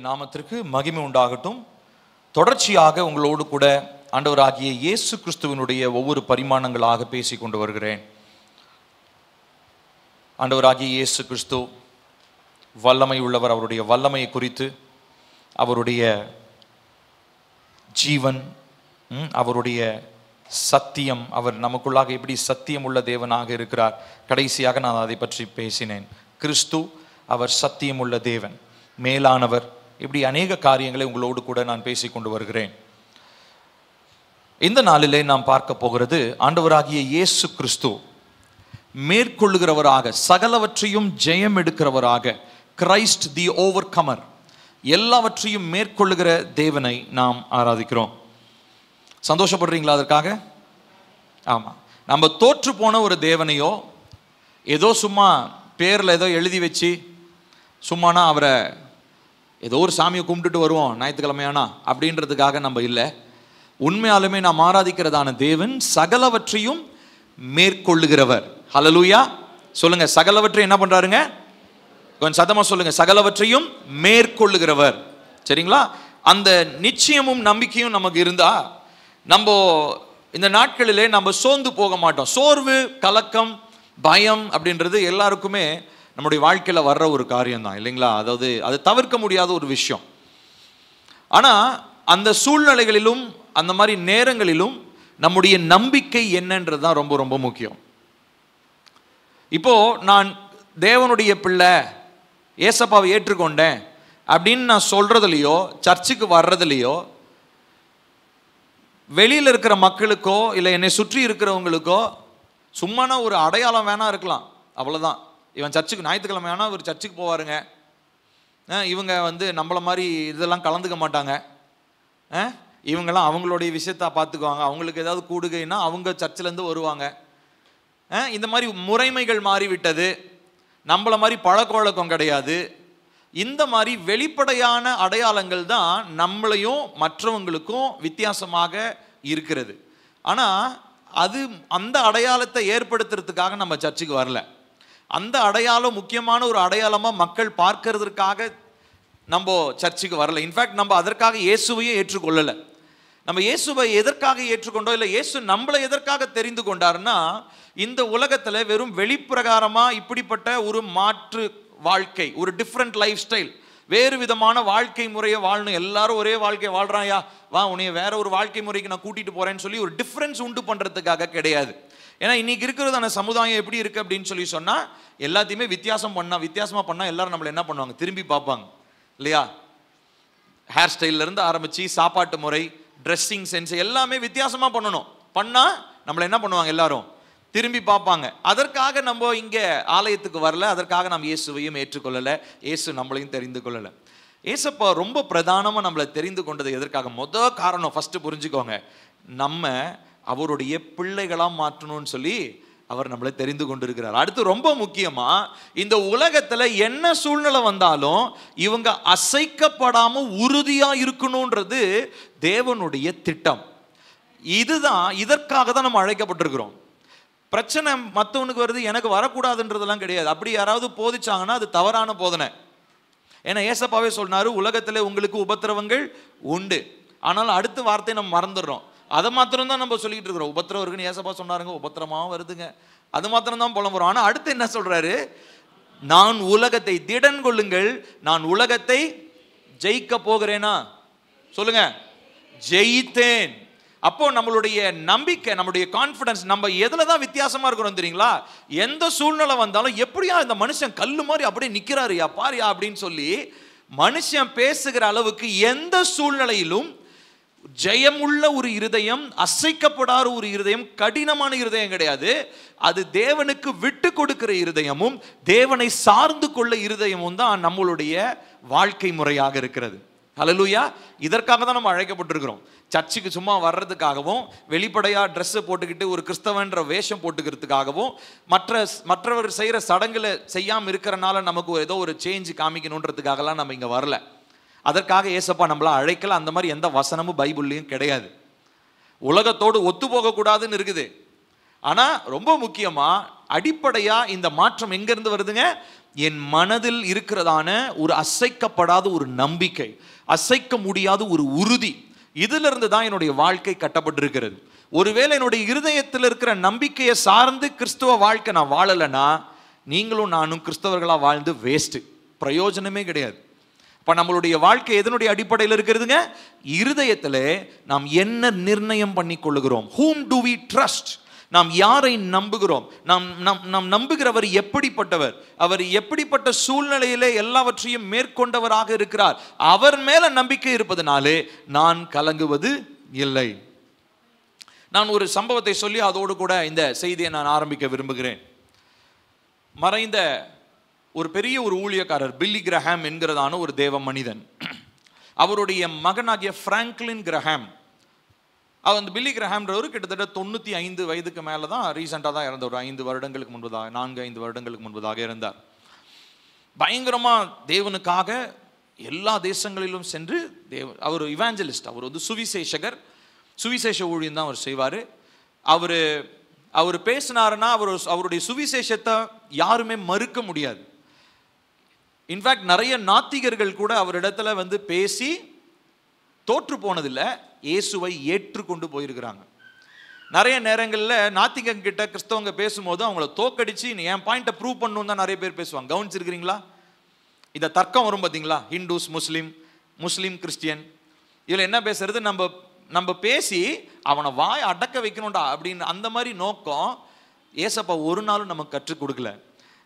கர்த்தருடைய நாமத்திற்கு மகிமை உண்டாகட்டும். தொடர்ச்சியாக உங்களோடு கூட ஆண்டவராகிய இயேசு கிறிஸ்துவினுடைய ஒவ்வொரு பரிமாணங்களாக பேசிக் கொண்டு வருகிறேன். ஆண்டவராகிய இயேசு கிறிஸ்து வல்லமை உள்ளவர். அவருடைய வல்லமையை குறித்து, அவருடைய ஜீவன், அவருடைய சத்தியம், அவர் நமக்குள்ளாக எப்படி சத்தியம் உள்ள தேவனாக இருக்கிறார். கடைசியாக நான் அதை பற்றி பேசினேன். கிறிஸ்து அவர் சத்தியம் உள்ள தேவன், மேலானவர். இப்படி அநேக காரியங்களை உங்களோடு கூட நான் பேசிக்கொண்டு வருகிறேன். இந்த நாளிலே நாம் பார்க்க போகிறது, ஆண்டவராகிய இயேசு கிறிஸ்து மேற்கொள்ளுகிறவராக, சகலவற்றையும் ஜெயம் எடுக்கிறவராக, கிரைஸ்ட் தி ஓவர்கமர், எல்லாவற்றையும் மேற்கொள்ளுகிற தேவனை நாம் ஆராதிக்கிறோம். சந்தோஷப்படுறீங்களா அதற்காக? ஆமாம். நம்ம தோற்று போன ஒரு தேவனையோ ஏதோ சும்மா பேரில் ஏதோ எழுதி வச்சு சும்மானா அவரை ஏதோ ஒரு சாமியை கும்பிட்டுட்டு வருவோம் ஞாயிற்றுக்கிழமையானா அப்படின்றதுக்காக நம்ம இல்லை. உண்மையாலுமே நாம் ஆராதிக்கிறதான தேவன் சகலவற்றையும் மேற்கொள்ளுகிறவர். ஹல்லேலூயா சொல்லுங்க. சகலவற்றையும் என்ன பண்றாருங்க? கொஞ்சம் சத்தமா சொல்லுங்க. சகலவற்றையும் மேற்கொள்ளுகிறவர். சரிங்களா? அந்த நிச்சயமும் நம்பிக்கையும் நமக்கு இருந்தா நம்ம இந்த நாட்களிலே நம்ம சோர்ந்து போக மாட்டோம். சோர்வு, கலக்கம், பயம் அப்படின்றது எல்லாருக்குமே நம்முடைய வாழ்க்கையில் வர்ற ஒரு காரியம் தான், இல்லைங்களா? அதாவது அது தவிர்க்க முடியாத ஒரு விஷயம். ஆனால் அந்த சூழ்நிலைகளிலும் அந்த மாதிரி நேரங்களிலும் நம்முடைய நம்பிக்கை என்னன்றது தான் ரொம்ப ரொம்ப முக்கியம். இப்போ நான் தேவனுடைய பிள்ளை, ஏசப்பாவை ஏற்றுக்கொண்டேன் அப்படின்னு நான் சொல்றதுலையோ, சர்ச்சுக்கு வர்றதுலையோ, வெளியில் இருக்கிற மக்களுக்கோ இல்லை என்னை சுற்றி இருக்கிறவங்களுக்கோ சும்மானா ஒரு அடையாளம் வேணா இருக்கலாம், அவ்வளோதான். இவன் சர்ச்சுக்கு ஞாயிற்றுக்கிழமை ஆனால் ஒரு சர்ச்சுக்கு போவாருங்க, இவங்க நம்மளை மாதிரி இதெல்லாம் கலந்துக்க மாட்டாங்க, இவங்கெல்லாம் அவங்களுடைய விஷயத்தை பார்த்துக்குவாங்க, அவங்களுக்கு ஏதாவது கூடுகைன்னா அவங்க சர்ச்சிலேருந்து வருவாங்க, இந்த மாதிரி முறைமைகள் மாறிவிட்டது, நம்மளை மாதிரி பழக்க வழக்கம் கிடையாது. இந்த மாதிரி வெளிப்படையான அடையாளங்கள் தான் நம்மளையும் மற்றவங்களுக்கும் வித்தியாசமாக இருக்கிறது. ஆனால் அது அந்த அடையாளத்தை ஏற்படுத்துறதுக்காக நம்ம சர்ச்சுக்கு வரல. அந்த அடையாளம் முக்கியமான ஒரு அடையாளமாக மக்கள் பார்க்கறதுக்காக நம்ம சர்ச்சுக்கு வரல. இன்ஃபேக்ட் நம்ம அதற்காக இயேசுவையே ஏற்றுக்கொள்ளலை. நம்ம இயேசுவை எதற்காக ஏற்றுக்கொண்டோம், இல்லை இயேசு நம்மளை எதற்காக தெரிந்து கொண்டாருன்னா, இந்த உலகத்தில் வெறும் வெளிப்பிரகாரமாக இப்படிப்பட்ட ஒரு மாற்று வாழ்க்கை, ஒரு டிஃப்ரெண்ட் லைஃப் ஸ்டைல், வேறு விதமான வாழ்க்கை முறையை வாழணும். எல்லாரும் ஒரே வாழ்க்கை வாழ்றாயா, வா உன்னைய வேற ஒரு வாழ்க்கை முறைக்கு நான் கூட்டிட்டு போறேன்னு சொல்லி ஒரு டிஃப்ரென்ஸ் உண்டு பண்றதுக்காக கிடையாது. ஏன்னா இன்னைக்கு இருக்கிறதான சமுதாயம் எப்படி இருக்கு அப்படின்னு சொல்லி சொன்னா, எல்லாத்தையுமே வித்தியாசமா பண்ணா எல்லாரும் நம்மள என்ன பண்ணுவாங்க, திரும்பி பார்ப்பாங்க, இல்லையா? ஹேர் ஸ்டைல்ல இருந்து ஆரம்பிச்சு சாப்பாட்டு முறை, ட்ரெஸ்ஸிங் சென்ஸ் எல்லாமே வித்தியாசமா பண்ணணும். பண்ணா நம்மள என்ன பண்ணுவாங்க, எல்லாரும் திரும்பி பார்ப்பாங்க. அதற்காக நம்ம இங்க ஆலயத்துக்கு வரல, அதற்காக நம்ம இயேசுவையும் ஏற்றுக்கொள்ளல, இயேசு நம்மளையும் தெரிந்து கொள்ளல. ஏசப்பா ரொம்ப பிரதானமா நம்மளை தெரிந்து கொண்டது எதற்காக? முதல் காரணம் ஃபர்ஸ்ட் புரிஞ்சுக்கோங்க, நம்ம அவருடைய பிள்ளைகளா மாற்றணும்னு சொல்லி அவர் நம்மளை தெரிந்து கொண்டிருக்கிறார். அடுத்து ரொம்ப முக்கியமா, இந்த உலகத்துல என்ன சூழ்நிலை வந்தாலும் இவங்க அசைக்கப்படாம உறுதியா இருக்கணும்ன்றது தேவனுடைய திட்டம். இதுதான், இதற்காக தான் நம்ம அழைக்கப்பட்டிருக்கிறோம். பிரச்சனை மற்றவனுக்கு வருது, எனக்கு வரக்கூடாதுன்றதெல்லாம் கிடையாது. அப்படி யாராவது போதிச்சாங்கன்னா அது தவறான போதனை. ஏன்னா ஏசப்பாவே சொன்னாரு, உலகத்தில் உங்களுக்கு உபத்திரவங்கள் உண்டு. ஆனால் அடுத்த வார்த்தையை நம்ம மறந்துடுறோம். அதை மாத்திரம் தான் நம்ம சொல்லிட்டு இருக்கிறோம். உபத்திரம் இருக்குன்னு ஏசப்பா சொன்னாருங்க, உபத்திரமாக வருதுங்க, அது மாத்திரம் தான் புலம்புறோம். ஆனால் அடுத்து என்ன சொல்றாரு? நான் உலகத்தை, திடன் கொள்ளுங்கள், நான் உலகத்தை ஜெயிக்க போகிறேனா? சொல்லுங்க, ஜெயித்தேன். அப்போ நம்மளுடைய நம்பிக்கை, நம்மளுடைய கான்ஃபிடன்ஸ், நம்ம எதுல தான் வித்தியாசமா இருக்கிறோம் தெரியுங்களா? எந்த சூழ்நிலை வந்தாலும் எப்படியா இந்த மனுஷன் கல்லு மாதிரி அப்படியே நிக்கிறாரு, யா பாரியா அப்படின்னு சொல்லி மனுஷன் பேசுகிற அளவுக்கு எந்த சூழ்நிலையிலும் ஜெயமுள்ள ஒரு இருதயம், அசைக்கப்படாத ஒரு இருதயம், கடினமான இருதயம் கிடையாது. அது தேவனுக்கு விட்டு கொடுக்கிற இருதயமும் தேவனை சார்ந்து கொள்ள இருதயமும் தான் நம்மளுடைய வாழ்க்கை முறையாக இருக்கிறது. ஹல்லேலூயா. இதற்காக தான் நம்ம அழைக்கப்பட்டிருக்கிறோம். சர்ச்சுக்கு சும்மா வர்றதுக்காகவும், வெளிப்படையா ட்ரெஸ்ஸை போட்டுக்கிட்டு ஒரு கிறிஸ்தவன்ற வேஷம் போட்டுக்கிறதுக்காகவும், மற்றவர் செய்கிற சடங்குகளை செய்யாமல் இருக்கிறனால நமக்கு ஏதோ ஒரு சேஞ்ச் காமிக்கணுன்றதுக்காகலாம் நம்ம இங்கே வரல. அதற்காக ஏசப்பா நம்மள அழைக்கல. அந்த மாதிரி எந்த வசனமும் பைபிள்லையும் கிடையாது. உலகத்தோடு ஒத்து போகக்கூடாதுன்னு இருக்குது. ஆனால் ரொம்ப முக்கியமாக அடிப்படையாக இந்த மாற்றம் எங்கேருந்து வருதுங்க? என் மனதில் இருக்கிறதான ஒரு அசைக்கப்படாத ஒரு நம்பிக்கை, அசைக்க முடியாத ஒரு உறுதி, இதிலிருந்து தான் என்னுடைய வாழ்க்கை கட்டப்பட்டிருக்கிறது. ஒருவேளை என்னுடைய இருதயத்தில் இருக்கிற நம்பிக்கையை சார்ந்து கிறிஸ்துவ வாழ்க்கை நான் வாழலைன்னா நீங்களும் நானும் கிறிஸ்தவர்களா வாழ்ந்து வேஸ்ட், பிரயோஜனமே கிடையாது. இப்ப நம்மளுடைய வாழ்க்கை எதனுடைய அடிப்படையில் இருக்கிறதுங்க? இருதயத்திலே நாம் என்ன நிர்ணயம் பண்ணி கொள்ளுகிறோம். whom do we trust? நாம் யாரை நம்புகிறோம்? நாம் நம்புகிறவர் எப்படிப்பட்டவர்? அவர் எப்படிப்பட்ட சூழ்நிலையிலே எல்லாவற்றையும் மேற்கொண்டவராக இருக்கிறார். அவர் மேல நம்பிக்கை இருப்பதனாலே நான் கலங்குவது இல்லை. நான் ஒரு சம்பவத்தை சொல்லி அதோடு கூட இந்த செய்தியை நான் ஆரம்பிக்க விரும்புகிறேன். மறைந்த ஒரு பெரிய ஒரு ஊழியக்காரர் பில்லி கிரஹாம் என்கிறதான ஒரு தேவ மனிதன். அவருடைய மகனாகிய பிராங்க்லின் கிரஹாம், அந்த பில்லி கிரஹாம்ன்றவர் கிட்டத்தட்ட 95 வயதுக்கு மேலே தான் ரீசெண்டாக தான் இறந்தவர். 5 வருடங்களுக்கு முன்பதாக, 4-5 வருடங்களுக்கு முன்பதாக இருந்தார். பயங்கரமாக தேவனுக்காக எல்லா தேசங்களிலும் சென்று அவர் இவாஞ்சலிஸ்ட், அவர் வந்து சுவிசேஷகர், சுவிசேஷ ஊழியம் தான் அவர் செய்வார். அவர் பேசினாருன்னா அவருடைய சுவிசேஷத்தை யாருமே மறுக்க முடியாது. இன்ஃபேக்ட் நிறைய நாத்திகர்கள் கூட அவரிடத்துல வந்து பேசி தோற்று போனதில்லை, இயேசுவை ஏற்றுக்கொண்டு போயிருக்கிறாங்க. நிறைய நேரங்களில் நாத்திகங்க கிட்ட கிறிஸ்தவங்க பேசும்போது அவங்கள தோக்கடிச்சு என் பாயிண்ட்டை ப்ரூவ் பண்ணணும் தான் நிறைய பேர் பேசுவாங்க. கவனிச்சிருக்கிறீங்களா? இந்த தர்க்கம் வரும் பார்த்தீங்களா? ஹிந்துஸ் முஸ்லீம் கிறிஸ்டியன், இதில் என்ன பேசுறது, நம்ம பேசி அவனை வாய் அடக்க வைக்கணும்டா அப்படின்னு அந்த மாதிரி நோக்கம் ஏசப்பா ஒரு நாளும் நமக்கு கற்றுக் கொடுக்கல.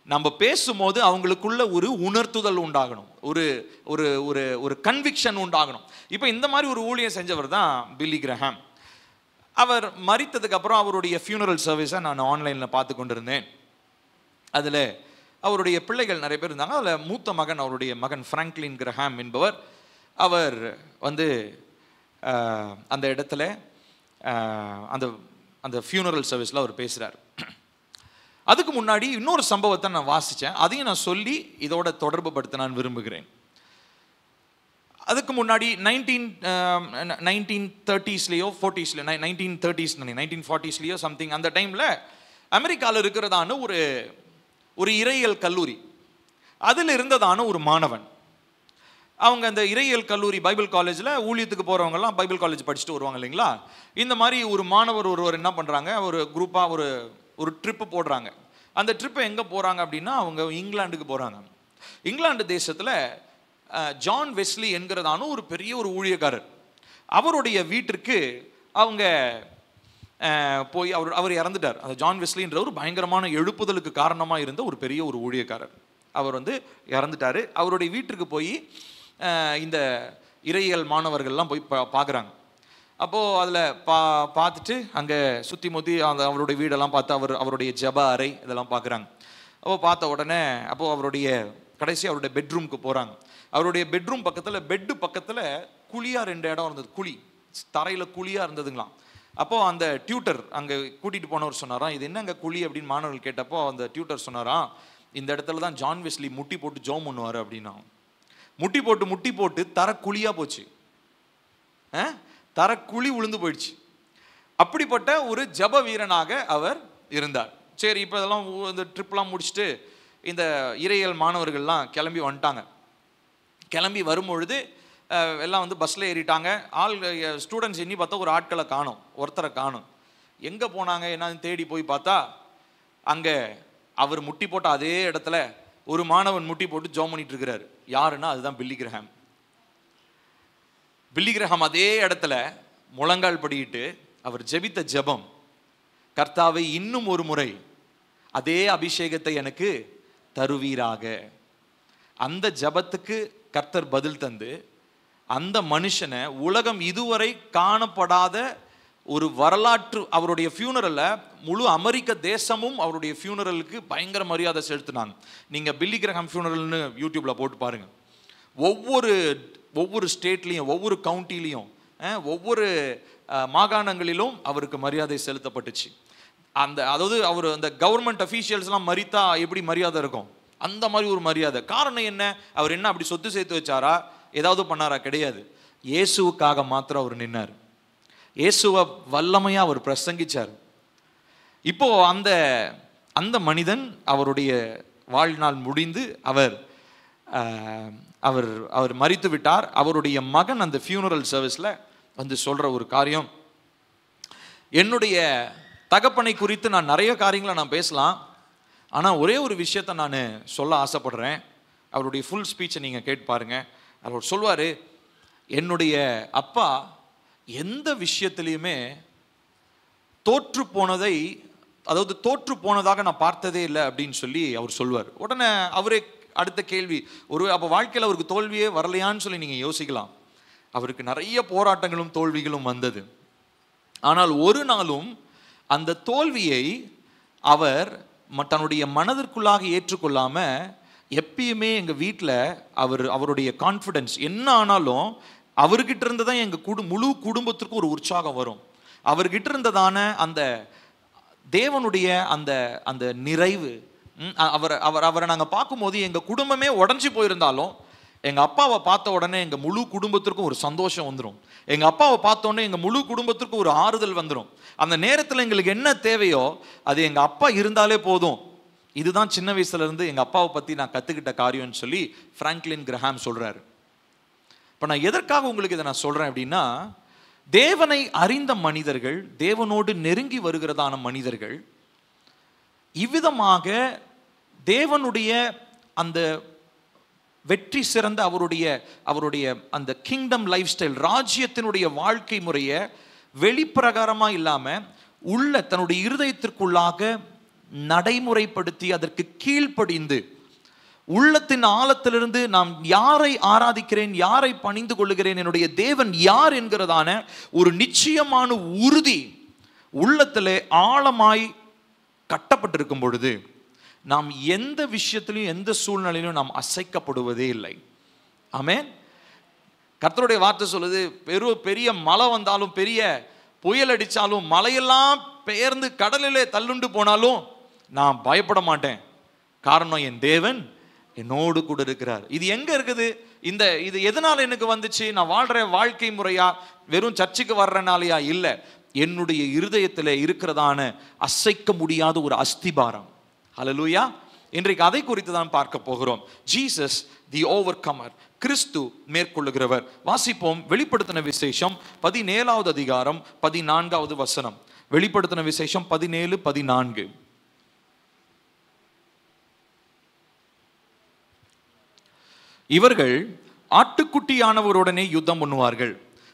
நம்ம பேசும்போது அவங்களுக்குள்ள ஒரு உணர்த்துதல் உண்டாகணும், ஒரு ஒரு ஒரு ஒரு கன்விக்ஷன் உண்டாகணும். இப்போ இந்த மாதிரி ஒரு ஊழியம் செஞ்சவர் தான் பில்லி கிரஹாம். அவர் மரித்ததுக்கு அப்புறம் அவருடைய ஃபியூனரல் சர்வீஸை நான் ஆன்லைனில் பார்த்து கொண்டிருந்தேன். அதில் அவருடைய பிள்ளைகள் நிறைய பேர் இருந்தாங்க. அதில் மூத்த மகன், அவருடைய மகன் பிராங்க்லின் கிரஹாம் என்பவர், அவர் வந்து அந்த இடத்துல அந்த அந்த ஃபியூனரல் சர்வீஸில் அவர் பேசுகிறார். அதுக்கு முன்னாடி இன்னொரு சம்பவத்தை நான் வாசித்தேன், அதையும் நான் சொல்லி இதோட தொடர்பு படுத்த நான் விரும்புகிறேன். அதுக்கு முன்னாடி 1930ஸ்லேயோ 40ஸ்லையோ 1940ஸ்லையோ சம்திங் அந்த டைமில் அமெரிக்காவில் இருக்கிறதான ஒரு இறையியல் கல்லூரி, அதில் இருந்ததான ஒரு மாணவன். அவங்க அந்த இறையியல் கல்லூரி பைபிள் காலேஜில் ஊழியத்துக்கு போகிறவங்கலாம் பைபிள் காலேஜ் படிச்சுட்டு வருவாங்க இல்லைங்களா? இந்த மாதிரி ஒரு மாணவர் ஒருவர் என்ன பண்ணுறாங்க, ஒரு குரூப்பாக ஒரு ட்ரிப்பு போடுறாங்க. அந்த ட்ரிப்பை எங்கே போகிறாங்க அப்படின்னா அவங்க இங்கிலாந்துக்கு போகிறாங்க. இங்கிலாந்து தேசத்தில் ஜான் வெஸ்லி என்கிறதான ஒரு பெரிய ஒரு ஊழியக்காரர், அவருடைய வீட்டிற்கு அவங்க போய் அவர் இறந்துட்டார். அந்த ஜான் வெஸ்லின்ற ஒரு பயங்கரமான எழுப்புதலுக்கு காரணமாக இருந்த ஒரு பெரிய ஒரு ஊழியக்காரர், அவர் வந்து இறந்துட்டார். அவருடைய வீட்டிற்கு போய் இந்த இறையியல் மாணவர்கள்லாம் போய் பார்க்குறாங்க. அப்போது அதில் பார்த்துட்டு அங்கே சுற்றி முற்றி அவருடைய வீடெல்லாம் பார்த்து அவருடைய ஜப அறை இதெல்லாம் பார்க்குறாங்க. அப்போது பார்த்த உடனே அவருடைய அவருடைய பெட்ரூமுக்கு போகிறாங்க. அவருடைய பெட்ரூம் பக்கத்தில் பெட்டு பக்கத்தில் குழியாக 2 இடம் இருந்தது, குழி தரையில் குழியாக இருந்ததுங்களாம். அப்போது அந்த டியூட்டர் அங்கே கூட்டிகிட்டு போனவர் சொன்னாராம், இது என்ன அங்கே குழி அப்படின்னு மாணவர்கள் கேட்டப்போ அந்த டியூட்டர் சொன்னாராம், இந்த இடத்துல தான் ஜான் வெஸ்லி முட்டி போட்டு ஜெபம் பண்ணுவார் அப்படின்னா. முட்டி போட்டு தர குழியாக போச்சு, தர குழி விழுந்து போயிடுச்சு. அப்படிப்பட்ட ஒரு ஜப வீரனாக அவர் இருந்தார். சரி, இப்போ இதெல்லாம் இந்த ட்ரிப்லாம் முடிச்சுட்டு இந்த இறையியல் மாணவர்கள்லாம் கிளம்பி வந்துட்டாங்க. கிளம்பி வரும்பொழுது எல்லாம் வந்து பஸ்ஸில் ஏறிட்டாங்க. ஸ்டூடெண்ட்ஸ் எண்ணி பார்த்தா ஒரு ஆட்களை காணும், ஒருத்தரை காணும். எங்கே போனாங்க என்னன்னு தேடி போய் பார்த்தா அங்கே அவர் முட்டி போட்ட அதே இடத்துல ஒரு மாணவன் முட்டி போட்டு ஜெபம் பண்ணிட்டு இருக்கிறாரு. யாருன்னா அதுதான் பில்லி கிரஹாம். பில்லி கிரஹாம் அதே இடத்துல முழங்கால் படியிட்டு அவர் ஜெபித்த ஜெபம், கர்த்தாவை இன்னும் ஒரு முறை அதே அபிஷேகத்தை எனக்கு தருவீராக. அந்த ஜெபத்துக்கு கர்த்தர் பதில் தந்து அந்த மனுஷனை உலகம் இதுவரை காணப்படாத ஒரு வரலாற்று, அவருடைய ஃபியூனரல்ல முழு அமெரிக்க தேசமும் அவருடைய ஃபியூனரலுக்கு பயங்கர மரியாதை செலுத்தினாங்க. நீங்கள் பில்லி கிரஹாம் ஃபியூனரல்னு யூடியூப்பில் போட்டு பாருங்கள். ஒவ்வொரு ஸ்டேட்லேயும், ஒவ்வொரு கவுண்டிலையும், ஒவ்வொரு மாகாணங்களிலும் அவருக்கு மரியாதை செலுத்தப்பட்டுச்சு. அதாவது அவர் அந்த கவர்மெண்ட் அஃபீஷியல்ஸ்லாம் மரித்தா எப்படி மரியாதை இருக்கும், அந்த மாதிரி ஒரு மரியாதை. காரணம் என்ன? அவர் என்ன அப்படி சொத்து சேர்த்து வச்சாரா, ஏதாவது பண்ணாரா? கிடையாது. இயேசுவுக்காக மாத்திரம் அவர் நின்னார். இயேசுவை வல்லமையா அவர் பிரசங்கிச்சார். இப்போ அந்த மனிதன் அவருடைய வாழ்நாள் முடிந்து அவர் அவர் அவர் மரித்து விட்டார். அவருடைய மகன் அந்த ஃபியூனரல் சர்வீஸில் வந்து சொல்கிற ஒரு காரியம், என்னுடைய தகப்பனை குறித்து நான் நிறைய காரியங்களை நான் பேசலாம், ஆனால் ஒரே ஒரு விஷயத்தை நான் சொல்ல ஆசைப்படுறேன். அவருடைய ஃபுல் ஸ்பீச்சை நீங்கள் கேட்டு பாருங்க. அவர் சொல்வார், என்னுடைய அப்பா எந்த விஷயத்துலையுமே தோற்று போனதை, அதாவது தோற்று போனதாக நான் பார்த்ததே இல்லை அப்படின்னு சொல்லி அவர் சொல்வார். உடனே அவரே அடுத்த கேள்வி, அப்போ வாழ்க்கையில் அவருக்கு தோல்வியே வரலையான்னு சொல்லி நீங்கள் யோசிக்கலாம். அவருக்கு நிறைய போராட்டங்களும் தோல்விகளும் வந்தது. ஆனால் ஒரு நாளும் அந்த தோல்வியை அவர் தன்னுடைய மனதிற்குள்ளாக ஏற்றுக்கொள்ளாம, எப்பயுமே எங்கள் வீட்டில் அவருடைய கான்ஃபிடன்ஸ் என்ன ஆனாலும் அவர்கிட்ட இருந்து தான் எங்கள் முழு குடும்பத்திற்கும் ஒரு உற்சாகம் வரும். அவர்கிட்ட இருந்ததான அந்த தேவனுடைய அந்த அந்த நிறைவு, அவரை நாங்கள் பார்க்கும்போது எங்கள் குடும்பமே உடஞ்சி போயிருந்தாலும் எங்கள் அப்பாவை பார்த்த உடனே எங்கள் முழு குடும்பத்திற்கும் ஒரு சந்தோஷம் வந்துடும். எங்கள் அப்பாவை பார்த்த உடனே எங்கள் முழு குடும்பத்திற்கும் ஒரு ஆறுதல் வந்துடும். அந்த நேரத்தில் எங்களுக்கு என்ன தேவையோ அது எங்கள் அப்பா இருந்தாலே போதும். இதுதான் சின்ன வயசுலேருந்து எங்கள் அப்பாவை பற்றி நான் கற்றுக்கிட்ட காரியம்னு சொல்லி ஃப்ராங்க்லின் கிரஹாம் சொல்கிறாரு. இப்போ நான் எதற்காக உங்களுக்கு இதை நான் சொல்கிறேன் அப்படின்னா, தேவனை அறிந்த மனிதர்கள், தேவனோடு நெருங்கி வருகிறதான மனிதர்கள் இவ்விதமாக தேவனுடைய அந்த வெற்றி சிறந்த அவருடைய அந்த கிங்டம் லைஃப் ஸ்டைல், ராஜ்யத்தினுடைய வாழ்க்கை முறையை வெளிப்பிரகாரமாக இல்லாமல் உள்ள தன்னுடைய இருதயத்திற்குள்ளாக நடைமுறைப்படுத்தி அதற்கு கீழ்ப்படிந்து உள்ளத்தின் ஆழத்திலிருந்து நாம் யாரை ஆராதிக்கிறேன், யாரை பணிந்து கொள்ளுகிறேன், என்னுடைய தேவன் யார் என்கிறதான ஒரு நிச்சயமான உறுதி உள்ளத்திலே ஆழமாய் கட்டப்பட்டிருக்கும் பொழுது நாம் எந்த விஷயத்திலும் எந்த சூழ்நிலையிலும் நாம் அசைக்கப்படுவதே இல்லை. ஆமென். கர்த்தருடைய வார்த்தை சொல்லுது, பெரிய மழை வந்தாலும், பெரிய புயல் அடித்தாலும், மலையெல்லாம் பெயர்ந்து கடலிலே தள்ளுண்டு போனாலும் நான் பயப்பட மாட்டேன். காரணம், என் தேவன் என்னோடு கூட இருக்கிறார். இது எங்க இருக்குது? இது எதனால எனக்கு வந்துச்சு? நான் வாழ்ற வாழ்க்கை முறையா, வெறும் சர்ச்சுக்கு வர்றனாலயா? இல்லை, என்னுடைய இருதயத்தில் இருக்கிறதான அசைக்க முடியாத ஒரு அஸ்திபாரம். ஹல்லேலூயா. இன்றைக்கு அதை குறித்து தான் பார்க்க போகிறோம். ஜீசஸ் தி ஓவர்கமர், கிறிஸ்து மேற்கொள்ளுகிறவர். வாசிப்போம் வெளிப்படுத்தின விசேஷம் 17வது அதிகாரம் 14வது வசனம். வெளிப்படுத்தின விசேஷம் 17:14. இவர்கள் ஆட்டுக்குட்டியானவருடனே யுத்தம் பண்ணுவார்கள்.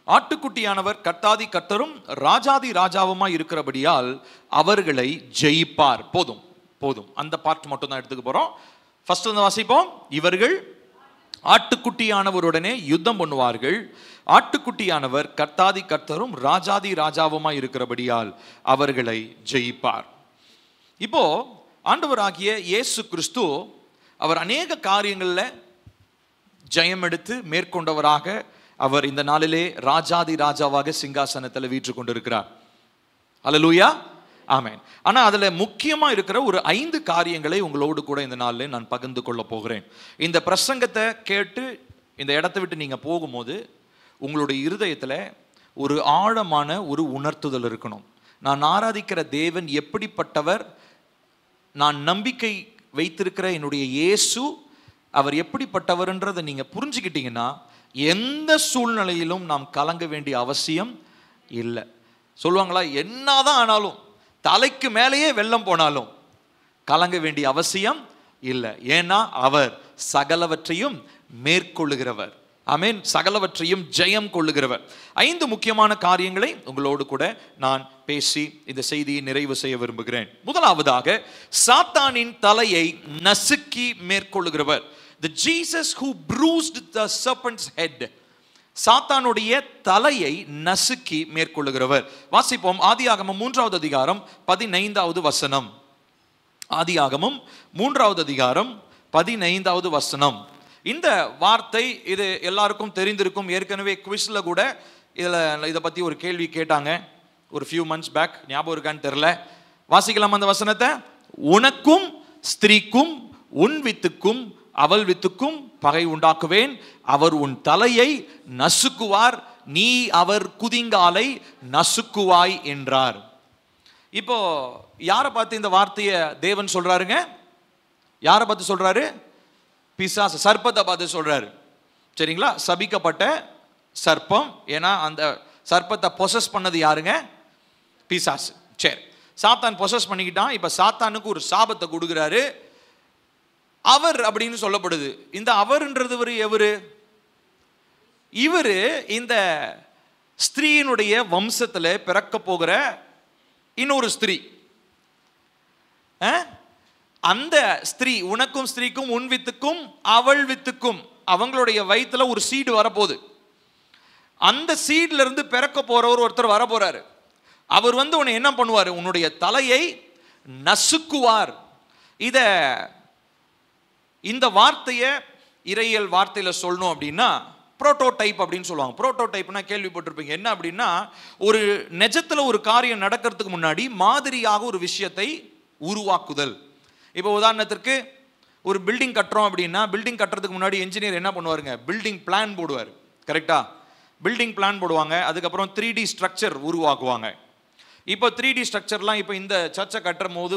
ஆட்டுக்குட்டியானவர் கர்த்தாதி கர்த்தரும் ராஜாதி ராஜாவுமாய் இருக்கிறபடியால் அவர்களை ஜெயிப்பார். போதும் போதும், அந்த பார்ட் மட்டும் தான் எடுத்துக்க போறோம். ஃபர்ஸ்ட் வந்து வாசிப்போம். இவர்கள் ஆட்டுக்குட்டியானவருடனே யுத்தம் பண்ணுவார்கள். ஆட்டுக்குட்டியானவர் கர்த்தாதி கர்த்தரும் ராஜாதி ராஜாவுமாய் இருக்கிறபடியால் அவர்களை ஜெயிப்பார். இப்போ ஆண்டவராகிய இயேசு கிறிஸ்து அவர் அநேக காரியங்களில் ஜெயம் எடுத்து மேற்கொண்டவராக அவர் இந்த நாளிலே ராஜாதி ராஜாவாக சிங்காசனத்தில் வீற்று கொண்டிருக்கிறார். அல்லேலூயா, ஆமென். ஆனால் அதில் முக்கியமாக இருக்கிற ஒரு 5 காரியங்களை உங்களோடு கூட இந்த நாளில் நான் பகிர்ந்து கொள்ள போகிறேன். இந்த பிரசங்கத்தை கேட்டு இந்த இடத்தை விட்டு நீங்கள் போகும்போது உங்களுடைய இருதயத்தில் ஒரு ஆழமான ஒரு உணர்த்துதல் இருக்கணும். நான் ஆராதிக்கிற தேவன் எப்படிப்பட்டவர், நான் நம்பிக்கை வைத்திருக்கிற என்னுடைய இயேசு அவர் எப்படிப்பட்டவர்ன்றதை நீங்கள் புரிஞ்சுக்கிட்டீங்கன்னா எந்த சூழ்நிலையிலும் நாம் கலங்க வேண்டிய அவசியம் இல்லை. சொல்லுவாங்களா, என்னதான் ஆனாலும், தலைக்கு மேலேயே வெள்ளம் போனாலும் கலங்க வேண்டிய அவசியம் இல்லை. ஏன்னா அவர் சகலவற்றையும் மேற்கொள்ளுகிறவர். ஆமென். சகலவற்றையும் ஜெயம் கொள்ளுகிறவர். 5 முக்கியமான காரியங்களை உங்களோடு கூட நான் பேசி இந்த செய்தியை நிறைவு செய்ய விரும்புகிறேன். முதலாவதாக, சாத்தானின் தலையை நசுக்கி மேற்கொள்ளுகிறவர். The Jesus who bruised the serpent's head. சாத்தானுடைய தலையை நசுக்கி மேற்கொள்ளுகிறவர். வாசிப்போம் ஆதியாகமம் 3வது அதிகாரம் 15வது வசனம். ஆதியாகமம் 3வது அதிகாரம் 15வது வசனம். இந்த வார்த்தை இது எல்லாருக்கும் தெரிந்திருக்கும். ஏற்கனவே குவிஸ்ல கூட இதை பத்தி ஒரு கேள்வி கேட்டாங்க ஒரு few months back. ஞாபகம் இருக்கான்னு தெரியல. வாசிக்கலாம் அந்த வசனத்தை. உனக்கும் ஸ்திரீக்கும் உன் வித்துக்கும் அவள் வித்துக்கும் பகை உண்டாக்குவேன், அவர் உன் தலையை நசுக்குவார், நீ அவர் குதிங்காலை நசுக்குவாய் என்றார். இப்போ யாரை பார்த்து இந்த வார்த்தையை தேவன் சொல்றாருங்க? யாரை பார்த்து சொல்றாரு? பிசாசு, சர்ப்பத்தை பார்த்து சொல்றாரு. சரிங்களா? சபிக்கப்பட்ட சர்ப்பம். ஏன்னா அந்த சர்ப்பத்தை பொசஸ் பண்ணது யாருங்க? பிசாசு. சரி, சாத்தான் பொசஸ் பண்ணிக்கிட்டான். இப்ப சாத்தானுக்கு ஒரு சாபத்தை கொடுக்குறாரு. அவர் அப்படின்னு சொல்லப்படுது. இந்த அவர்ன்றது எவரு? இவரு இந்த ஸ்திரீயினுடைய வம்சத்துல பிறக்க போகிற இன்னொரு ஸ்திரீ. அந்த ஸ்திரீ, உனக்கும் ஸ்திரீக்கும் உன் வித்துக்கும் அவள் வித்துக்கும், அவங்களுடைய வயிற்றுல ஒரு சீடு வரப்போகுது. அந்த சீட்ல இருந்து பிறக்க போறவர் ஒருத்தர் வர போறாரு. அவர் உன்னை என்ன பண்ணுவார்? உன்னுடைய தலையை நசுக்குவார். இந்த வார்த்தையை இறையியல் வார்த்தையில சொல்லணும் அப்படின்னா புரோட்டோடைப் அப்படின்னு சொல்லுவாங்க. புரோட்டோடைப்னா கேள்விப்பட்டிருப்பீங்க. என்ன அப்படின்னா, ஒரு நிஜத்துல ஒரு காரியம் நடக்கிறதுக்கு முன்னாடி மாதிரியாக ஒரு விஷயத்தை உருவாக்குதல். இப்போ உதாரணத்திற்கு ஒரு பில்டிங் கட்டுறோம் அப்படின்னா, பில்டிங் கட்டுறதுக்கு முன்னாடி என்ஜினியர் என்ன பண்ணுவாருங்க? பில்டிங் பிளான் போடுவார். கரெக்டா? பில்டிங் பிளான் போடுவாங்க. அதுக்கப்புறம் 3D ஸ்ட்ரக்சர் உருவாக்குவாங்க. இப்போ 3D ஸ்ட்ரக்சர்லாம், இப்போ இந்த சர்ச்சை கட்டுற போது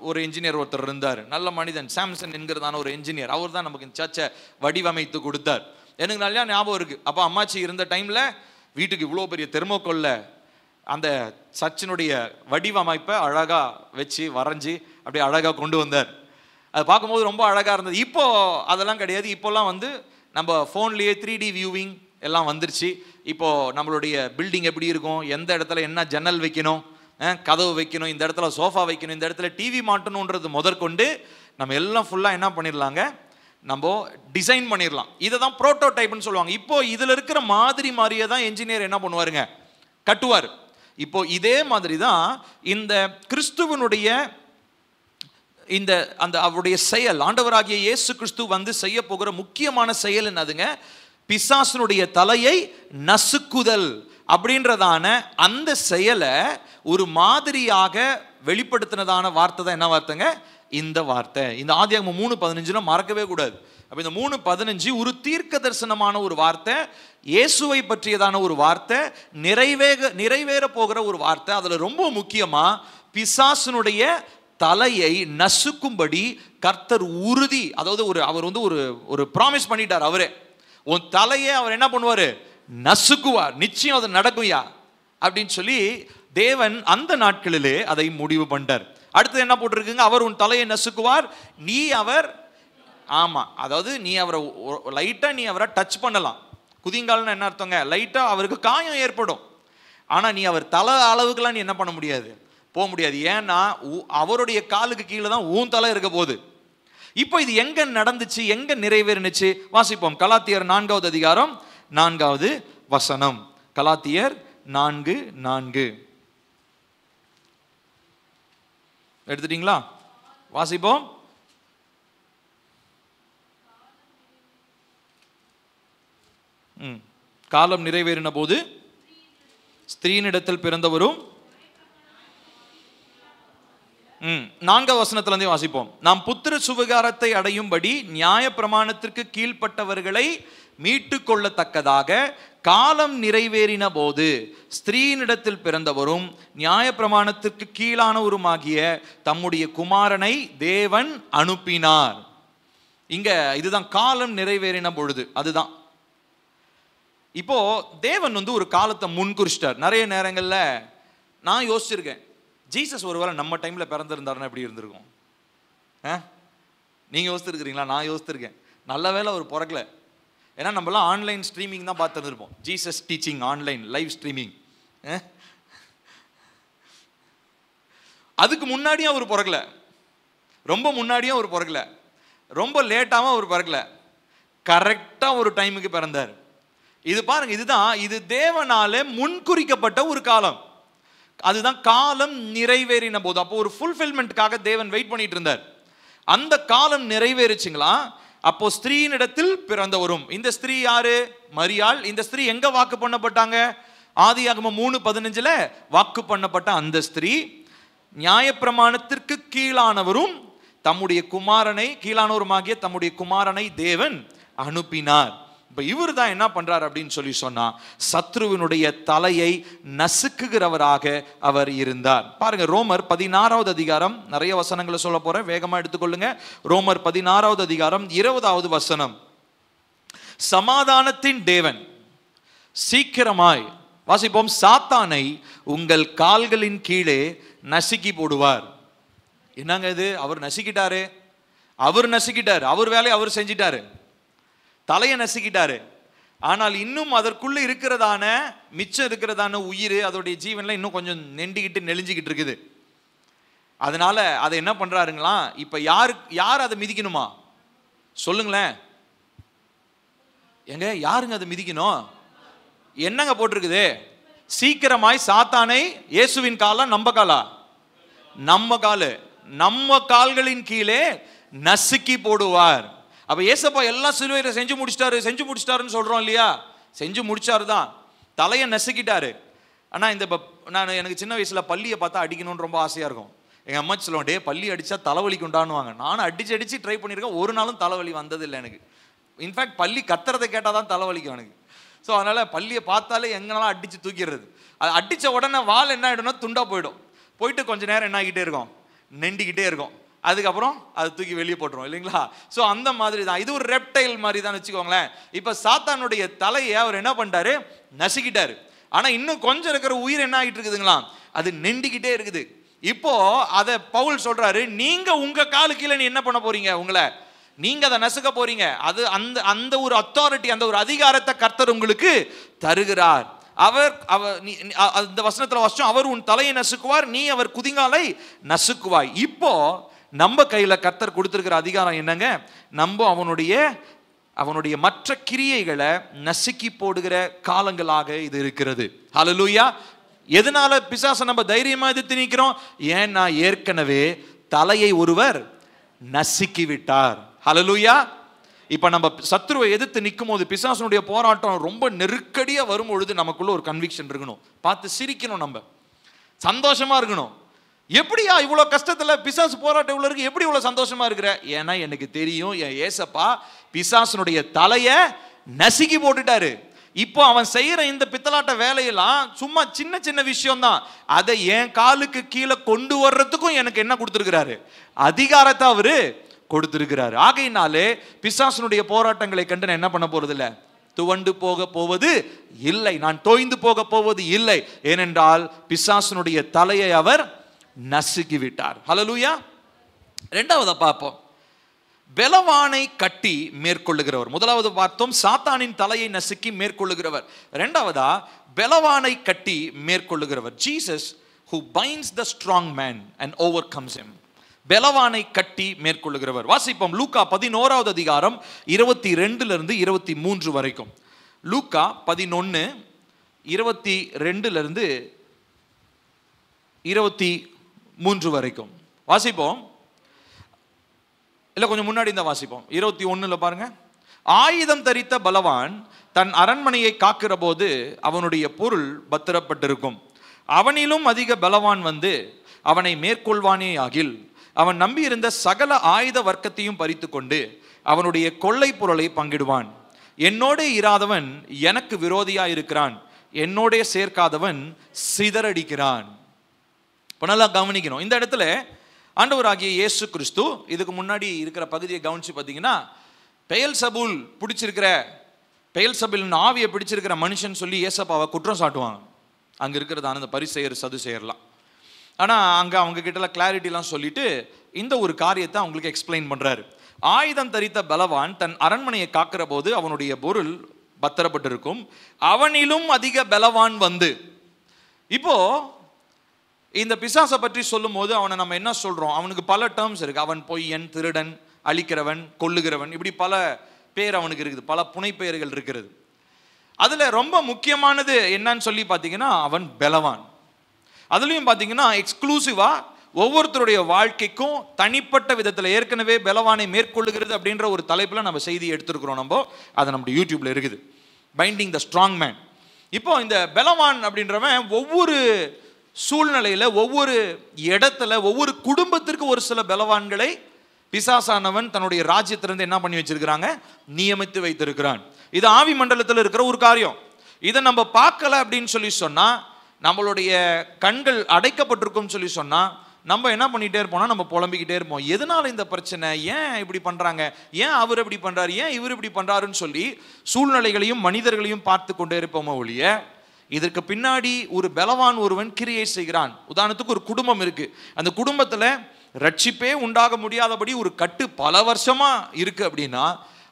ஒரு என்ஜினியர் ஒருத்தர் இருந்தார். நல்ல மனிதன், சாம்சன் என்கிறதான ஒரு என்ஜினியர். அவர் தான் நமக்கு இந்த சர்ச்சை வடிவமைத்து கொடுத்தார். எனக்கு நல்லா ஞாபகம் இருக்கு. அப்போ அம்மாச்சி இருந்த டைம்ல வீட்டுக்கு இவ்வளோ பெரிய தெர்மோக்கோல்ல அந்த சர்ச்சினுடைய வடிவமைப்பை அழகா வச்சு வரைஞ்சி அப்படியே அழகா கொண்டு வந்தார். அது பார்க்கும்போது ரொம்ப அழகா இருந்தது. இப்போ அதெல்லாம் கிடையாது. இப்போல்லாம் நம்ம ஃபோன்லேயே 3D வியூவிங் எல்லாம் வந்துருச்சு. இப்போ நம்மளுடைய பில்டிங் எப்படி இருக்கும், எந்த இடத்துல என்ன ஜன்னல் வைக்கணும், கதவு வைக்கணும், இந்த இடத்துல சோஃபா வைக்கணும், இந்த இடத்துல டிவி மாட்டணுன்றது முதற்கொண்டு நம்ம எல்லாம் ஃபுல்லாக என்ன பண்ணிடலாங்க, நம்ம டிசைன் பண்ணிடலாம். இதை தான் புரோட்டோடைப்னு சொல்லுவாங்க. இப்போ இதில் இருக்கிற மாதிரியே தான் என்ஜினியர் என்ன பண்ணுவாருங்க, கட்டுவார். இப்போ இதே மாதிரி தான் இந்த கிறிஸ்துவனுடைய அந்த அவருடைய செயல், ஆண்டவராகிய இயேசு கிறிஸ்து செய்ய போகிற முக்கியமான செயல் என்னதுங்க? பிசாசனுடைய தலையை நசுக்குதல் அப்படின்றதான அந்த செயலை ஒரு மாதிரியாக வெளிப்படுத்தினதான வார்த்தை தான் என்ன வார்த்தைங்க? இந்த வார்த்தை. இந்த ஆதியாகமம் 3:15 மறக்கவே கூடாது. அப்ப இந்த 3:15 ஒரு தீர்க்க தரிசனமான ஒரு வார்த்தை, இயேசுவை பற்றியதான ஒரு வார்த்தை, நிறைவேற போகிற ஒரு வார்த்தை. அதுல ரொம்ப முக்கியமா பிசாசனுடைய தலையை நசுக்கும்படி கர்த்தர் உறுதி, அதாவது அவர் ஒரு ப்ராமிஸ் பண்ணிட்டார். அவரே உன் தலையை அவர் என்ன பண்ணுவாரு? நசுக்குவார். நிச்சயம் அது நடக்கும்யா அப்படின்னு சொல்லி தேவன் அந்த நாட்களிலே அதை முடிவு பண்ணிட்டார். அடுத்து என்ன போட்டிருக்குங்க? அவர் உன் தலையை நசுக்குவார், நீ அவர், ஆமா, அதாவது நீ அவரை லைட்டா அவரை டச் பண்ணலாம். குதிங்கால்னு என்ன அர்த்தங்க? லைட்டா அவருக்கு காயம் ஏற்படும். ஆனா நீ அவர் தலை அளவுக்குலாம் நீ என்ன பண்ண முடியாது, போக முடியாது. ஏன்னா அவருடைய காலுக்கு கீழே தான் உன் தலை இருக்க போகுது. இப்போ இது எங்க நடந்துச்சு, எங்க நிறைவேறுனுச்சு? வாசிப்போம். கலாத்தியர் 4வது அதிகாரம் 4வது வசனம். கலாத்தியர் 4:4 எடுத்துட்டீங்களா? வாசிப்போம். காலம் நிறைவேறின போது ஸ்திரீனிடத்தில் பிறந்தவரும், 4வது வசனத்திலிருந்து வாசிப்போம். நாம் புத்திர சுவிகாரத்தை அடையும்படி நியாய பிரமாணத்திற்கு கீழ்ப்பட்டவர்களை மீட்டு கொள்ளத்தக்கதாக காலம் நிறைவேறின போது ஸ்திரீனிடத்தில் பிறந்தவரும் நியாய பிரமாணத்திற்கு கீழானவருமாகிய தம்முடைய குமாரனை தேவன் அனுப்பினார். இங்க இதுதான் காலம் நிறைவேறின பொழுது. அதுதான் இப்போ தேவன் ஒரு காலத்தை முன்குறிச்சிட்டார். நிறைய நேரங்கள்ல நான் யோசிச்சிருக்கேன், ஜீசஸ் ஒருவேளை நம்ம டைம்ல பிறந்திருந்தாருன்னா எப்படி இருந்திருக்கும்? நீங்க யோசிச்சிருக்கிறீங்களா? நான் யோசிச்சிருக்கேன். நல்ல வேளை அவர் பிறக்கல. ஏன்னா நம்மளாம் ஆன்லைன் ஸ்ட்ரீமிங் தான் பார்த்துருப்போம். Jesus teaching online live streaming. அதுக்கு முன்னாடியும் அவர் பிறக்கல, ரொம்ப முன்னாடியும் அவர் பிறக்கல, ரொம்ப லேட்டாகவும் அவர் பிறக்கல, கரெக்டா ஒரு டைமுக்கு பிறந்தார். இது பாருங்க, இது தேவனால முன்குறிக்கப்பட்ட ஒரு காலம். அதுதான் காலம் நிறைவேறின போது. அப்போ ஒரு ஃபுல்ஃபில்மெண்ட்காக தேவன் வெயிட் பண்ணிட்டு இருந்தார். அந்த காலம் நிறைவேறுச்சுங்களா? அப்போ ஸ்திரீனிடத்தில் பிறந்தவரும். இந்த ஸ்திரீ யாரு? மரியாள். இந்த ஸ்திரீ எங்க வாக்கு பண்ணப்பட்டாங்க? ஆதியாகமம் 3:15 வாக்கு பண்ணப்பட்ட அந்த ஸ்திரீ நியாயப்பிரமாணத்திற்கு கீழானவரும் தம்முடைய குமாரனை, கீழானவருமாகிய தம்முடைய குமாரனை தேவன் அனுப்பினார். இப்ப இவர் தான் என்ன பண்றாரு அப்படின்னு சொல்லி சொன்னா, சத்ருவினுடைய தலையை நசுக்குகிறவராக அவர் இருந்தார். பாருங்க, ரோமர் 16வது அதிகாரம், நிறைய வசனங்களை சொல்ல போறேன், வேகமா எடுத்துக்கொள்ளுங்க. ரோமர் 16வது அதிகாரம் 20வது வசனம். சமாதானத்தின் தேவன் சீக்கிரமாய், வாசிப்போம், சாத்தானை உங்கள் கால்களின் கீழே நசுக்கி போடுவார். என்னங்க இது? அவர் நசுக்கிட்டாரு, அவர் வேலையை அவர் செஞ்சிட்டாரு, தலையை நசுக்கிட்டாரு. ஆனால் இன்னும் அதற்குள்ள இருக்கிறதான மிச்சம் இருக்கிறதான உயிர், அதோடைய ஜீவன்ல இன்னும் கொஞ்சம் நெண்டிக்கிட்டு நெளிஞ்சிக்கிட்டு இருக்குது. அதனால அதை என்ன பண்றாருங்களா, இப்ப யார் அதை மிதிக்கணுமா சொல்லுங்களேன். எங்க யாருங்க அதை மிதிக்கணும்? என்னங்க போட்டிருக்குது? சீக்கிரமாய் சாத்தானை, இயேசுவின் காலா நம்ம காலா? நம்ம காலு, நம்ம கால்களின் கீழே நசுக்கி போடுவார். அப்ப ஏசப்பா எல்லாம் சிலுவையில செஞ்சு முடிச்சிட்டாருன்னு சொல்றோம் இல்லையா? செஞ்சு முடிச்சாரு தான், தலையை நசுக்கிட்டாரு. ஆனா எனக்கு சின்ன வயசுல பள்ளியை பார்த்தா அடிக்கணும்னு ரொம்ப ஆசையா இருக்கும். எங்க அம்மா சொல்லுவோம், டே பள்ளி அடிச்சா தலைவலிக்கு உண்டானுவாங்க. நானும் அடிச்சு ட்ரை பண்ணியிருக்கேன், ஒரு நாளும் தலைவலி வந்தது இல்லை எனக்கு. இன்ஃபேக்ட் பள்ளி கத்துறதை கேட்டாதான் தலைவலிக்கும் எனக்கு. ஸோ அதனால பள்ளியை பார்த்தாலே எங்கனாலும் அடிச்சு தூக்கிடுறது. அது அடிச்ச உடனே வால் என்ன ஆயிடும்னா துண்டா போயிட்டு கொஞ்ச நேரம் என்ன ஆகிட்டே இருக்கும், நெண்டிக்கிட்டே இருக்கும். அதுக்கப்புறம் அதை தூக்கி வெளியே போட்டுரும் இல்லைங்களா? ஸோ அந்த மாதிரி தான் இது, ஒரு ரெப்டைல் மாதிரி தான் வச்சுக்கோங்களேன். இப்போ சாத்தானுடைய தலையை அவர் என்ன பண்ணிட்டாரு, நசுக்கிட்டாரு. ஆனா இன்னும் கொஞ்சம் இருக்கிற உயிர் என்ன ஆகிட்டு இருக்குதுங்களா, அது நெண்டிக்கிட்டே இருக்குது. இப்போ அதை பவுல் சொல்றாரு, நீங்க உங்க காலு கீழே நீ என்ன பண்ண போறீங்க, உங்களை நீங்க அதை நசுக்க போறீங்க. அது அந்த ஒரு அத்தாரிட்டி, அந்த ஒரு அதிகாரத்தை கர்த்தர் உங்களுக்கு தருகிறார். அந்த வசனத்துல வாசிச்சோம், அவர் உன் தலையை நசுக்குவார், நீ அவர் குதிங்காலை நசுக்குவாய். இப்போ நம்ம கையில கர்த்தர் கொடுத்திருக்கிற அதிகாரம் என்னங்க, நம்ம அவனுடைய மற்ற கிரியைகளை நசுக்கி போடுகிற காலங்களாக இது இருக்கிறது. ஹல்லேலூயா. எதனால பிசாசை நம்ம தைரியமா எதிர்த்து நிற்கிறோம்? ஏன்னா ஏற்கனவே தலையை ஒருவர் நசுக்கி விட்டார். ஹல்லேலூயா. இப்ப நம்ம சத்ருவை எதிர்த்து நிற்கும் போது, பிசாசனுடைய போராட்டம் ரொம்ப நெருக்கடியா வரும் பொழுது நமக்குள்ள ஒரு கன்விக்ஷன் இருக்கணும், பார்த்து சிரிக்கணும், நம்ம சந்தோஷமா இருக்கணும். எப்படியா இவ்வளவு கஷ்டத்துல பிசாசு போராட்டம் இவ்வளவு இருக்கு, எப்படி இவ்வளவு சந்தோஷமா இருக்கிற? ஏன்னா எனக்கு தெரியும், என் ஏசப்பா பிசாசனுடைய தலையை நசுக்கி போட்டுட்டாரு. இப்போ அவன் செய்யற இந்த பித்தலாட்ட வேலையெல்லாம் சும்மா சின்ன சின்ன விஷயம் தான். அதை என் காலுக்கு கீழே கொண்டு வர்றதுக்கும் எனக்கு என்ன கொடுத்திருக்கிறாரு, அதிகாரத்தை அவரு கொடுத்திருக்கிறாரு. ஆகையினாலே பிசாசனுடைய போராட்டங்களை கண்டு நான் என்ன பண்ண போறது இல்லை, துவண்டு போக போவது இல்லை, நான் தோய்ந்து போக போவது இல்லை. ஏனென்றால் பிசாசனுடைய தலையை அவர் நசுக்கி விட்டார். ஹல்லேலூயா. இரண்டாவதா பார்ப்போம், பலவானை கட்டி மேற்கொள்ளுகிறவர். முதலாவது பார்த்தோம், சாத்தானின் தலையை நசுக்கி மேற்கொள்ளுகிறவர். இரண்டாவதா பலவானை கட்டி மேற்கொள்ளுகிறவர். Jesus who binds the strong man and overcomes him. பலவானை கட்டி மேற்கொள்ளுகிறவர். வாசிப்போம், லூக்கா 11வது அதிகாரம் 22 23 வரைக்கும். லூக்கா 11 22 23 வரைக்கும் வாசிப்போம். இல்ல கொஞ்சம் முன்னாடி இந்த வாசிப்போம். 21 பாருங்க. ஆயுதம் தரித்த பலவான் தன் அரண்மனையை காக்கிற போது அவனுடைய பொருள் பத்திரப்பட்டிருக்கும். அவனிலும் அதிக பலவான் வந்து அவனை மேற்கொள்வானே ஆகில் அவன் நம்பியிருந்த சகல ஆயுத வர்க்கத்தையும் பறித்து கொண்டு அவனுடைய கொள்ளை பொருளை பங்கிடுவான். என்னோட இராதவன் எனக்கு விரோதியா இருக்கிறான், என்னோட சேர்க்காதவன் சிதறடிக்கிறான். இப்ப நல்லா கவனிக்கணும், இந்த இடத்துல ஆண்டவராகிய இயேசு கிறிஸ்து, இதுக்கு முன்னாடி இருக்கிற பகுதியை கவனிச்சு பார்த்தீங்கன்னா, பெயல்சபூலின் ஆவியை பிடிச்சிருக்கிற மனுஷன் சொல்லி ஏசப்பாவை குற்றம் சாட்டுவாங்க. அங்க இருக்கிறதான அந்த பரிசேயர் சதுசேயர்லாம். ஆனா அங்க அவங்க கிட்ட கிளாரிட்டிலாம் சொல்லிட்டு இந்த ஒரு காரியத்தை அவங்களுக்கு எக்ஸ்பிளைன் பண்றாரு. ஆயுதம் தரித்த பலவான் தன் அரண்மனையை காக்கிற போது அவனுடைய பொருள் பத்திரப்பட்டிருக்கும், அவனிலும் அதிக பலவான் வந்து. இப்போ இந்த பிசாசை பற்றி சொல்லும் போது அவனை நம்ம என்ன சொல்றோம், அவனுக்கு பல டேர்ம்ஸ் இருக்கு. அவன் பொய்யன், திருடன், அழிக்கிறவன், கொல்லுகிறவன், இப்படி பல பேர் அவனுக்கு இருக்குது, பல புனைப்பெயர்கள் இருக்கிறது. அதுல ரொம்ப முக்கியமானது என்னன்னு சொல்லி பார்த்தீங்கன்னா அவன் பலவான். அதுலயும் பார்த்தீங்கன்னா எக்ஸ்க்ளூசிவா ஒவ்வொருத்தருடைய வாழ்க்கைக்கும் தனிப்பட்ட விதத்தில் ஏற்கனவே பலவானை மேற்கொள்ளுகிறது அப்படின்ற ஒரு தலைப்புல நம்ம செய்தி எடுத்திருக்கிறோம். நம்ம அது நம்முடைய யூடியூப்ல இருக்குது, பைண்டிங் த ஸ்ட்ராங் மேன். இப்போ இந்த பலவான் அப்படின்றவன் ஒவ்வொரு சூழ்நிலையில, ஒவ்வொரு இடத்துல, ஒவ்வொரு குடும்பத்திற்கு ஒரு சில பலவான்களை பிசாசானவன் தன்னுடைய ராஜ்யத்திலிருந்து என்ன பண்ணி வச்சிருக்கிறாங்க, நியமித்து வைத்திருக்கிறான். இது ஆவி மண்டலத்தில் இருக்கிற ஒரு காரியம். இதை நம்ம பார்க்கல அப்படின்னு சொல்லி சொன்னா, நம்மளுடைய கண்கள் அடைக்கப்பட்டிருக்கும் சொல்லி சொன்னா, நம்ம என்ன பண்ணிட்டே இருப்போம்னா, நம்ம புலம்பிக்கிட்டே இருப்போம். எதனால இந்த பிரச்சனை, ஏன் இப்படி பண்றாங்க, ஏன் அவர் இப்படி பண்றாரு, ஏன் இவர் இப்படி பண்றாருன்னு சொல்லி சூழ்நிலைகளையும் மனிதர்களையும் பார்த்து கொண்டே இருப்போமோ ஒழிய, இதற்கு பின்னாடி ஒரு பலவான் ஒருவன் கிரியை செய்கிறான். உதாரணத்துக்கு ஒரு குடும்பம் இருக்கு, அந்த குடும்பத்துல ரட்சிப்பே உண்டாக முடியாதபடி ஒரு கட்டு பல வருஷமா இருக்கு அப்படின்னா,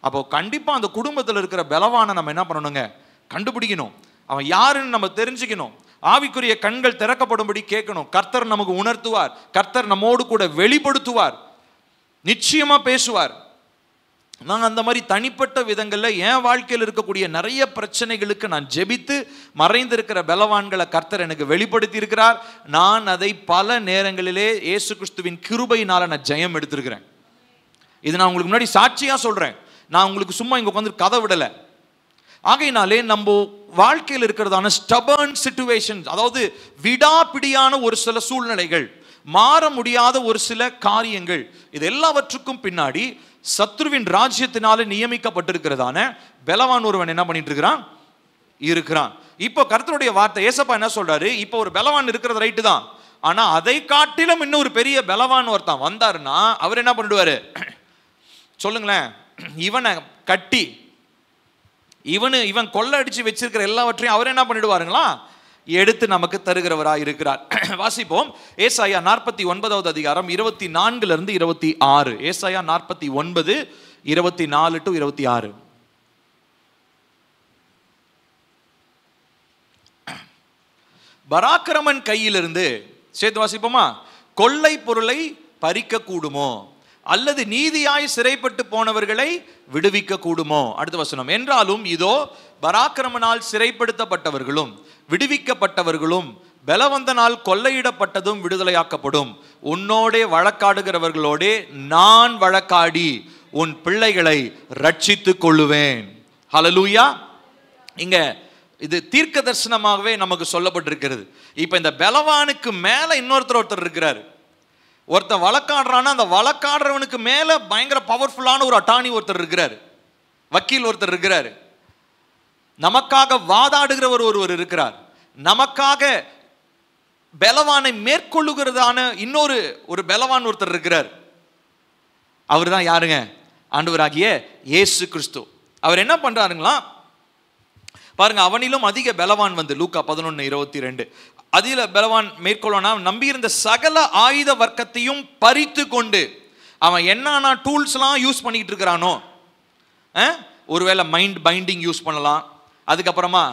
அப்போ கண்டிப்பா அந்த குடும்பத்தில் இருக்கிற பலவானை நம்ம என்ன பண்ணணுங்க, கண்டுபிடிக்கணும். அவன் யாருன்னு நம்ம தெரிஞ்சுக்கணும். ஆவிக்குரிய கண்கள் திறக்கப்படும்படி கேட்கணும். கர்த்தர் நமக்கு உணர்த்துவார், கர்த்தர் நம்மோடு கூட வெளிப்படுத்துவார், நிச்சயமா பேசுவார். நான் அந்த மாதிரி தனிப்பட்ட விதங்கள்ல என் வாழ்க்கையில் இருக்கக்கூடிய நிறைய பிரச்சனைகளுக்கு நான் ஜெபித்து மறைந்திருக்கிற பலவான்களை கர்த்தர் எனக்கு வெளிப்படுத்தி இருக்கிறார். நான் அதை பல நேரங்களிலே இயேசு கிறிஸ்துவின் கிருபையினால நான் ஜெயம் எடுத்திருக்கிறேன். இது நான் உங்களுக்கு முன்னாடி சாட்சியா சொல்றேன். நான் உங்களுக்கு சும்மா இங்க உட்காந்து கதை விடலை. ஆகையினாலே நம்ம வாழ்க்கையில் இருக்கிறதான ஸ்டபர்ன் சிச்சுவேஷன்ஸ், அதாவது விடாப்பிடியான ஒரு சில சூழ்நிலைகள், மாற முடியாத ஒரு சில காரியங்கள், இது எல்லாவற்றுக்கும் பின்னாடி சத்ருவின் ராஜ்யத்தினால நியமிக்கப்பட்டிருக்கிறதான பலவான் ஒருவன் என்ன பண்ணிட்டு இருக்கிறான். இப்போ கர்த்தருடைய வார்த்தை, ஏசப்பா என்ன சொல்றாரு, இப்போ ஒரு பலவான் இருக்கிறது ரைட்டு தான், ஆனா அதை காட்டிலும் இன்னும் ஒரு பெரிய பலவான் ஒருத்தன் வந்தாருன்னா அவர் என்ன பண்ணிடுவாரு சொல்லுங்களேன். இவனை கட்டி இவன் கொள்ள அடிச்சு வச்சிருக்கிற எல்லாவற்றையும் அவர் என்ன பண்ணிடுவாருங்களா, எடுத்து நமக்கு தருகிறவராய் இருக்கிறார். வாசிப்போம். ஏசாயா 49வது அதிகாரம் 24 to 26. ஏசாயா 49 24 to 26. பராக்கிரமன் கையிலிருந்து, சேர்த்து வாசிப்போமா, கொள்ளை பொருளை பறிக்க கூடுமோ, அல்லது நீதியாய் சிறைப்பட்டு போனவர்களை விடுவிக்க கூடுமோ. அடுத்த வசனம், என்றாலும் இதோ பராக்கிரமனால் சிறைப்படுத்தப்பட்டவர்களும் விடுவிக்கப்பட்டவர்களும் பலவந்தனால் கொள்ளையிடப்பட்டதும் விடுதலையாக்கப்படும். உன்னோடே வழக்காடுகிறவர்களோடே நான் வழக்காடி உன் பிள்ளைகளை ரட்சித்துக் கொள்ளுவேன். ஹல்லேலூயா. இங்க இது தீர்க்க தரிசனமாகவே நமக்கு சொல்லப்பட்டிருக்கிறது. இப்ப இந்த பலவானுக்கு மேல ஒருத்தர் இருக்கிறார். ஒருத்தர் வழக்காடுறான்னா அந்த வழக்காடுறவனுக்கு மேல பயங்கர பவர்ஃபுல்லான ஒரு அட்டார்னி ஒருத்தர் இருக்கிறார், வக்கீல் ஒருத்தர் இருக்கிறார், நமக்காக வாதாடுகிறவர் ஒருவர் இருக்கிறார், நமக்காக பலவானை மேற்கொள்ளுகிறதான ஒரு பலவான் ஒருத்தர் இருக்கிறார். அவர் தான் யாருங்க, ஆண்டவராகிய இயேசு கிறிஸ்து. அவர் என்ன பண்றாருங்களா பாருங்க, அவனிலும் அதிக பலவான் வந்து லூக்கா 11:22 அதில பலவான் மேற்கொள்ளனா நம்பியிருந்த சகல ஆயுத வர்க்கத்தையும் பறித்து கொண்டு, அவன் என்னன்னா டூல்ஸ்லாம் யூஸ் பண்ணிட்டு இருக்கிறானோ, ஒருவேளை மைண்ட் பைண்டிங் யூஸ் பண்ணலாம், அதுக்கப்புறமா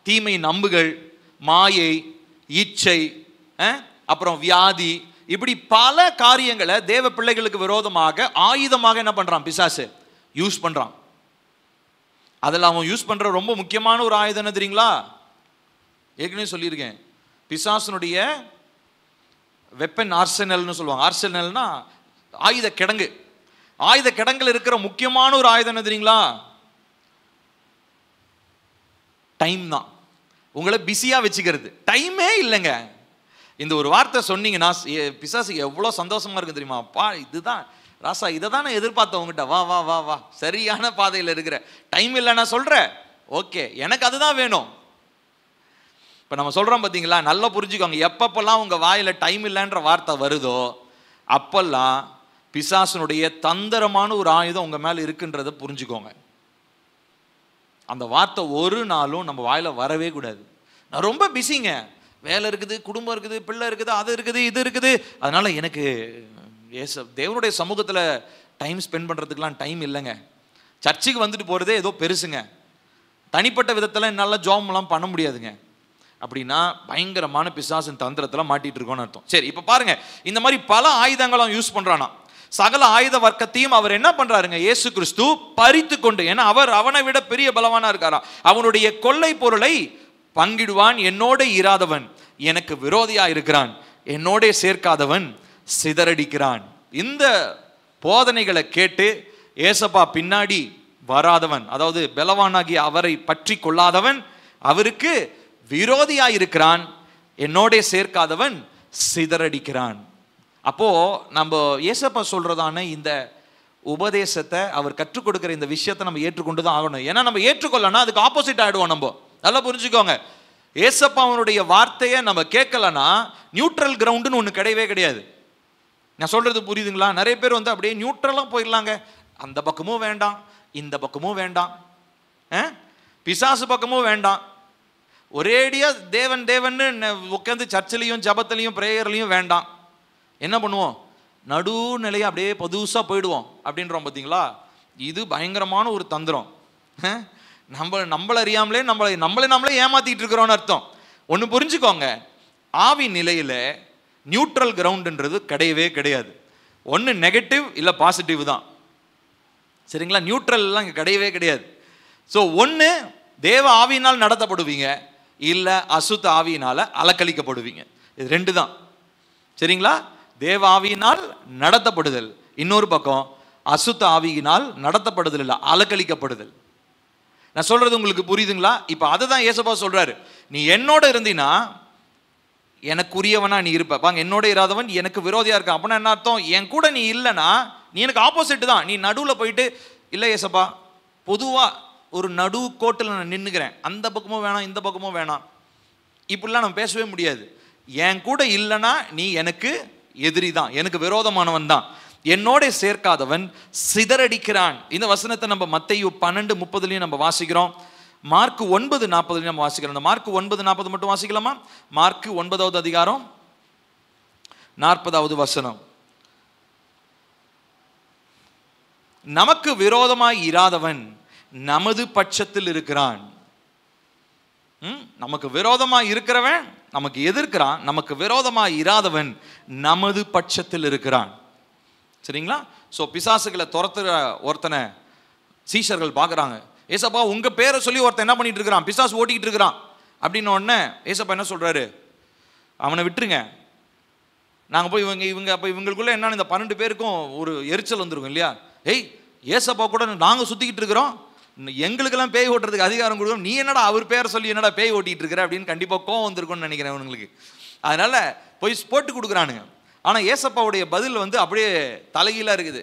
தீமையின் அம்புகள், மாயை, இச்சை, அப்புறம் வியாதி, இப்படி பல காரியங்களை தேவ பிள்ளைகளுக்கு விரோதமாக ஆயுதமாக என்ன பண்றான், பிசாசு யூஸ் பண்றான். அதில் அவன் யூஸ் பண்ற ரொம்ப முக்கியமான ஒரு ஆயுதம் என்ன தெரியுங்களா, ஏற்கனவே சொல்லியிருக்கேன், பிசாசனுடைய வெப்பன் ஆர்சனல்னு சொல்லுவாங்க. ஆர்சனல்னா ஆயுத கிடங்கு. ஆயுத கிடங்குல இருக்கிற முக்கியமான ஒரு ஆயுதம் என்ன தெரியுங்களா, டைம் தான். உங்களை பிஸியா வச்சுக்கிறது. டைமே இல்லைங்க. இந்த ஒரு வார்த்தை சொன்னீங்கன்னா பிசாசுக்கு எவ்வளோ சந்தோஷமா இருக்கு தெரியுமா, பா இதுதான் ராசா, இதை தான் நான் எதிர்பார்த்தேன் உங்ககிட்ட, வா வா வா வா, சரியான பாதையில் இருக்கிற, டைம் இல்லை நான் சொல்றேன், ஓகே எனக்கு அதுதான் வேணும். இப்போ நம்ம சொல்றோம் பார்த்தீங்களா, நல்லா புரிஞ்சுக்கோங்க, எப்பப்பெல்லாம் உங்க வாயில டைம் இல்லைன்ற வார்த்தை வருதோ அப்பெல்லாம் பிசாசனுடைய தந்திரமான ஒரு ஆயுதம் உங்க மேல இருக்குன்றதை புரிஞ்சுக்கோங்க. அந்த வார்த்தை ஒரு நாளும் நம்ம வாயில வரவே கூடாது. நான் ரொம்ப பிஸிங்க, வேலை இருக்குது, குடும்பம் இருக்குது, பிள்ளை இருக்குது, அது இருக்குது, இது இருக்குது, அதனால எனக்கு தேவனுடைய சமூகத்தில் டைம் ஸ்பெண்ட் பண்ணுறதுக்கெலாம் டைம் இல்லைங்க. சர்ச்சுக்கு வந்துட்டு போகிறதே ஏதோ பெருசுங்க, தனிப்பட்ட விதத்தில் என்னால் ஜாப்லாம் பண்ண முடியாதுங்க அப்படின்னா பயங்கரமான பிசாசின் தந்திரத்தில் மாட்டிட்டு இருக்கோன்னு அர்த்தம். சரி, இப்போ பாருங்க, இந்த மாதிரி பல ஆயுதங்களும் யூஸ் பண்ணுறானா, சகல ஆயுத வர்க்கத்தையும் அவர் என்ன பண்றாருங்க, இயேசு கிறிஸ்து பறித்து கொண்டு, ஏன்னா அவர் அவனை விட பெரிய பலவானா இருக்காரா, அவனுடைய கொள்ளை பொருளை பங்கிடுவான். என்னோட இராதவன் எனக்கு விரோதியா இருக்கிறான், என்னோட சேர்க்காதவன் சிதறடிக்கிறான். இந்த போதனைகளை கேட்டு ஏசப்பா பின்னாடி வராதவன், அதாவது பலவானாகி அவரை பற்றி கொள்ளாதவன் அவருக்கு விரோதியாயிருக்கிறான், என்னோட சேர்க்காதவன் சிதறடிக்கிறான். அப்போ நம்ம ஏசப்பா சொல்றதான இந்த உபதேசத்தை, அவர் கற்றுக் கொடுக்கிற இந்த விஷயத்தை நம்ம ஏற்றுக்கொண்டு தான் ஆகணும். ஏன்னா நம்ம ஏற்றுக்கொள்ளனா அதுக்கு ஆப்போசிட் ஆயிடுவோம். நம்ம நல்லா புரிஞ்சுக்கோங்க, ஏசப்பா அவனுடைய வார்த்தையை நம்ம கேட்கலன்னா நியூட்ரல் கிரவுண்டுன்னு ஒன்று கிடையவே கிடையாது. நான் சொல்றது புரியுதுங்களா? நிறைய பேர் வந்து அப்படியே நியூட்ரலாக போயிடலாங்க. அந்த பக்கமும் வேண்டாம், இந்த பக்கமும் வேண்டாம், பிசாசு பக்கமும் வேண்டாம், ஒரேடியா தேவன் தேவன்னு உட்காந்து சர்ச்சிலையும் ஜபத்திலையும் பிரேயர்லையும் வேண்டாம். என்ன பண்ணுவோம்? நடுநிலையை அப்படியே புதுசாக போயிடுவோம் அப்படின்றோம். பார்த்தீங்களா? இது பயங்கரமான ஒரு தந்திரம். நம்மளை அறியாமலே நம்மளே ஏமாத்திட்டு இருக்கிறோன்னு அர்த்தம். ஒன்று புரிஞ்சுக்கோங்க, ஆவி நிலையில நியூட்ரல் கிரவுண்டுன்றது கிடையவே கிடையாது. ஒன்று நெகட்டிவ் இல்லை பாசிட்டிவ் தான். சரிங்களா? நியூட்ரல்லாம் இங்கே கிடையவே கிடையாது. ஸோ ஒன்று தேவ ஆவியினால் நடத்தப்படுவீங்க, இல்லை அசுத்த ஆவியினால் அலக்கழிக்கப்படுவீங்க. இது ரெண்டு தான். சரிங்களா? தேவ ஆவியினால் நடத்தப்படுதல், இன்னொரு பக்கம் அசுத்த ஆவியினால் நடத்தப்படுதல் இல்லை, அலக்கழிக்கப்படுதல். நான் சொல்றது உங்களுக்கு புரியுதுங்களா? இப்போ அதை தான் ஏசப்பா சொல்றாரு, நீ என்னோட இருந்தீன்னா எனக்குரியவனா நீ இருப்ப. பாங்க, என்னோட இராதவன் எனக்கு விரோதியா இருக்கான். அப்படின்னா என்ன அர்த்தம்? என் கூட நீ இல்லைன்னா நீ எனக்கு ஆப்போசிட் தான். நீ நடுவில் போயிட்டு, இல்லை ஏசப்பா பொதுவாக ஒரு நடு கோட்டில் நான் நின்றுக்கிறேன், அந்த பக்கமும் வேணாம் இந்த பக்கமும் வேணாம், இப்படிலாம் நம்ம பேசவே முடியாது. என் கூட இல்லைன்னா நீ எனக்கு எதிரி தான், எனக்கு விரோதமானவன் தான். என்னோட சேர்க்காதவன் சிதறடிக்கிறான். இந்த வசனத்தை நம்ம மத்தேயு 12:30 நம்ம வாசிக்கிறோம். மார்க் 9:40 நம்ம வாசிக்கிறோம். மார்க் 9:40 மட்டும் வாசிக்கலாமா? மார்க் 9வது அதிகாரம் 40வது வசனம். நமக்கு விரோதமாய் இராதவன் நமது பட்சத்தில் இருக்கிறான். நமக்கு விரோதமாய் இருக்கிறவன் நமக்கு எதிர்க்கிறான், நமக்கு விரோதமாய் இராதவன் நமது பட்சத்தில் இருக்கிறான். சரிங்களா? ஸோ பிசாசுகளை துரத்துற ஒருத்தனை சீஷர்கள் பார்க்குறாங்க. ஏசப்பா உங்க பேரை சொல்லி ஒருத்தன் என்ன பண்ணிட்டு இருக்கிறான், பிசாசு ஓட்டிக்கிட்டு இருக்கிறான் அப்படின்னு உடனே ஏசப்பா என்ன சொல்றாரு, அவனை விட்டுருங்க. நாங்கள் போய் இவங்க அப்போ இவங்களுக்குள்ள என்னன்னு இந்த 12 பேருக்கும் ஒரு எரிச்சல் வந்துருக்கும் இல்லையா? ஏய், ஏசப்பா கூட நாங்கள் சுற்றிக்கிட்டு இருக்கிறோம், எங்களுக்கெல்லாம் பேய் ஓட்டுறதுக்கு அதிகாரம் கொடுக்கணும், நீ என்னடா அவர் பேரை சொல்லி என்னடா பேய் ஓட்டிகிட்டு இருக்கிற அப்படின்னு கண்டிப்பாக கோவம் வந்திருக்கும்னு நினைக்கிறேன் அவங்களுக்கு. அதனால போய் போட்டு கொடுக்குறானுங்க. ஆனால் ஏசப்பாவுடைய பதில் வந்து அப்படியே தலைகீழாக இருக்குது.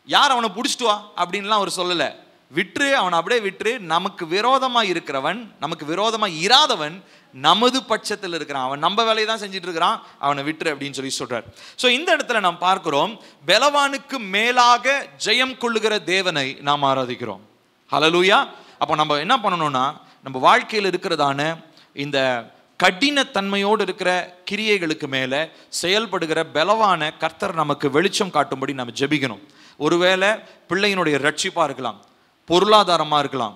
யார் அவனை பிடிச்சிட்டு வா அப்படின்லாம் அவர் சொல்லலை, விட்டுரு, அவனை அப்படியே விட்டுரு, நமக்கு விரோதமாக இருக்கிறவன் நமக்கு விரோதமாக இராதவன் நமது பட்சத்தில் இருக்கிறான், அவன் நம்ம வேலையை தான் செஞ்சுட்டு இருக்கிறான், அவனை விட்டுரு அப்படின்னு சொல்லி சொல்றார். ஸோ இந்த இடத்துல நாம் பார்க்கிறோம், பலவானுக்கு மேலாக ஜெயம் கொள்ளுகிற தேவனை நாம் ஆராதிக்கிறோம். ஹல்லேலூயா. அப்போ நம்ம என்ன பண்ணணும்னா, நம்ம வாழ்க்கையில் இருக்கிறதான இந்த கடினத்தன்மையோடு இருக்கிற கிரியைகளுக்கு மேலே செயல்படுகிற பலவான கர்த்தர் நமக்கு வெளிச்சம் காட்டும்படி நம்ம ஜெபிக்கணும். ஒருவேளை பிள்ளையினுடைய ரட்சிப்பாக இருக்கலாம், பொருளாதாரமாக இருக்கலாம்.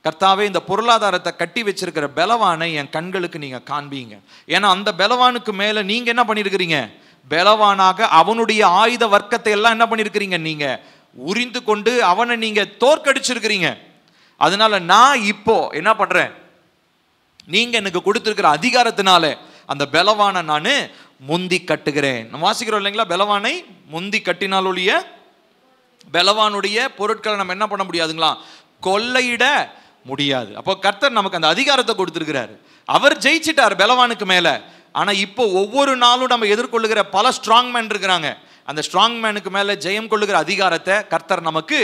கர்த்தாவே, இந்த பொருளாதாரத்தை கட்டி வச்சிருக்கிற பலவானை என் கண்களுக்கு நீங்க காண்பீங்க. ஏன்னா அந்த பலவானுக்கு மேல நீங்க என்ன பண்ணிருக்கிறீங்க, பலவானாக அவனுடைய ஆயுத வர்க்கத்தை எல்லாம் என்ன பண்ணிருக்கிறீங்க, நீங்க உரிந்து கொண்டு அவனை நீங்க தோற்கடிச்சிருக்கிறீங்க. அதனால நான் இப்போ என்ன பண்றேன், நீங்க எனக்கு கொடுத்திருக்கிற அதிகாரத்தினால அந்த பலவானை நான் முந்தி கட்டுகிறேன். நம்ம வாசிக்கிறோம் இல்லைங்களா, பலவானை முந்தி கட்டினால் ஒழிய பலவானுடைய பொருட்களை நம்ம என்ன பண்ண முடியாதுங்களா, கொள்ளையிட முடியாது. அப்போ கர்த்தர் நமக்கு அந்த அதிகாரத்தை கொடுத்திருக்கிறார். அவர் ஜெயிச்சிட்டார் பலவானுக்கு மேல. ஆனா இப்போ ஒவ்வொரு நாளும் நம்ம எதிர்கொள்ளுகிற பல ஸ்ட்ராங் மேன் இருக்கிறாங்க. அந்த ஸ்ட்ராங் மேனுக்கு மேல ஜெயம் கொள்ளுகிற அதிகாரத்தை கர்த்தர் நமக்கு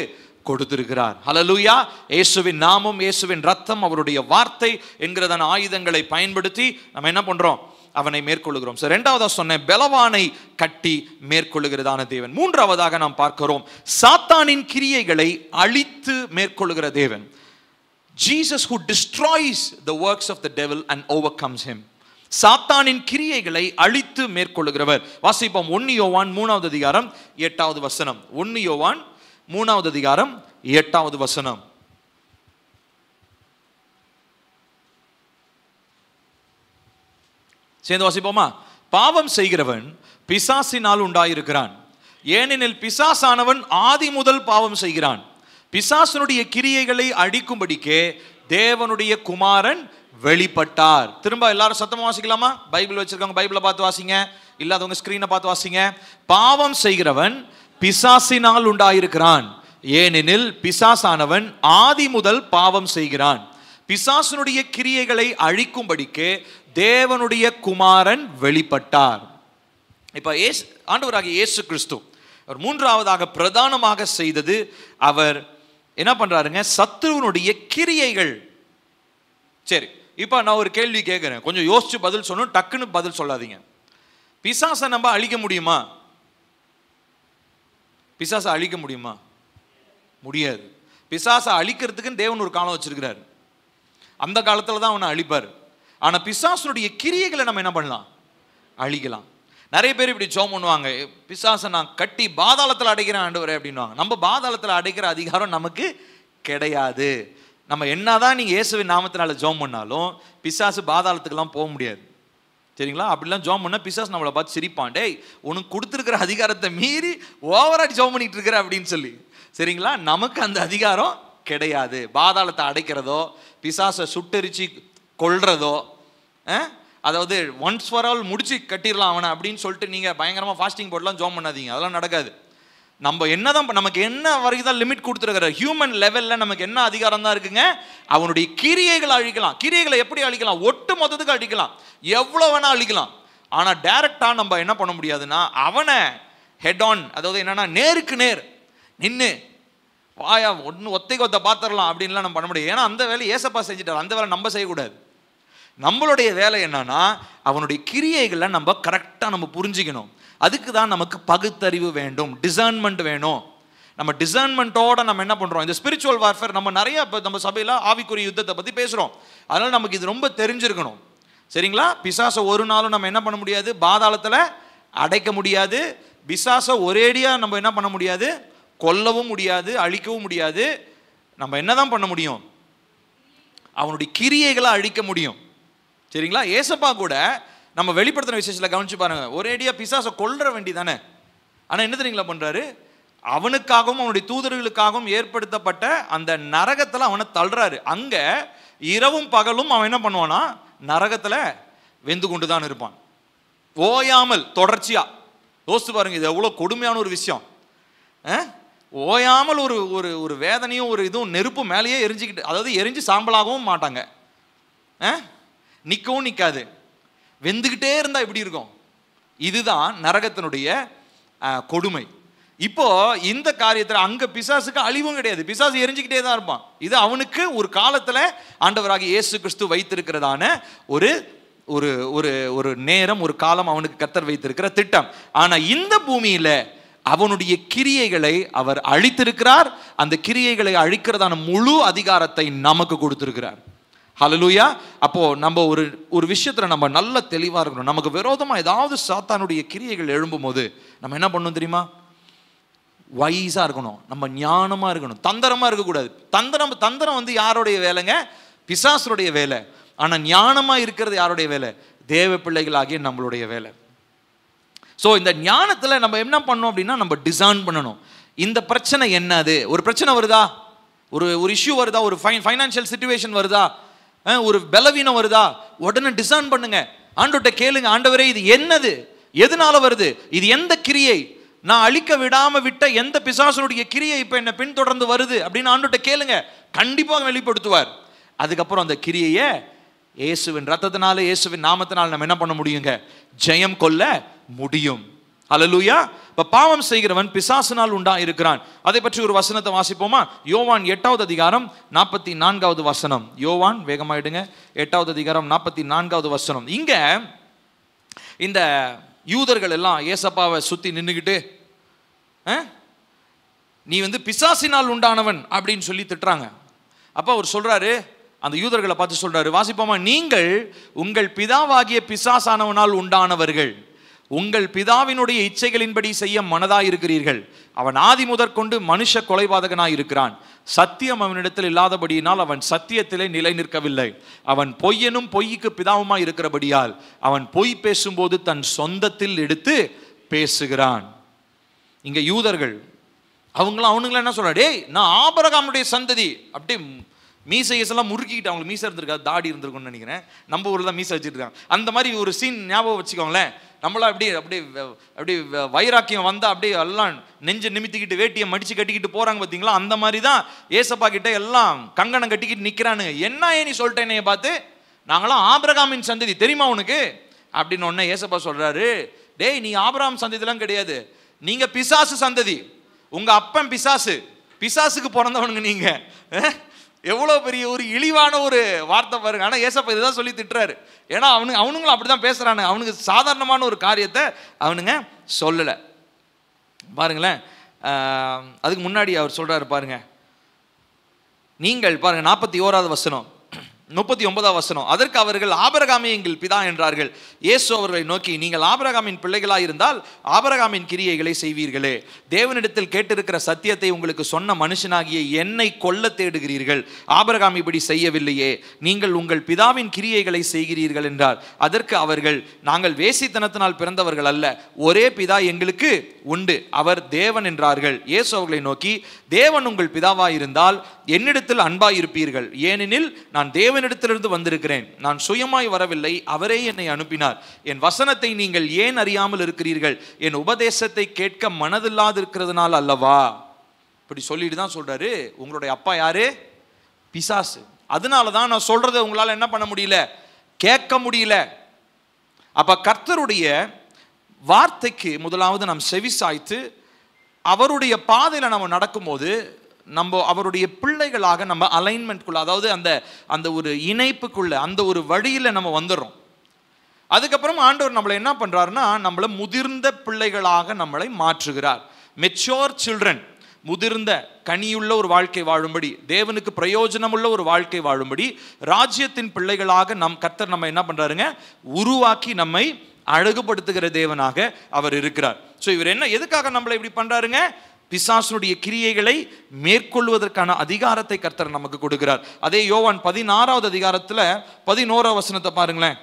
கொடுத்திருக்கிறார். ஹல்லேலூயா. இயேசுவின் நாமம், இயேசுவின் ரத்தம், அவருடைய வார்த்தை என்கிறதான ஆயுதங்களை பயன்படுத்தி நம்ம என்ன பண்றோம், அவனை மேற்கொள்ளுகிறோம். சோ இரண்டாவதா சொன்னேன், பலவானை கட்டி மேற்கொள்ளுகிறதான தேவன். மூன்றாவதாக நாம் பார்க்கிறோம், சாத்தானின் கிரியைகளை அழித்து மேற்கொள்ளுகிற தேவன். Jesus who destroys the works of the devil and overcomes him. சாத்தானின் கிரியைகளை அழித்து மேற்கொள்ளுகிறவர். வாசிப்போம் 1 யோவான் 3வது அதிகாரம் 8வது வசனம். 1 யோவான் 3வது அதிகாரம் 8வது வசனம். சேர்ந்து வாசிப்போமா? பாவம் செய்கிறவன் பிசாசினால் உண்டாயிருக்கிறான், ஏனெனில் பிசாசானவன் ஆதி முதல் பாவம் செய்கிறான். பிசாசனுடைய கிரியைகளை அழிக்கும்படிக்கே தேவனுடைய குமாரன் வெளிப்பட்டார். திரும்ப எல்லாரும் சத்தமா வாசிக்கலாமா? பைபிள் வச்சிருக்கவங்க பைபிளை பார்த்து வாசிங்க, இல்லாதவங்க ஸ்கிரீனை பார்த்து வாசிங்க. பாவம் செய்கிறவன் பிசாசினால் உண்டாயிருக்கிறான், ஏனெனில் பிசாசானவன் ஆதி முதல் பாவம் செய்கிறான். பிசாசனுடைய கிரியைகளை அழிக்கும்படிக்கு தேவனுடைய குமாரன் வெளிப்பட்டார். இப்ப ஆண்டவராகிய இயேசு கிறிஸ்து அவர் மூன்றாவதாக பிரதானமாக செய்தது, அவர் என்ன பண்றாருங்க, சத்துருவனுடைய கிரியைகள். சரி, இப்போ நான் ஒரு கேள்வி கேட்குறேன், கொஞ்சம் யோசிச்சு பதில் சொல்லணும், டக்குன்னு பதில் சொல்லாதீங்க. பிசாசை நம்ம அழிக்க முடியுமா? பிசாசை அழிக்க முடியுமா? முடியாது. பிசாசை அழிக்கிறதுக்குன்னு தேவன் ஒரு காலம் வச்சிருக்கிறார். அந்த காலத்தில் தான் அவனை அழிப்பார். ஆனால் பிசாசனுடைய கிரியைகளை நம்ம என்ன பண்ணலாம்? அழிக்கலாம். நிறைய பேர் இப்படி ஜெபம் பண்ணுவாங்க, பிசாசை நான் கட்டி பாதாளத்தில் அடைக்கிறேன் ஆண்டவரே அப்படின்வாங்க. நம்ம பாதாளத்தில் அடைக்கிற அதிகாரம் நமக்கு கிடையாது. நம்ம என்னதான் நீங்கள் இயேசுவின் நாமத்தினால ஜெபம் பண்ணாலும் பிசாசு பாதாளத்துக்கெல்லாம் போக முடியாது. சரிங்களா? அப்படிலாம் ஜெபம் பண்ணால் பிசாசு நம்மளை பார்த்து சிரிப்பான், டேய் உனக்கு கொடுத்துருக்கிற அதிகாரத்தை மீறி ஓவராடி ஜெபம் பண்ணிட்டு இருக்கிற அப்படின்னு சொல்லி. சரிங்களா? நமக்கு அந்த அதிகாரம் கிடையாது. பாதாளத்தை அடைக்கிறதோ, பிசாசை சுட்டரிச்சு கொல்றதோ, அதாவது ஒன்ஸ் ஃபார் ஆல் முடிச்சு கட்டிடலாம் அவனை அப்படின்னு சொல்லிட்டு நீங்கள் பயங்கரமாக ஃபாஸ்டிங் போடலாம் ஜெபம் பண்ணாதீங்க. அதெல்லாம் நடக்காது. நம்ம என்னதான், நமக்கு என்ன வரைக்கும் தான் லிமிட் கொடுத்துருக்கிற ஹியூமன் லெவலில் நமக்கு என்ன அதிகாரம் தான் இருக்குங்க? அவனுடைய கிரியைகளை அழிக்கலாம். கிரியைகளை எப்படி அழிக்கலாம்? ஒட்டு மொத்தத்துக்கு அழிக்கலாம், எவ்வளோ வேணா அழிக்கலாம். ஆனால் டைரக்டாக நம்ம என்ன பண்ண முடியாதுன்னா, அவனை ஹெட் ஆன், அதாவது என்னன்னா நேருக்கு நேர் நின்று வாயா ஒத்தைக்கு ஒத்த பார்த்துடலாம் அப்படின்லாம் நம்ம பண்ண முடியாது. ஏன்னா அந்த வேலை ஏசப்பா செஞ்சுட்டார், அந்த வேலை நம்ம செய்யக்கூடாது. நம்மளுடைய வேலை என்னன்னா, அவனுடைய கிரியைகளை நம்ம கரெக்டாக நம்ம புரிஞ்சுக்கணும். அதுக்கு தான் நமக்கு பகுத்தறிவு வேண்டும், டிசர்ன்மெண்ட் வேணும். நம்ம டிசர்ன்மெண்ட்டோட நம்ம என்ன பண்ணுறோம், இந்த ஸ்பிரிச்சுவல் வார்ஃபேர் நம்ம நிறைய இப்போ நம்ம சபையில் ஆவிக்குரிய யுத்தத்தை பற்றி பேசுகிறோம். அதனால் நமக்கு இது ரொம்ப தெரிஞ்சிருக்கணும். சரிங்களா? பிசாசை ஒரு நாளும் நம்ம என்ன பண்ண முடியாது, பாதாளத்தில் அடைக்க முடியாது. பிசாசை ஒரேடியாக நம்ம என்ன பண்ண முடியாது, கொல்லவும் முடியாது, அழிக்கவும் முடியாது. நம்ம என்ன தான் பண்ண முடியும், அவனுடைய கிரியைகளை அழிக்க முடியும். சரிங்களா? ஏசப்பா கூட நம்ம வெளிப்படுத்தின விசேஷத்தில் கவனிச்சு பாருங்க, ஒரேடியாக பிசாசை கொல்ற வேண்டி தானே. ஆனால் என்ன தெரியுங்களா பண்ணுறாரு, அவனுக்காகவும் அவனுடைய தூதர்களுக்காகவும் ஏற்படுத்தப்பட்ட அந்த நரகத்தில் அவனை தள்ளுறாரு. அங்கே இரவும் பகலும் அவன் என்ன பண்ணுவானா, நரகத்தில் வெந்து கொண்டு தான் இருப்பான், ஓயாமல் தொடர்ச்சியாக. யோசித்து பாருங்க, இது எவ்வளோ கொடுமையான ஒரு விஷயம். ஓயாமல் ஒரு ஒரு ஒரு வேதனையும் ஒரு இதுவும் நெருப்பு மேலேயே எரிஞ்சிக்கிட்டு, அதாவது எரிஞ்சு சாம்பலாகவும் மாட்டாங்க, நிற்கவும் நிற்காது, வெந்துக்கிட்டே இருந்தால் எப்படி இருக்கும்? இதுதான் நரகத்தினுடைய கொடுமை. இப்போ இந்த காரியத்தில் அங்கே பிசாசுக்கு அழிவும் கிடையாது, பிசாசு எரிஞ்சிக்கிட்டே தான் இருப்பான். இது அவனுக்கு ஒரு காலத்தில் ஆண்டவராகிய இயேசு கிறிஸ்து வைத்திருக்கிறதான ஒரு ஒரு ஒரு ஒரு நேரம், ஒரு காலம் அவனுக்கு கர்த்தர் வைத்திருக்கிற திட்டம். ஆனால் இந்த பூமியில் அவனுடைய கிரியைகளை அவர் அழித்திருக்கிறார். அந்த கிரியைகளை அழிக்கிறதான முழு அதிகாரத்தை நமக்கு கொடுத்திருக்கிறார். ஹல்லேலூயா. அப்போ நம்ம ஒரு ஒரு விஷயத்துல நம்ம நல்ல தெளிவா இருக்கணும். நமக்கு விரோதமா ஏதாவது சாத்தானுடைய கிரியைகள் எழும்பும் போது நம்ம என்ன பண்ணணும் தெரியுமா? வைஸா இருக்கணும், நம்ம ஞானமா இருக்கணும், தந்திரமா இருக்கக்கூடாது. தந்திரம் வந்து யாருடைய வேலைங்க? பிசாசுடைய வேலை. ஆனா ஞானமா இருக்கிறது யாருடைய வேலை? தேவ பிள்ளைகளாகிய நம்மளுடைய வேலை. ஸோ இந்த ஞானத்தில் நம்ம என்ன பண்ணோம் அப்படின்னா, நம்ம டிசைன் பண்ணணும். இந்த பிரச்சனை என்னது? ஒரு பிரச்சனை வருதா, ஒரு ஒரு இஷ்யூ வருதா, ஒரு ஃபைனான்ஷியல் சிச்சுவேஷன் வருதா, ஒரு பலவீனம் வருதா, உடனே டிசைன் பண்ணுங்க, ஆண்டவர்கிட்ட கேளுங்க, ஆண்டவரே இது என்னது, எதனால வருது, இது எந்த கிரியை, நான் அழிக்க விடாம விட்ட எந்த பிசாசனுடைய கிரியை இப்போ என்ன பின்தொடர்ந்து வருது அப்படின்னு ஆண்டவர்கிட்ட கேளுங்க, கண்டிப்பாக வெளிப்படுத்துவார். அதுக்கப்புறம் அந்த கிரியையை இயேசுவின் ரத்தத்தினால, இயேசுவின் நாமத்தினால நம்ம என்ன பண்ண முடியுங்க? ஜெயம் கொள்ள முடியும். ஹல்லேலூயா. இப்ப பாவம் செய்கிறவன் பிசாசினால் உண்டா இருக்கிறான். அதை பற்றி ஒரு வசனத்தை வாசிப்போமா? யோவான் 8வது அதிகாரம் 44வது வசனம். யோவான், வேகமாயிடுங்க, 8வது அதிகாரம் 44வது வசனம். இங்க இந்த யூதர்கள் எல்லாம் ஏசப்பாவை சுத்தி நின்றுகிட்டு, நீ வந்து பிசாசினால் உண்டானவன் அப்படின்னு சொல்லி திட்டுறாங்க. அப்ப அவர் சொல்றாரு, அந்த யூதர்களை பார்த்து சொல்றாரு, வாசிப்போமா? நீங்கள் உங்கள் பிதாவாகிய பிசாசானவனால் உண்டானவர்கள், உங்கள் பிதாவினுடைய இச்சைகளின்படி செய்ய மனதாயிருக்கிறீர்கள். அவன் ஆதி முதற்கொண்டு மனுஷ கொலைபாதகனாய் இருக்கிறான். சத்தியம் அவனிடத்தில் இல்லாதபடியினால் அவன் சத்தியத்திலே நிலை நிற்கவில்லை. அவன் பொய்யனும் பொய்க்கு பிதாவுமாய் இருக்கிறபடியால் அவன் பொய் பேசும்போது தன் சொந்தத்தில் எடுத்து பேசுகிறான். இங்க யூதர்கள் அவங்கள என்ன சொல்ற, டேய் நான் ஆபிரகாமுடைய சந்ததி, அப்படியே மீசையெல்லாம் முறுக்கிக்கிட்டு, அவங்களுக்கு மீசை இருந்திருக்காது, தாடி இருந்திருக்கும்னு நினைக்கிறேன். நம்ம ஊரில் தான் மீசை வச்சுருக்காங்க. அந்த மாதிரி ஒரு சீன் ஞாபகம் வச்சுக்கோங்களேன். நம்மளாம் அப்படியே வைராக்கியம் வந்தால் அப்படியே எல்லாம் நெஞ்சை நிமித்திக்கிட்டு வேட்டியை மடித்து கட்டிக்கிட்டு போகிறாங்க பார்த்தீங்களா? அந்த மாதிரி தான் ஏசப்பா கிட்ட எல்லாம் கங்கணம் கட்டிக்கிட்டு நிற்கிறானுங்க. என்ன நீ சொல்லிட்டேன் என்னைய பார்த்து, நாங்களாம் ஆபிரகாமின் சந்ததி தெரியுமா உனக்கு அப்படின்னு ஒன்று ஏசப்பா சொல்கிறாரு. டேய் நீ ஆபிரகாம் சந்ததிலாம் கிடையாது, நீங்க பிசாசு சந்ததி, உங்க அப்பன் பிசாசு, பிசாசுக்கு பிறந்தவனுங்க நீங்க. எவ்வளவு பெரிய ஒரு இழிவான ஒரு வார்த்தை பாருங்க. ஆனா ஏசப்பா இதுதான் சொல்லி திட்டுறாரு. ஏன்னா அவனுங்களும் அப்படிதான் பேசுறானுங்க. அவனுக்கு சாதாரணமான ஒரு காரியத்தை அவனுங்க சொல்லல. பாருங்களேன், அதுக்கு முன்னாடி அவர் சொல்றாரு பாருங்க, நீங்கள் பாருங்க 41வது வசனம், 39வது வசனம். அதற்கு அவர்கள் ஆபிரகாமே எங்கள் பிதா என்றார்கள். இயேசு அவர்களை நோக்கி, நீங்கள் ஆபிரகாமின் பிள்ளைகளாக இருந்தால் ஆபிரகாமின் கிரியைகளை செய்வீர்களே. தேவனிடத்தில் கேட்டிருக்கிற சத்தியத்தை உங்களுக்கு சொன்ன மனுஷனாகிய என்னை கொல்ல தேடுகிறீர்கள். ஆபிரகாம் இப்படி செய்யவில்லையே, நீங்கள் உங்கள் பிதாவின் கிரியைகளை செய்கிறீர்கள் என்றார். அதற்கு அவர்கள், நாங்கள் வேசித்தனத்தினால் பிறந்தவர்கள் அல்ல, ஒரே பிதா எங்களுக்கு உண்டு, அவர் தேவன் என்றார்கள். இயேசு அவர்களை நோக்கி, தேவன் உங்கள் பிதாவாய் இருந்தால் என்னிடத்தில் அன்பாயிருப்பீர்கள், ஏனெனில் நான் தேவனிடத்திலிருந்து வந்திருக்கிறேன், நான் சுயமாய் வரவில்லை, அவரே என்னை அனுப்பினார். என் வசனத்தை நீங்கள் ஏன் அறியாமல் இருக்கிறீர்கள், என் உபதேசத்தை கேட்க மனதில்லாது இருக்கிறதுனால அல்லவா. இப்படி சொல்லிட்டு தான் சொல்றாரு, உங்களுடைய அப்பா யாரு? பிசாசு. அதனாலதான் நான் சொல்றதை உங்களால என்ன பண்ண முடியல, கேட்க முடியல. அப்ப கர்த்தருடைய வார்த்தைக்கு முதலாவது நாம் செவி சாய்த்து அவருடைய பாதையில நம்ம நடக்கும்போது நம்ம அவருடைய பிள்ளைகளாக நம்ம அலைன்மெண்ட்குள்ள, அதாவது அந்த ஒரு இணைப்புக்குள்ள, அந்த ஒரு வழியில நம்ம வந்துடுறோம். அதுக்கப்புறம் ஆண்டவர் நம்மளை என்ன பண்றாருன்னா, நம்மளை முதிர்ந்த பிள்ளைகளாக நம்மளை மாற்றுகிறார். மெச்சோர் சில்ட்ரன், முதிர்ந்த கனியுள்ள ஒரு வாழ்க்கை வாழும்படி, தேவனுக்கு பிரயோஜனமுள்ள ஒரு வாழ்க்கை வாழும்படி ராஜ்யத்தின் பிள்ளைகளாக கர்த்தர் நம்ம என்ன பண்றாருங்க, உருவாக்கி நம்மை அழகுபடுத்துகிற தேவனாக அவர் இருக்கிறார். ஸோ இவர் எதுக்காக நம்மளை இப்படி பண்றாருங்க, பிசாசுடைய கிரியைகளை மேற்கொள்வதற்கான அதிகாரத்தை கர்த்தர் நமக்கு கொடுக்கிறார். அதே யோவான் 16வது அதிகாரத்துல 11வது வசனத்தை பாருங்களேன்,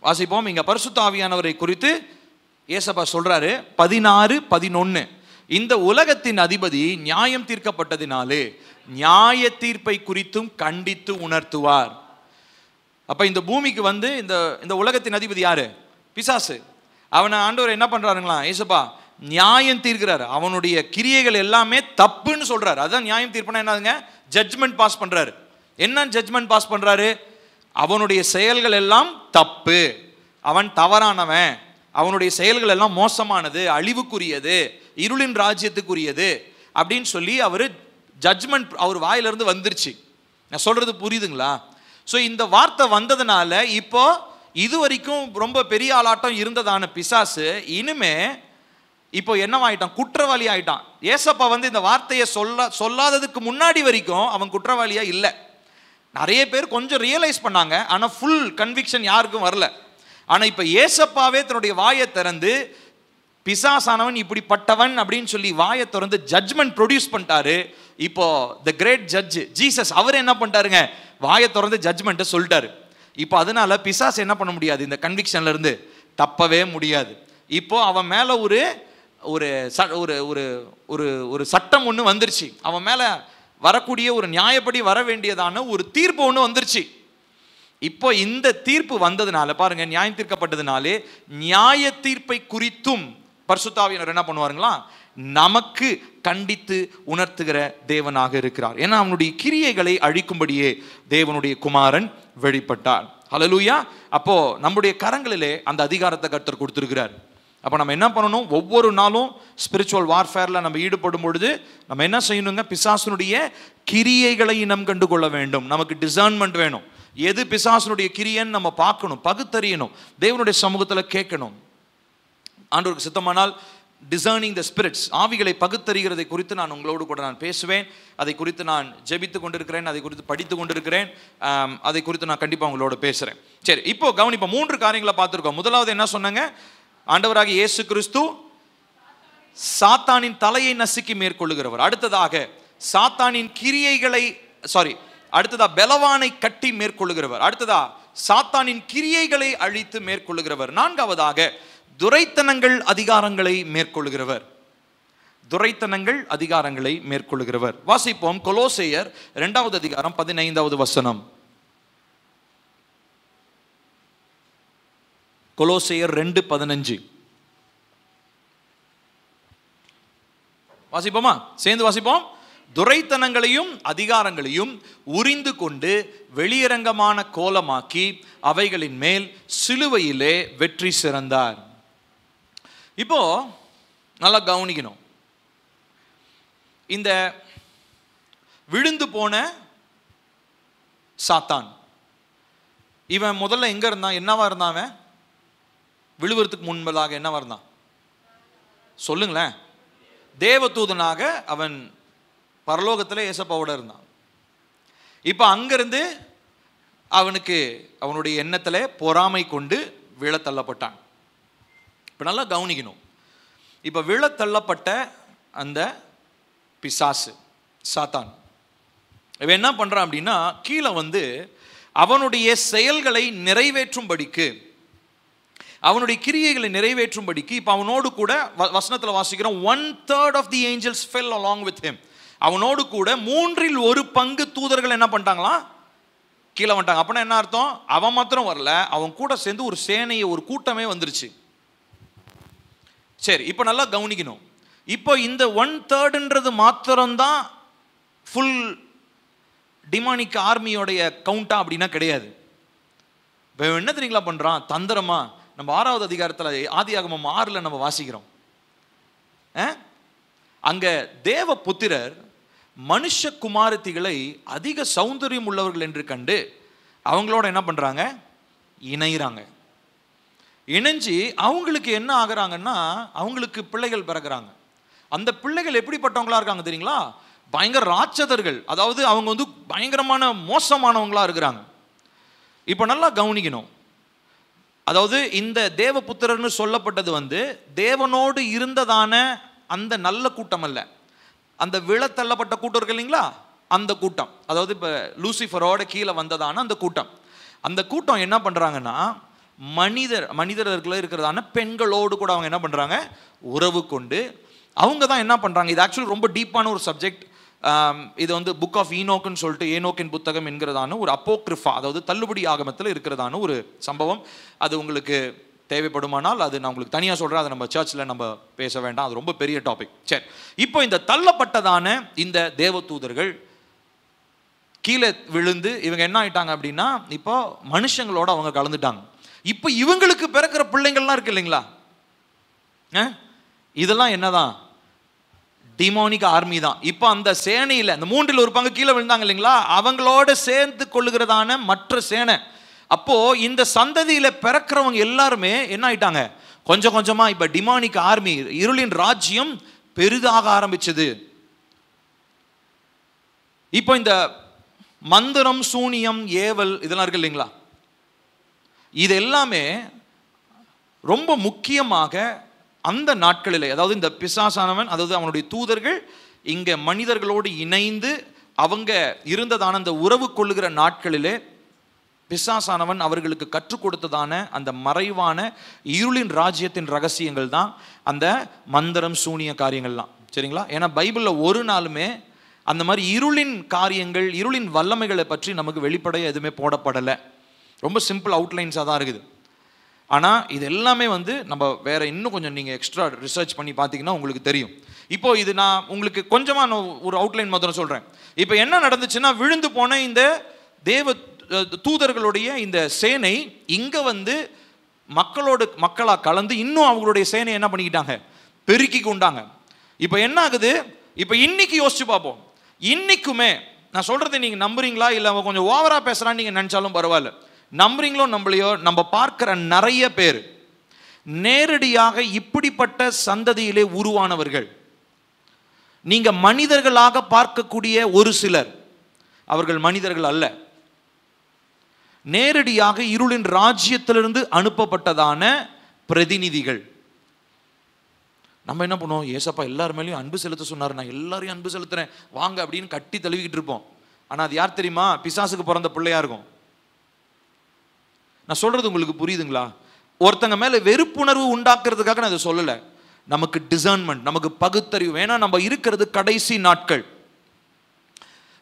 வாசிப்போம். இங்க பரிசுத்த ஆவியானவரை குறித்து ஏசப்பா சொல்றாரு 16:11, இந்த உலகத்தின் அதிபதி நியாயம் தீர்க்கப்பட்டதினாலே நியாய தீர்ப்பை குறித்தும் கண்டித்து உணர்த்துவார். அப்ப இந்த பூமிக்கு வந்து இந்த உலகத்தின் அதிபதி யாரு? பிசாசு. அவனை ஆண்டவர் என்ன பண்றாருங்களா, ஏசப்பா நியாயம் தீர்க்கிறாரு. அவனுடைய கிரியைகள் எல்லாமே தப்புன்னு சொல்றாரு. அதான் நியாயம் தீர்ப்புனா என்னதுங்க, ஜட்ஜ்மெண்ட் பாஸ் பண்றாரு. என்ன ஜட்ஜ்மெண்ட் பாஸ் பண்றாரு? அவனுடைய செயல்கள் எல்லாம் தப்பு, அவன் தவறானவன், அவனுடைய செயல்கள் எல்லாம் மோசமானது, அழிவுக்குரியது, இருளின் ராஜ்யத்துக்குரியது அப்படின்னு சொல்லி அவர் ஜட்ஜ்மெண்ட் அவர் வாயிலிருந்து வந்துருச்சு. நான் சொல்றது புரியுதுங்களா? ஸோ இந்த வார்த்தை வந்ததுனால இப்போ இது வரைக்கும் ரொம்ப பெரிய ஆளாட்டம் இருந்ததான பிசாசு இனிமே இப்போ என்னவாயிட்டான், குற்றவாளி ஆயிட்டான். ஏசப்பா வந்து இந்த வார்த்தையை சொல்லாததுக்கு முன்னாடி வரைக்கும் அவன் குற்றவாளியா இல்லை. நிறைய பேர் கொஞ்சம் ரியலைஸ் பண்ணாங்க, ஆனால் ஃபுல் கன்விக்ஷன் யாருக்கும் வரல. ஆனால் இப்போ ஏசப்பாவே தன்னுடைய வாயை திறந்து பிசாசானவன் இப்படிப்பட்டவன் அப்படின்னு சொல்லி வாயை திறந்து ஜட்ஜ்மெண்ட் ப்ரொடியூஸ் பண்ணிட்டாரு. இப்போ த கிரேட் ஜட்ஜ் ஜீசஸ் அவர் என்ன பண்ணிட்டாருங்க, வாயை திறந்து ஜட்ஜ்மெண்ட்டை சொல்லிட்டாரு. இப்போ அதனால பிசாசு என்ன பண்ண முடியாது, இந்த கன்விக்ஷன்ல இருந்து தப்பவே முடியாது. இப்போ அவன் மேல ஒரு ஒரு ஒரு ஒரு சட்டம் ஒன்று வந்துருச்சு, அவன் மேல வரக்கூடிய ஒரு நியாயப்படி வர வேண்டியதான ஒரு தீர்ப்பு ஒன்று வந்துருச்சு. இப்போ இந்த தீர்ப்பு வந்ததுனால பாருங்க, நியாயம் தீர்க்கப்பட்டதுனாலே நியாய தீர்ப்பை குறித்தும் பரிசுத்த ஆவியானவர் என்ன பண்ணுவாருங்களா, நமக்கு கண்டித்து உணர்த்துகிற தேவனாக இருக்கிறார். ஏன்னா அவனுடைய கிரியைகளை அழிக்கும்படியே தேவனுடைய குமாரன் வெளிப்பட்டார். ஹல்லேலூயா. அப்போ நம்முடைய கரங்களிலே அந்த அதிகாரத்தை கர்த்தர் கொடுத்திருக்கிறார். அப்போ நம்ம என்ன பண்ணணும், ஒவ்வொரு நாளும் ஸ்பிரிச்சுவல் வார்ஃபேரில் நம்ம ஈடுபடும் பொழுது நம்ம என்ன செய்யணுங்க, பிசாசுனுடைய கிரியைகளை இனம் கண்டு கொள்ள வேண்டும். நமக்கு டிசர்ன்மெண்ட் வேணும், எது பிசாசுனுடைய கிரியைன்னு நம்ம பார்க்கணும், பகுத்தறியணும், தேவனுடைய சமூகத்தில் கேட்கணும். ஆண்டவருக்கு சித்தமானால் டிசர்னிங் த ஸ்பிரிட்ஸ், ஆவிகளை பகுத்தறிகிறதை குறித்து நான் உங்களோடு கூட நான் பேசுவேன். அதை குறித்து நான் ஜெபித்து கொண்டிருக்கிறேன், அதை குறித்து படித்து கொண்டிருக்கிறேன், அதை குறித்து நான் கண்டிப்பாக உங்களோட பேசுகிறேன். சரி, இப்போ கவனிப்போம். 3 காரியங்களை பார்த்துருக்கோம். முதலாவது என்ன சொன்னாங்க, ஆண்டவராகிய இயேசு கிறிஸ்து சாத்தானின் தலையை நசுக்கி மேற்கொள்ளுகிறவர். அடுத்ததாக சாத்தானின் கிரியைகளை அடுத்ததா பலவானை கட்டி மேற்கொள்ளுகிறவர். அடுத்ததா சாத்தானின் கிரியைகளை அழித்து மேற்கொள்ளுகிறவர். 4வதாக துரைத்தனங்கள் அதிகாரங்களை மேற்கொள்ளுகிறவர். துரைத்தனங்கள் அதிகாரங்களை மேற்கொள்ளுகிறவர். வாசிப்போம் கொலோசையர் 2வது அதிகாரம் 15வது வசனம். கொலோசையர் 2:15 வாசிப்போமா? சேர்ந்து வாசிப்போம். துரைத்தனங்களையும் அதிகாரங்களையும் உரிந்து கொண்டு வெளியரங்கமான கோலமாக்கி அவைகளின் மேல் சிலுவையிலே வெற்றி சிறந்தார். இப்போ நல்லா கவனிக்கணும். இந்த விழுந்து போன சாத்தான், இவன் முதல்ல எங்க இருந்தான்? என்னவா இருந்தான்? அவன் விழுவதுக்கு முன்பதாக என்னவா இருந்தான்? சொல்லுங்களேன். தேவதூதனாக அவன் பரலோகத்தில் ஏசப்பாவோட இருந்தான். இப்போ அங்கிருந்து அவனுக்கு அவனுடைய எண்ணத்தில் பொறாமை கொண்டு விழத்தள்ளப்பட்டான். இப்போ நல்லா கவனிக்கணும். இப்போ விழத்தள்ளப்பட்ட அந்த பிசாசு சாத்தான் இவன் என்ன பண்றான் அப்படின்னா, கீழே வந்து அவனுடைய செயல்களை நிறைவேற்றும்படிக்கு, அவனுடைய கிரியைகளை நிறைவேற்றும்படிக்கு, இப்போ அவனோடு கூட வசனத்தில் வாசிக்கிறோம், 1/3 of the angels fell along with him. அவனோடு கூட 1/3 தூதர்கள் என்ன பண்ணிட்டாங்களாம்? கீழே வந்துட்டாங்க. அப்படின்னா என்ன அர்த்தம்? அவன் மாத்திரம் வரல, அவன் கூட சேர்ந்து ஒரு சேனையை, ஒரு கூட்டமே வந்துருச்சு. சரி, இப்போ நல்லா கவனிக்கணும். இப்போ இந்த 1/3 மாத்திரம்தான் ஃபுல் டிமானிக் ஆர்மியோடைய கவுண்டா அப்படின்னா கிடையாது. இப்போ என்ன தெரியுங்களா பண்றான்? தந்திரமா நம்ம 6வது அதிகாரத்தில் ஆதியாகமம் 6ல் நம்ம வாசிக்கிறோம். அங்க தேவ புத்திரர் மனுஷ குமாரத்திகளை அதிக சௌந்தரியம் உள்ளவர்கள் என்று கண்டு அவங்களோட என்ன பண்றாங்க? இணைகிறாங்க. இணைஞ்சு அவங்களுக்கு என்ன ஆகுறாங்கன்னா, அவங்களுக்கு பிள்ளைகள் பிறகுறாங்க. அந்த பிள்ளைகள் எப்படிப்பட்டவங்களா இருக்காங்க தெரியுங்களா? பயங்கர ராட்சதர்கள். அதாவது அவங்க வந்து பயங்கரமான மோசமானவங்களா இருக்கிறாங்க. இப்போ நல்லா கவனிக்கணும். அதாவது இந்த தேவபுத்திரர்னு சொல்லப்பட்டது வந்து தேவனோடு இருந்ததான அந்த நல்ல கூட்டம் அல்ல, அந்த விழத்தள்ளப்பட்ட கூட்டம் இருக்கு இல்லைங்களா, அந்த கூட்டம். அதாவது இப்போ லூசிஃபரோட கீழே வந்ததான அந்த கூட்டம். அந்த கூட்டம் என்ன பண்ணுறாங்கன்னா, மனிதர்கள் இருக்கிறதான பெண்களோடு கூட அவங்க என்ன பண்ணுறாங்க? உறவு கொண்டு அவங்க தான் என்ன பண்ணுறாங்க? இது ஆக்சுவலி ரொம்ப டீப்பான ஒரு சப்ஜெக்ட். இது வந்து புக் ஆஃப் ஈனோக்குன்னு சொல்லிட்டு, ஏனோக்கின் புத்தகம் என்கிறதான ஒரு அப்போக்ரிஃபா, அதாவது தள்ளுபடி ஆகமத்தில் இருக்கிறதான ஒரு சம்பவம். அது உங்களுக்கு தேவைப்படுமானால் அது நான் உங்களுக்கு தனியாக சொல்கிறேன். அதை நம்ம சர்ச்சில் நம்ம பேச வேண்டாம், அது ரொம்ப பெரிய டாபிக். சரி, இப்போ இந்த தள்ளப்பட்டதான இந்த தேவதூதர்கள் கீழே விழுந்து இவங்க என்ன ஆயிட்டாங்க அப்படின்னா, இப்போ மனுஷங்களோட அவங்க கலந்துட்டாங்க. இப்போ இவங்களுக்கு பிறக்கிற பிள்ளைங்கள்லாம் இருக்கு இல்லைங்களா, இதெல்லாம் என்னதான்? டிமானிக் ஆர்மி தான். இப்போ அந்த சேனையில் அந்த 1/3 கீழே விழுந்தாங்க இல்லைங்களா, அவங்களோட சேர்ந்து கொள்ளுகிறதான மற்ற சேனை. அப்போ இந்த சந்ததியில பிறக்கிறவங்க எல்லாருமே என்ன ஆயிட்டாங்க? கொஞ்சம் கொஞ்சமா இப்ப டிமானிக் ஆர்மி, இருளின் ராஜ்யம் பெரிதாக ஆரம்பிச்சது. இப்போ இந்த மந்திரம், சூனியம், ஏவல் இதெல்லாம் இருக்கு இல்லைங்களா, இது எல்லாமே ரொம்ப முக்கியமாக அந்த நாட்களிலே, அதாவது இந்த பிசாசானவன், அதாவது அவனுடைய தூதர்கள் இங்க மனிதர்களோடு இணைந்து அவங்க இருந்ததான அந்த உறவு கொள்ளுகிற நாட்களிலே பிசாசானவன் அவர்களுக்கு கற்றுக் கொடுத்ததான அந்த மறைவான இருளின் ராஜ்யத்தின் ரகசியங்கள் தான் அந்த மந்திரம், சூனிய காரியங்கள்லாம். சரிங்களா? ஏன்னா பைபிளில் ஒரு நாளுமே அந்த மாதிரி இருளின் காரியங்கள், இருளின் வல்லமைகளை பற்றி நமக்கு வெளிப்படைய எதுவுமே போடப்படலை. ரொம்ப சிம்பிள் அவுட்லைன்ஸாக தான் இருக்குது. ஆனால் இது எல்லாமே வந்து நம்ம வேற இன்னும் கொஞ்சம் நீங்கள் எக்ஸ்ட்ரா ரிசர்ச் பண்ணி பார்த்தீங்கன்னா உங்களுக்கு தெரியும். இப்போ இது நான் உங்களுக்கு கொஞ்சமாக நான் ஒரு அவுட்லைன் மாத்திரம் சொல்கிறேன். இப்போ என்ன நடந்துச்சுன்னா, விழுந்து போன இந்த தேவ தூதர்களுடைய இந்த சேனை இங்கே வந்து மக்களாக கலந்து இன்னும் அவங்களுடைய சேனை என்ன பண்ணிக்கிட்டாங்க? பெருக்கி கொண்டாங்க. இப்போ என்ன ஆகுது? இப்போ இன்னைக்கு யோசிச்சு பார்ப்போம். இன்னைக்குமே நான் சொல்றதை நீங்க நம்புறீங்களா இல்லை அவன் கொஞ்சம் ஓவரா பேசுறான்னு நீங்க நினைச்சாலும் பரவாயில்ல, நம்புறீங்களோ நம்பலையோ, நம்ம பார்க்கிற நிறைய பேர் நேரடியாக இப்படிப்பட்ட சந்ததியிலே உருவானவர்கள். நீங்க மனிதர்களாக பார்க்கக்கூடிய ஒரு சிலர், அவர்கள் மனிதர்கள் அல்ல, நேரடியாக இருளின் ராஜ்யத்திலிருந்து அனுப்பப்பட்டதான பிரதிநிதிகள். நம்ம என்ன பண்ணுவோம்? ஏசப்பா எல்லார் மேலேயும் அன்பு செலுத்த சொன்னார், நான் எல்லாரையும் அன்பு செலுத்துறேன் வாங்க அப்படின்னு கட்டி தழுவிக்கிட்டு இருப்போம். ஆனால் அது யார் தெரியுமா? பிசாசுக்கு பிறந்த பிள்ளையா இருக்கும். நான் சொல்றது உங்களுக்கு புரியுதுங்களா? ஒருத்தங்க மேல வெறுப்புணர்வு உண்டாக்குறதுக்காக நான் இதை சொல்லலை. நமக்கு டிசர்ன்மெண்ட், நமக்கு பகுத்தறிவு வேணா. நம்ம இருக்கிறது கடைசி நாட்கள்.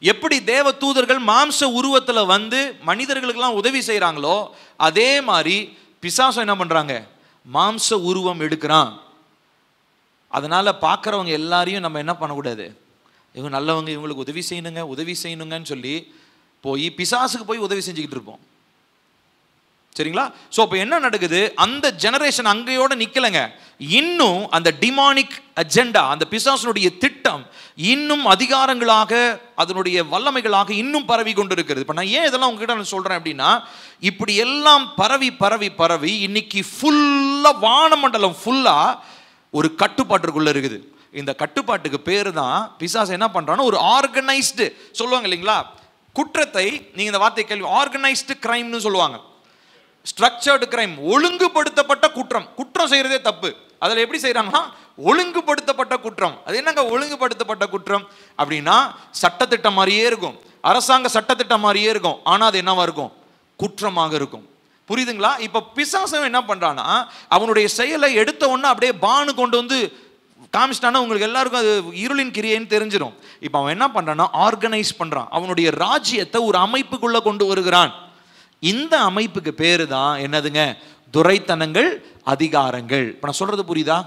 எப்படி தேவ தூதர்கள் மாம்ச உருவத்தில் வந்து மனிதர்களுக்கெல்லாம் உதவி செய்கிறாங்களோ, அதே மாதிரி பிசாசம் என்ன பண்ணுறாங்க? மாம்ச உருவம் எடுக்கிறான். அதனால பார்க்குறவங்க எல்லாரையும் நம்ம என்ன பண்ணக்கூடாது? இவங்க நல்லவங்க, இவங்களுக்கு உதவி செய்யணுங்க உதவி செய்யணுங்கன்னு சொல்லி போய் பிசாசுக்கு போய் உதவி செஞ்சுக்கிட்டு இருப்போம். சரிங்களா? ஸோ இப்போ என்ன நடக்குது, அந்த ஜெனரேஷன் அங்கேயோட நிக்கலைங்க. இன்னும் அந்த டிமானிக் அஜெண்டா, அந்த பிசாசனுடைய திட்டம் இன்னும் அதிகாரங்களாக, அதனுடைய வல்லமைகளாக இன்னும் பரவி கொண்டு இருக்கிறது. இப்போ நான் ஏன் இதெல்லாம் உங்ககிட்ட நான் சொல்றேன் அப்படின்னா, இப்படி எல்லாம் பரவி பரவி பரவி இன்னைக்கு ஃபுல்லா வானமண்டலம் ஃபுல்லா ஒரு கட்டுப்பாட்டுக்குள்ள இருக்குது. இந்த கட்டுப்பாட்டுக்கு பேரு தான் பிசாசு என்ன பண்றான்னா ஒரு ஆர்கனைஸ்டு சொல்லுவாங்க இல்லைங்களா, குற்றத்தை நீங்க இந்த வார்த்தை கேள்வி, ஆர்கனைஸ்டு கிரைம்னு சொல்லுவாங்க. ஸ்ட்ரக்சர்டு கிரைம், ஒழுங்குபடுத்தப்பட்ட குற்றம். குற்றம் செய்யறதே தப்பு, அதில் எப்படி செய்யறாங்கன்னா ஒழுங்குபடுத்தப்பட்ட குற்றம். அது என்னங்க ஒழுங்குபடுத்தப்பட்ட குற்றம் அப்படின்னா, சட்டத்திட்டம் மாதிரியே இருக்கும், அரசாங்க சட்டத்திட்டம் மாதிரியே இருக்கும், ஆனால் அது என்னவா இருக்கும், குற்றமாக இருக்கும். புரியுதுங்களா? இப்போ பிசாசம் என்ன பண்றான்னா, அவனுடைய செயலை எடுத்த உடனே அப்படியே பானு கொண்டு வந்து காமிச்சிட்டானா உங்களுக்கு எல்லாருக்கும் அது இருளின் கிரியைன்னு தெரிஞ்சிடும். இப்போ அவன் என்ன பண்றான்னா ஆர்கனைஸ் பண்றான், அவனுடைய ராஜ்யத்தை ஒரு அமைப்புக்குள்ள கொண்டு வருகிறான். இந்த அமைப்புக்கு பேரு தான் என்னதுங்க, துரைத்தனங்கள், அதிகாரங்கள். இப்போ நான் சொல்றது புரியுதா?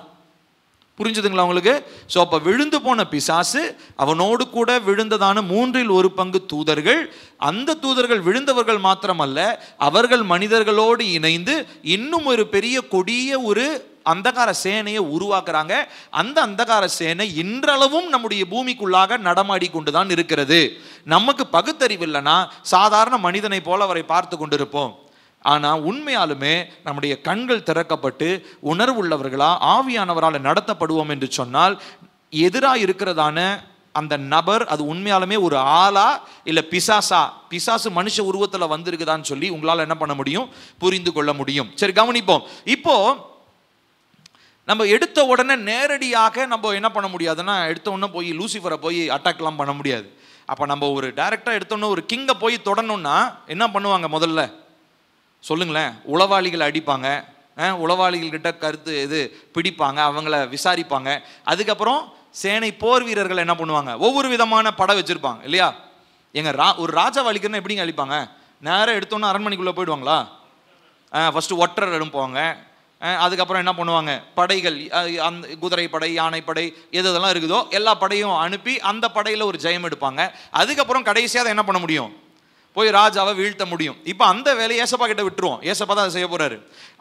புரிஞ்சுதுங்களா உங்களுக்கு? ஸோ அப்போ விழுந்து போன பிசாசு, அவனோடு கூட விழுந்ததான 1/3 தூதர்கள், அந்த தூதர்கள் விழுந்தவர்கள் மாத்திரமல்ல, அவர்கள் மனிதர்களோடு இணைந்து இன்னும் ஒரு பெரிய கொடிய ஒரு அந்தகார சேனையை உருவாக்குறாங்க. அந்த அந்தகார சேனை இன்றளவும் நம்முடைய பூமிக்குள்ளாக நடமாடி கொண்டுதான் இருக்கிறது. நமக்கு பகுத்தறிவு இல்லைன்னா சாதாரண மனிதனை போல அவரை பார்த்து கொண்டிருப்போம். ஆனால் உண்மையாலுமே நம்முடைய கண்கள் திறக்கப்பட்டு உணர்வுள்ளவர்களா ஆவியானவரால் நடத்தப்படுவோம் என்று சொன்னால், எதிராக இருக்கிறதான அந்த நபர் அது உண்மையாலுமே ஒரு ஆளா இல்லை பிசாசா, பிசாசு மனுஷ உருவத்தில் வந்திருக்குதான்னு சொல்லி உங்களால் என்ன பண்ண முடியும், புரிந்து கொள்ள முடியும். சரி, கவனிப்போம். இப்போ நம்ம எடுத்த உடனே நேரடியாக நம்ம என்ன பண்ண முடியாதுன்னா, எடுத்த உடனே போய் லூசிஃபரை போய் அட்டாக்லாம் பண்ண முடியாது. அப்போ நம்ம ஒரு டைரக்டாக எடுத்தோன்னே ஒரு கிங்கை போய் தொடணும்னா என்ன பண்ணுவாங்க, முதல்ல சொல்லுங்களேன்? உளவாளிகளை அடிப்பாங்க, உளவாளிகள்கிட்ட கருத்து இது பிடிப்பாங்க, அவங்கள விசாரிப்பாங்க. அதுக்கப்புறம் சேனை போர் வீரர்கள் என்ன பண்ணுவாங்க, ஒவ்வொரு விதமான படை வச்சுருப்பாங்க இல்லையா? ஒரு ராஜா அழிக்கிறன்னு எப்படிங்க அழிப்பாங்க? நேராக எடுத்தோன்னே அரண்மனைக்குள்ளே போயிடுவாங்களா? ஃபஸ்ட்டு ஒற்றர் எடுப்பாங்க, அதுக்கப்புறம் என்ன பண்ணுவாங்க, படைகள், அந்த குதிரை படை, யானை படை, எதெல்லாம் இருக்குதோ எல்லா படையும் அனுப்பி அந்த படையில் ஒரு ஜெயம் எடுப்பாங்க. அதுக்கப்புறம் கடைசியாக என்ன பண்ண முடியும், போய் ராஜாவை வீழ்த்த முடியும். இப்போ அந்த வேலையை ஏசப்பா கிட்ட விட்டுருவோம், ஏசப்பா தான் அதை செய்ய போறாரு.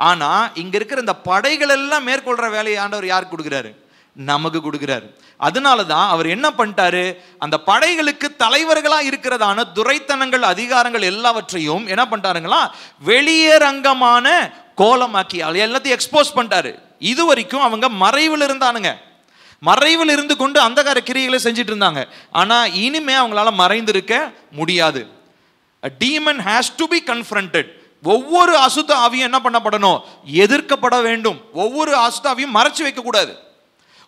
ஆனால் இங்கே இருக்கிற இந்த படைகள் எல்லாம் மேற்கொள்கிற வேலையை ஆண்டவர் யாருக்கு கொடுக்குறாரு, நமக்கு கொடுக்குறாரு. அதனால தான் அவர் என்ன பண்ணிட்டாரு, அந்த படைகளுக்கு தலைவர்களாக இருக்கிறதான துரைத்தனங்கள், அதிகாரங்கள் எல்லாவற்றையும் என்ன பண்ணிட்டாருங்களா, வெளியரங்கமான கோலமாக்கி எல்லாத்தையும் எக்ஸ்போஸ் பண்ணிட்டாரு. இது வரைக்கும் அவங்க மறைவில் இருந்தானுங்க, மறைவில் இருந்து கொண்டு அந்தகார கிரியைகளை செஞ்சுட்டு இருந்தாங்க. ஆனால் இனிமே அவங்களால மறைந்திருக்க முடியாது. A demon has to be confronted. ஒவ்வொரு அசுத்த ஆவியும் என்ன பண்ணப்படணும், எதிர்க்கப்பட வேண்டும். ஒவ்வொரு அசுத்த ஆவியும் மறைச்சு வைக்க கூடாது.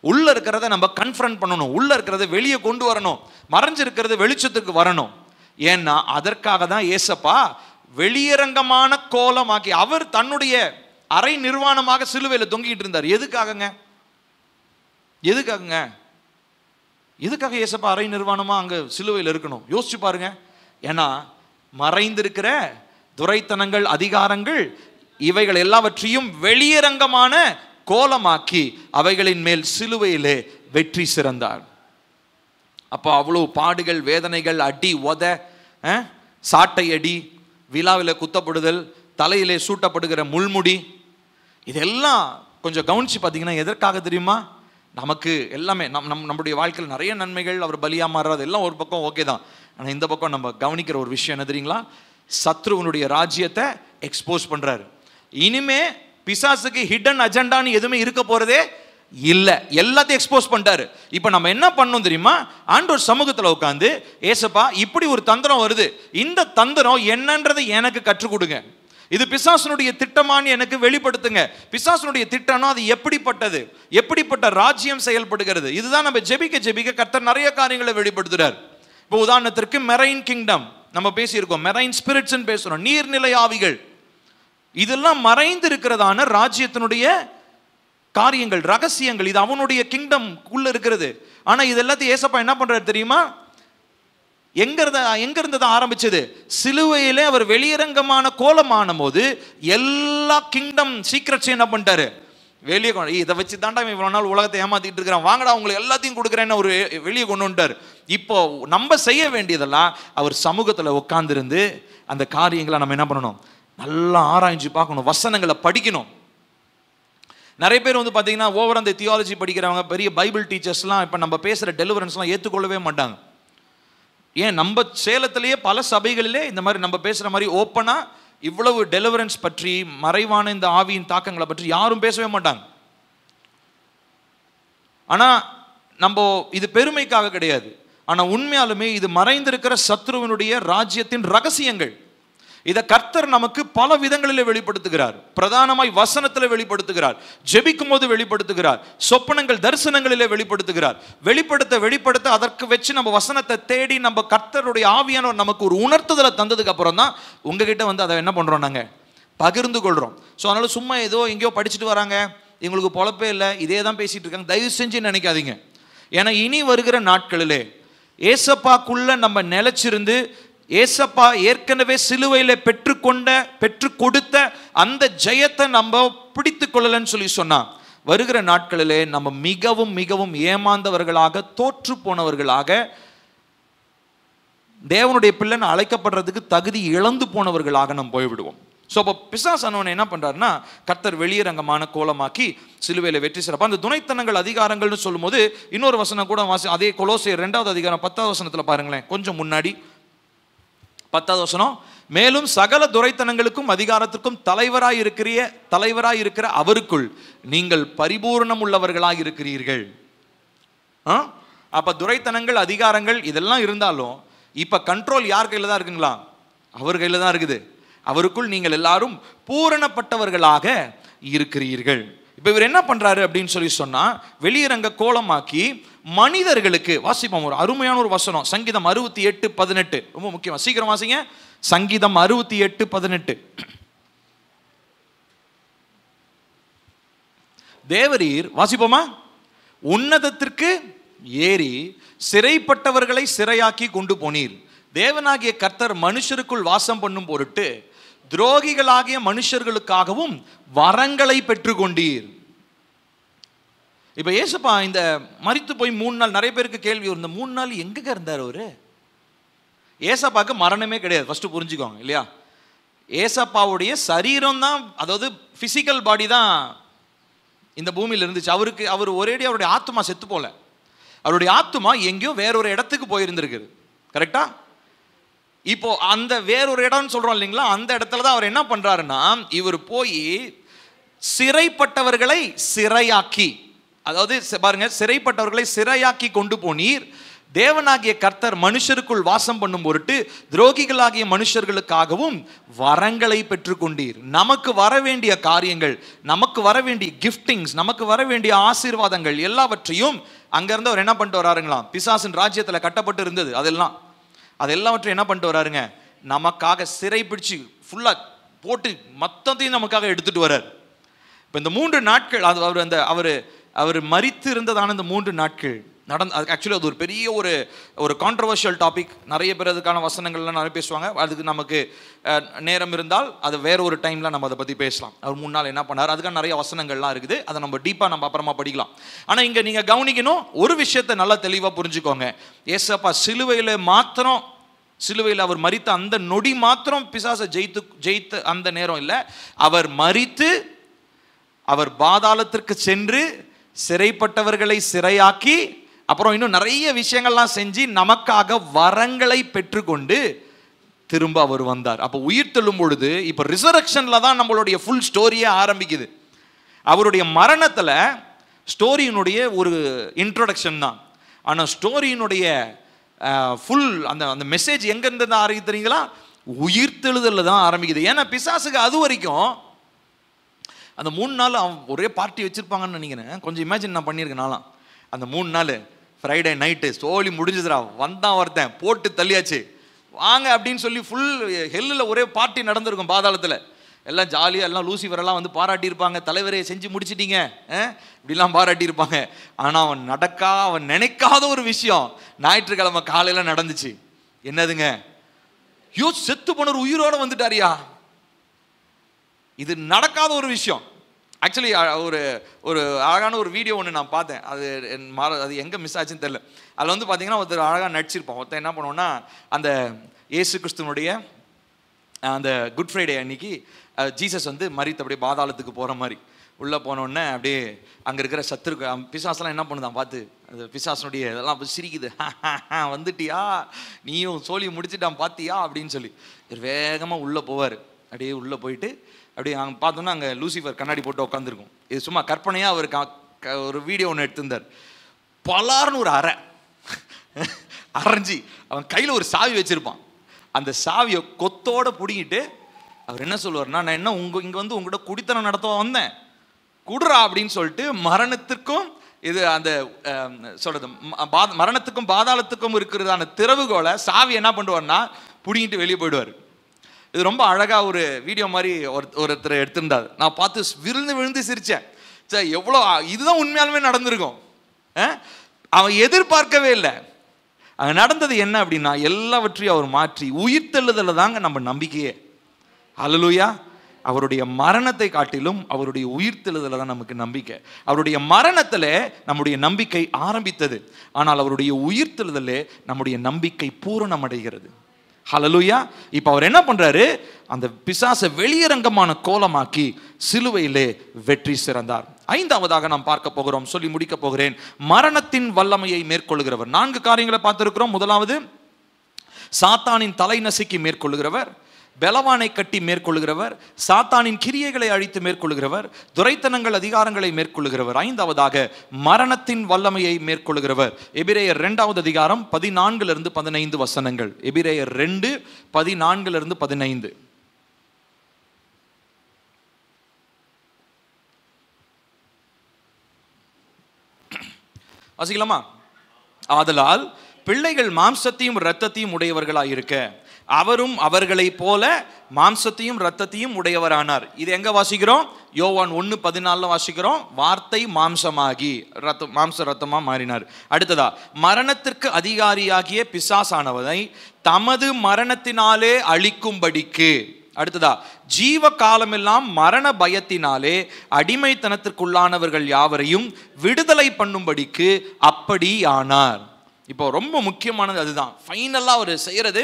உள்ள இருக்கிறத நம்ம கன்ஃபரண்ட் பண்ணணும், உள்ள இருக்கிறத வெளியே கொண்டு வரணும், மறைஞ்சிருக்கிறது வெளிச்சத்துக்கு வரணும். ஏன்னா அதற்காக தான் ஏசப்பா வெளியரங்கமான கோலமாக்கி அவர் தன்னுடைய அரை நிர்வாணமாக சிலுவையில் தொங்கிட்டு இருந்தார். எதுக்காகங்க, எதுக்காகங்க, எதுக்காக ஏசப்பா அரை நிர்வாணமா அங்க சிலுவையில் இருக்கணும்? யோசிச்சு பாருங்க. ஏன்னா மறைந்திருக்கிற துரைத்தனங்கள், அதிகாரங்கள், இவைகள் எல்லாவற்றையும் வெளியரங்கமான கோலமாக்கி அவைகளின் மேல் சிலுவையிலே வெற்றி சிறந்தார். அப்போ அவ்வளவு பாடுகள், வேதனைகள், அடி உத, சாட்டை அடி, விழாவில் குத்தப்படுதல், தலையிலே சூட்டப்படுகிற முள்முடி, இதெல்லாம் கொஞ்சம் கவனிச்சு பார்த்தீங்கன்னா எதற்காக தெரியுமா? நமக்கு எல்லாமே நம்முடைய வாழ்க்கையில் நிறைய நன்மைகள், அவர் பலியா மாறுறது எல்லாம் ஒரு பக்கம் ஓகே தான். ஆனால் இந்த பக்கம் நம்ம கவனிக்கிற ஒரு விஷயம் என்ன தெரியுங்களா, சத்ருவனுடைய ராஜ்யத்தை எக்ஸ்போஸ் பண்றாரு. இனிமே பிசாசுக்கு ஹிடன் அஜெண்டான்னு எதுவுமே இருக்க போறதே இல்லை, எல்லாத்தையும் எக்ஸ்போஸ் பண்ணிட்டாரு. இப்போ நம்ம என்ன பண்ணணும் தெரியுமா, ஆண்டவர் சமூகத்தில் உட்காந்து, ஏசப்பா இப்படி ஒரு தந்திரம் வருது, இந்த தந்திரம் என்னன்றதை எனக்கு கற்றுக் கொடுங்க, இது பிசாசனுடைய திட்டமானு எனக்கு வெளிப்படுத்துங்க. பிசாசனுடைய திட்டம்னா அது எப்படிப்பட்டது, எப்படிப்பட்ட ராஜ்யம் செயல்படுகிறது, இதுதான் நம்ம ஜெபிக்க ஜெபிக்க கர்த்தர் நிறைய காரியங்களை வெளிப்படுத்துறார். இப்போ உதாரணத்திற்கு மெரைன் கிங்டம் நம்ம பேசியிருக்கோம், மெரைன் ஸ்பிரிட்ஸ் பேசுறோம், நீர்நிலை ஆவிகள், இதெல்லாம் மறைந்து இருக்கிறதான ராஜ்யத்தினுடைய காரியங்கள், ரகசியங்கள், இது அவனுடைய கிங்டம் உள்ள இருக்கிறது. ஆனா இது எல்லாத்தையும் ஏசப்பா என்ன பண்றாரு தெரியுமா, எங்க இருந்து தான் ஆரம்பிச்சது, சிலுவையிலே அவர் வெளியரங்கமான கோலமான போது எல்லா கிங்டம் சீக்ரெட்ஸ் என்ன பண்ணிட்டாரு வெளியே கொண்டு, இதை வச்சு தாண்டா இவ்வளவு நாள் உலகத்தை ஏமாத்திட்டு இருக்கிறான், வாங்கடா உங்களுக்கு எல்லாத்தையும் கொடுக்குறேன்னு ஒரு வெளியே கொண்டு வந்துட்டார். இப்போ நம்ம செய்ய வேண்டியதெல்லாம் அவர் சமூகத்தில் உட்கார்ந்துருந்து அந்த காரியங்களை நம்ம என்ன பண்ணணும், நல்லா ஆராய்ஞ்சு பார்க்கணும், வசனங்களை படிக்கணும். நிறைய பேர் வந்து பார்த்தீங்கன்னா ஓவர் அந்த தியாலஜி படிக்கிறவங்க, பெரிய பைபிள் டீச்சர்ஸ்லாம் இப்போ நம்ம பேசுகிற டெலிவரன்ஸ்லாம் ஏற்றுக்கொள்ளவே மாட்டாங்க. ஏன், நம்ம சேலத்திலேயே பல சபைகளிலே இந்த மாதிரி நம்ம பேசுகிற மாதிரி ஓப்பனாக இவ்வளவு டெலிவரன்ஸ் பற்றி, மறைவான இந்த ஆவியின் தாக்கங்களை பற்றி யாரும் பேசவே மாட்டாங்க. ஆனால் நம்ம இது பெருமைக்காக கிடையாது, ஆனால் உண்மையாலுமே இது மறைந்திருக்கிற சத்ருவினுடைய ராஜ்யத்தின் ரகசியங்கள். இதை கர்த்தர் நமக்கு பல விதங்களில் வெளிப்படுத்துகிறார். பிரதானமாய் வசனத்தில் வெளிப்படுத்துகிறார், ஜெபிக்கும் போது வெளிப்படுத்துகிறார், சொப்பனங்கள் தரிசனங்களிலே வெளிப்படுத்துகிறார். வெளிப்படுத்த அதற்கு வச்சு நம்ம வசனத்தை தேடி நம்ம கர்த்தருடைய ஆவியானவர் நமக்கு ஒரு உணர்த்துதலை தந்ததுக்கு அப்புறம் தான் உங்ககிட்ட வந்து அதை என்ன பண்ணுறோம், நாங்கள் பகிர்ந்து கொள்கிறோம். ஸோ அதனால சும்மா ஏதோ எங்கேயோ படிச்சுட்டு வராங்க, எங்களுக்கு பொழப்பே இல்லை, இதே தான் பேசிட்டு இருக்காங்க, தயவு செஞ்சு நினைக்காதீங்க. ஏன்னா இனி வருகிற நாட்களிலே ஏசப்பாக்குள்ள நம்ம நிலைச்சிருந்து, ஏசப்பா ஏற்கனவே சிலுவையில் பெற்று கொடுத்த அந்த ஜெயத்தை நம்ம பிடித்து கொள்ளலன்னு சொல்லி சொன்னா, வருகிற நாட்களிலே நம்ம மிகவும் மிகவும் ஏமாந்தவர்களாக, தோற்று போனவர்களாக, தேவனுடைய பிள்ளைன்னு அழைக்கப்படுறதுக்கு தகுதி இழந்து போனவர்களாக நம்ம போய்விடுவோம். ஸோ அப்போ பிசாசானவன் என்ன பண்ணுறாருன்னா, கர்த்தர் வெளியரங்கமான கோலமாக்கி சிலுவையில் வெற்றி சிறப்பாக அந்த துணைத்தனங்கள் அதிகாரங்கள்னு சொல்லும்போது இன்னொரு வசனம் கூட அதே கொலோசியர் 2வது அதிகாரம் 10வது வசனத்தில் பாருங்களேன், கொஞ்சம் முன்னாடி 10வது வசனம். மேலும் சகல துரைத்தனங்களுக்கும் அதிகாரத்திற்கும் தலைவராய் இருக்கிற அவருக்குள் நீங்கள் பரிபூர்ணம் உள்ளவர்களாய் இருக்கிறீர்கள். அப்ப துரைத்தனங்கள், அதிகாரங்கள் இதெல்லாம் இருந்தாலும் இப்ப கண்ட்ரோல் யார் கையில தான் இருக்குங்களா? அவர் கையில தான் இருக்குது. அவருக்குள் நீங்கள் எல்லாரும் பூரணப்பட்டவர்களாக இருக்கிறீர்கள். இப்ப இவர் என்ன பண்றாரு அப்படின்னு சொல்லி சொன்னா, வெளியரங்க கோலமாக்கி மனிதர்களுக்கு, வாசிப்போம் ஒரு அருமையான ஒரு வசனம், சங்கீதம் 68:18, ரொம்ப முக்கியம், சீக்கிரம் வாசிங்க. சங்கீதம் 68:18. தேவரீர், வாசிப்போமா, உன்னதத்திற்கு ஏறி சிறைப்பட்டவர்களை சிறையாக்கி கொண்டு போனீர். தேவனாகிய கர்த்தர் மனுஷருக்குள் வாசம் பண்ணும் பொருட்டு துரோகிகளாகிய மனுஷர்களுக்காகவும் வரங்களை பெற்றுக்கொண்டீர். இப்ப ஏசப்பா இந்த மரித்து போய் 3 நாள், நிறைய பேருக்கு கேள்வி, இந்த 3 நாள் எங்க இருந்தார் அவரு? ஏசப்பாக்கு மரணமே கிடையாது, ஃபர்ஸ்ட் புரிஞ்சுக்கோங்க இல்லையா? ஏசப்பாவுடைய சரீரம் தான், அதாவது பிசிக்கல் பாடி தான் இந்த பூமியில் இருந்துச்சு. அவர் ஒரேடி அவருடைய ஆத்மா செத்து போல, அவருடைய ஆத்மா எங்கேயோ வேறொரு இடத்துக்கு போயிருந்திருக்கு. கரெக்டா? இப்போ அந்த வேறொரு இடம்னு சொல்றோம் இல்லைங்களா, அந்த இடத்துல தான் அவர் என்ன பண்றாருன்னா, இவர் போய் சிறைப்பட்டவர்களை சிறையாக்கி, அதாவது பாருங்க, சிறைப்பட்டவர்களை சிறையாக்கி கொண்டு போனீர். தேவனாகிய கர்த்தர் மனுஷருக்குள் வாசம் பண்ணும் பொருட்டு துரோகிகளாகிய மனுஷர்களுக்காகவும் வரங்களை பெற்றுக்கொண்டீர். நமக்கு வர வேண்டிய காரியங்கள், நமக்கு வர வேண்டிய கிஃப்டிங்ஸ், நமக்கு வர வேண்டிய ஆசீர்வாதங்கள் எல்லாவற்றையும் அங்கிருந்து அவர் என்ன பண்ணிட்டு வராருங்களாம், பிசாசின் ராஜ்யத்துல கட்டப்பட்டு இருந்தது அதெல்லாவற்றையும் என்ன பண்ணிட்டு வராருங்க, நமக்காக சிறை பிடிச்சு ஃபுல்லா போட்டு மொத்தத்தையும் நமக்காக எடுத்துட்டு வர்றார். இப்போ இந்த 3 நாட்கள், அவர் மரித்து இருந்ததான இந்த 3 நாட்கள் ஆக்சுவலி அது ஒரு பெரிய ஒரு கான்ட்ரவர்ஷியல் டாபிக். நிறைய பேர் அதுக்கான வசனங்கள்லாம் நிறைய பேசுவாங்க. அதுக்கு நமக்கு நேரம் இருந்தால் அது வேற ஒரு டைம்ல நம்ம அதை பற்றி பேசலாம். அவர் 3 நாள் என்ன பண்ணார், அதுக்கான நிறைய வசனங்கள்லாம் இருக்குது. அதை நம்ம டீப்பாக நம்ம அப்புறமா படிக்கலாம். ஆனால் இங்கே நீங்கள் கவனிக்கணும், ஒரு விஷயத்தை நல்லா தெளிவாக புரிஞ்சுக்கோங்க. ஏசப்பா சிலுவையில் அவர் மரித்த அந்த நொடி மாத்திரம் பிசாசை ஜெயித்து அந்த நேரம் இல்லை. அவர் மரித்து அவர் பாதாளத்திற்கு சென்று சிறைப்பட்டவர்களை சிறையாக்கி, அப்புறம் இன்னும் நிறைய விஷயங்கள்லாம் செஞ்சு நமக்காக வரங்களை பெற்றுக்கொண்டு திரும்ப அவர் வந்தார். அப்போ உயிர் தெழும் பொழுது இப்போ ரிசரக்ஷன்ல தான் நம்மளுடைய ஃபுல் ஸ்டோரியே ஆரம்பிக்குது. அவருடைய மரணத்தில் ஸ்டோரியினுடைய ஒரு இன்ட்ரோடக்ஷன் தான். ஆனால் ஸ்டோரியினுடைய ஃபுல் அந்த மெசேஜ் எங்கேருந்து தான் ஆரம்பிக்குது தெரியுங்களா? உயிர்த்தெழுதலில் தான் ஆரம்பிக்குது. ஏன்னா பிசாசுக்கு அது வரைக்கும் அந்த 3 நாள் ஒரே பார்ட்டி வச்சிருப்பாங்கன்னு நினைக்கிறேன். கொஞ்சம் இமேஜின் நான் பண்ணியிருக்கேன். நான்லாம் அந்த 3 நாள் ஃப்ரைடே நைட்டு சோழி முடிஞ்சுதுரா, வந்தான் ஒருத்தன் போட்டு தள்ளியாச்சு வாங்க அப்படின்னு சொல்லி ஃபுல் ஹெல்லில் ஒரே பார்ட்டி நடந்திருக்கும். பாதாளத்தில் எல்லாம் ஜாலியாக, எல்லாம் லூசிஃபரெல்லாம் வந்து பாராட்டியிருப்பாங்க, தலைவரே செஞ்சு முடிச்சிட்டீங்க இப்படிலாம் பாராட்டியிருப்பாங்க. ஆனால் அவன் நினைக்காத ஒரு விஷயம் ஞாயிற்றுக்கிழமை காலையில் நடந்துச்சு. என்னதுங்க? செத்து போனவர் உயிரோடு வந்துட்டாரியா? இது நடக்காத ஒரு விஷயம். ஆக்சுவலி ஒரு அழகான ஒரு வீடியோ ஒன்று நான் பார்த்தேன். அது எங்கே மிஸ் ஆச்சுன்னு தெரியல. அதில் வந்து பார்த்தீங்கன்னா ஒருத்தர் அழகாக நடிச்சிருப்போம். ஒருத்தர் என்ன பண்ணுவோன்னா, அந்த இயேசு கிறிஸ்துவனுடைய அந்த குட் ஃப்ரைடே அன்னைக்கு ஜீசஸ் வந்து மரித்து அப்படியே பாதாளத்துக்கு போகிற மாதிரி உள்ளே போனோடனே அப்படியே அங்கே இருக்கிற சத்துருக்கு பிசாசெல்லாம் என்ன பண்ணுதான் பார்த்து, அந்த பிசாசனுடைய இதெல்லாம் சிரிக்குது, வந்துட்டியா நீயும் சோழி முடிச்சுட்டான் பார்த்தியா அப்படின்னு சொல்லி வேகமாக உள்ளே போவார். அப்படியே உள்ளே போயிட்டு அப்படியே அங்கே பார்த்தோன்னா அங்கே லூசிஃபர் கண்ணாடி போட்டு உட்காந்துருக்கும். இது சும்மா கற்பனையாக அவர் ஒரு வீடியோ ஒன்று எடுத்திருந்தார். பலார்னு ஒரு அரைஞ்சி அவன் கையில் ஒரு சாவி வச்சுருப்பான். அந்த சாவியை கொத்தோடு பிடிங்கிட்டு அவர் என்ன சொல்லுவார்னா, நான் என்ன இங்கே வந்து உங்கள்கிட்ட குடித்தனம் நடத்தவா வந்தேன், குடுறா அப்படின்னு சொல்லிட்டு மரணத்திற்கும் இது அந்த சொல்கிறது மரணத்துக்கும் பாதாளத்துக்கும் இருக்கிறதான திறவுகோலை சாவி என்ன பண்ணுவார்னா பிடிங்கிட்டு வெளியே போயிடுவார். இது ரொம்ப அழகாக ஒரு வீடியோ மாதிரி ஒருத்தர் எடுத்திருந்தார். நான் பார்த்து விழுந்து சிரித்தேன். சரி, எவ்வளோ இதுதான் உண்மையாலுமே நடந்திருக்கும். அவன் எதிர்பார்க்கவே இல்லை. அங்கே நடந்தது என்ன அப்படின்னா, எல்லாவற்றையும் அவர் மாற்றி உயிர்த்தெழுதல தாங்க நம்ம நம்பிக்கையே. ஹல்லேலூயா. அவருடைய மரணத்தை காட்டிலும் அவருடைய உயிர்த்தெழுதல தான் நமக்கு நம்பிக்கை. அவருடைய மரணத்தில் நம்முடைய நம்பிக்கை ஆரம்பித்தது, ஆனால் அவருடைய உயிர்த்தெழுதலே நம்முடைய நம்பிக்கை பூரணமடைகிறது. ஹல்லேலூயா. இப்போ அவர் என்ன பண்றாரு, அந்த பிசாசை வெளியரங்கமான கோலமாக்கி சிலுவையிலே வெற்றி சிறந்தார். ஐந்தாவதாக நாம் பார்க்க போகிறோம், சொல்லி முடிக்க போகிறேன், மரணத்தின் வல்லமையை மேற்கொள்கிறவர். 4 காரியங்களை பார்த்திருக்கிறோம். முதலாவது, சாத்தானின் தலை நசுக்கி மேற்கொள்கிறவர், பலவானை கட்டி மேற்கொள்கிறவர், சாத்தானின் கிரியைகளை அழித்து மேற்கொள்கிறவர், துரைத்தனங்கள் அதிகாரங்களை மேற்கொள்கிறவர். ஐந்தாவதாக, மரணத்தின் வல்லமையை மேற்கொள்கிறவர். எபிரேயர் 2வது அதிகாரம் 14 15 வசனங்கள். எபிரேயர் 2 14 15. வாசிக்கலாமா? ஆதலால் பிள்ளைகள் மாம்சத்தையும் இரத்தத்தையும் உடையவர்களாயிருக்க அவரும் அவர்களை போல மாம்சத்தையும் இரத்தத்தையும் உடையவரானார். இது எங்க வாசிக்கிறோம்? யோவான் 1:14 வாசிக்கிறோம். வார்த்தை மாம்சமாகி மாம்ச இரத்தமா மாறினார். அடுத்ததா, மரணத்திற்கு அதிகாரியாகிய பிசாசானவனை தமது மரணத்தினாலே அழிக்கும்படிக்கு. அடுத்ததா, ஜீவ காலமெல்லாம் மரண பயத்தினாலே அடிமைத்தனத்திற்குள்ளானவர்கள் யாவரையும் விடுதலை பண்ணும்படிக்கு அப்படி ஆனார். இப்போ ரொம்ப முக்கியமானது அதுதான். ஃபைனலாக அவர் செய்கிறது,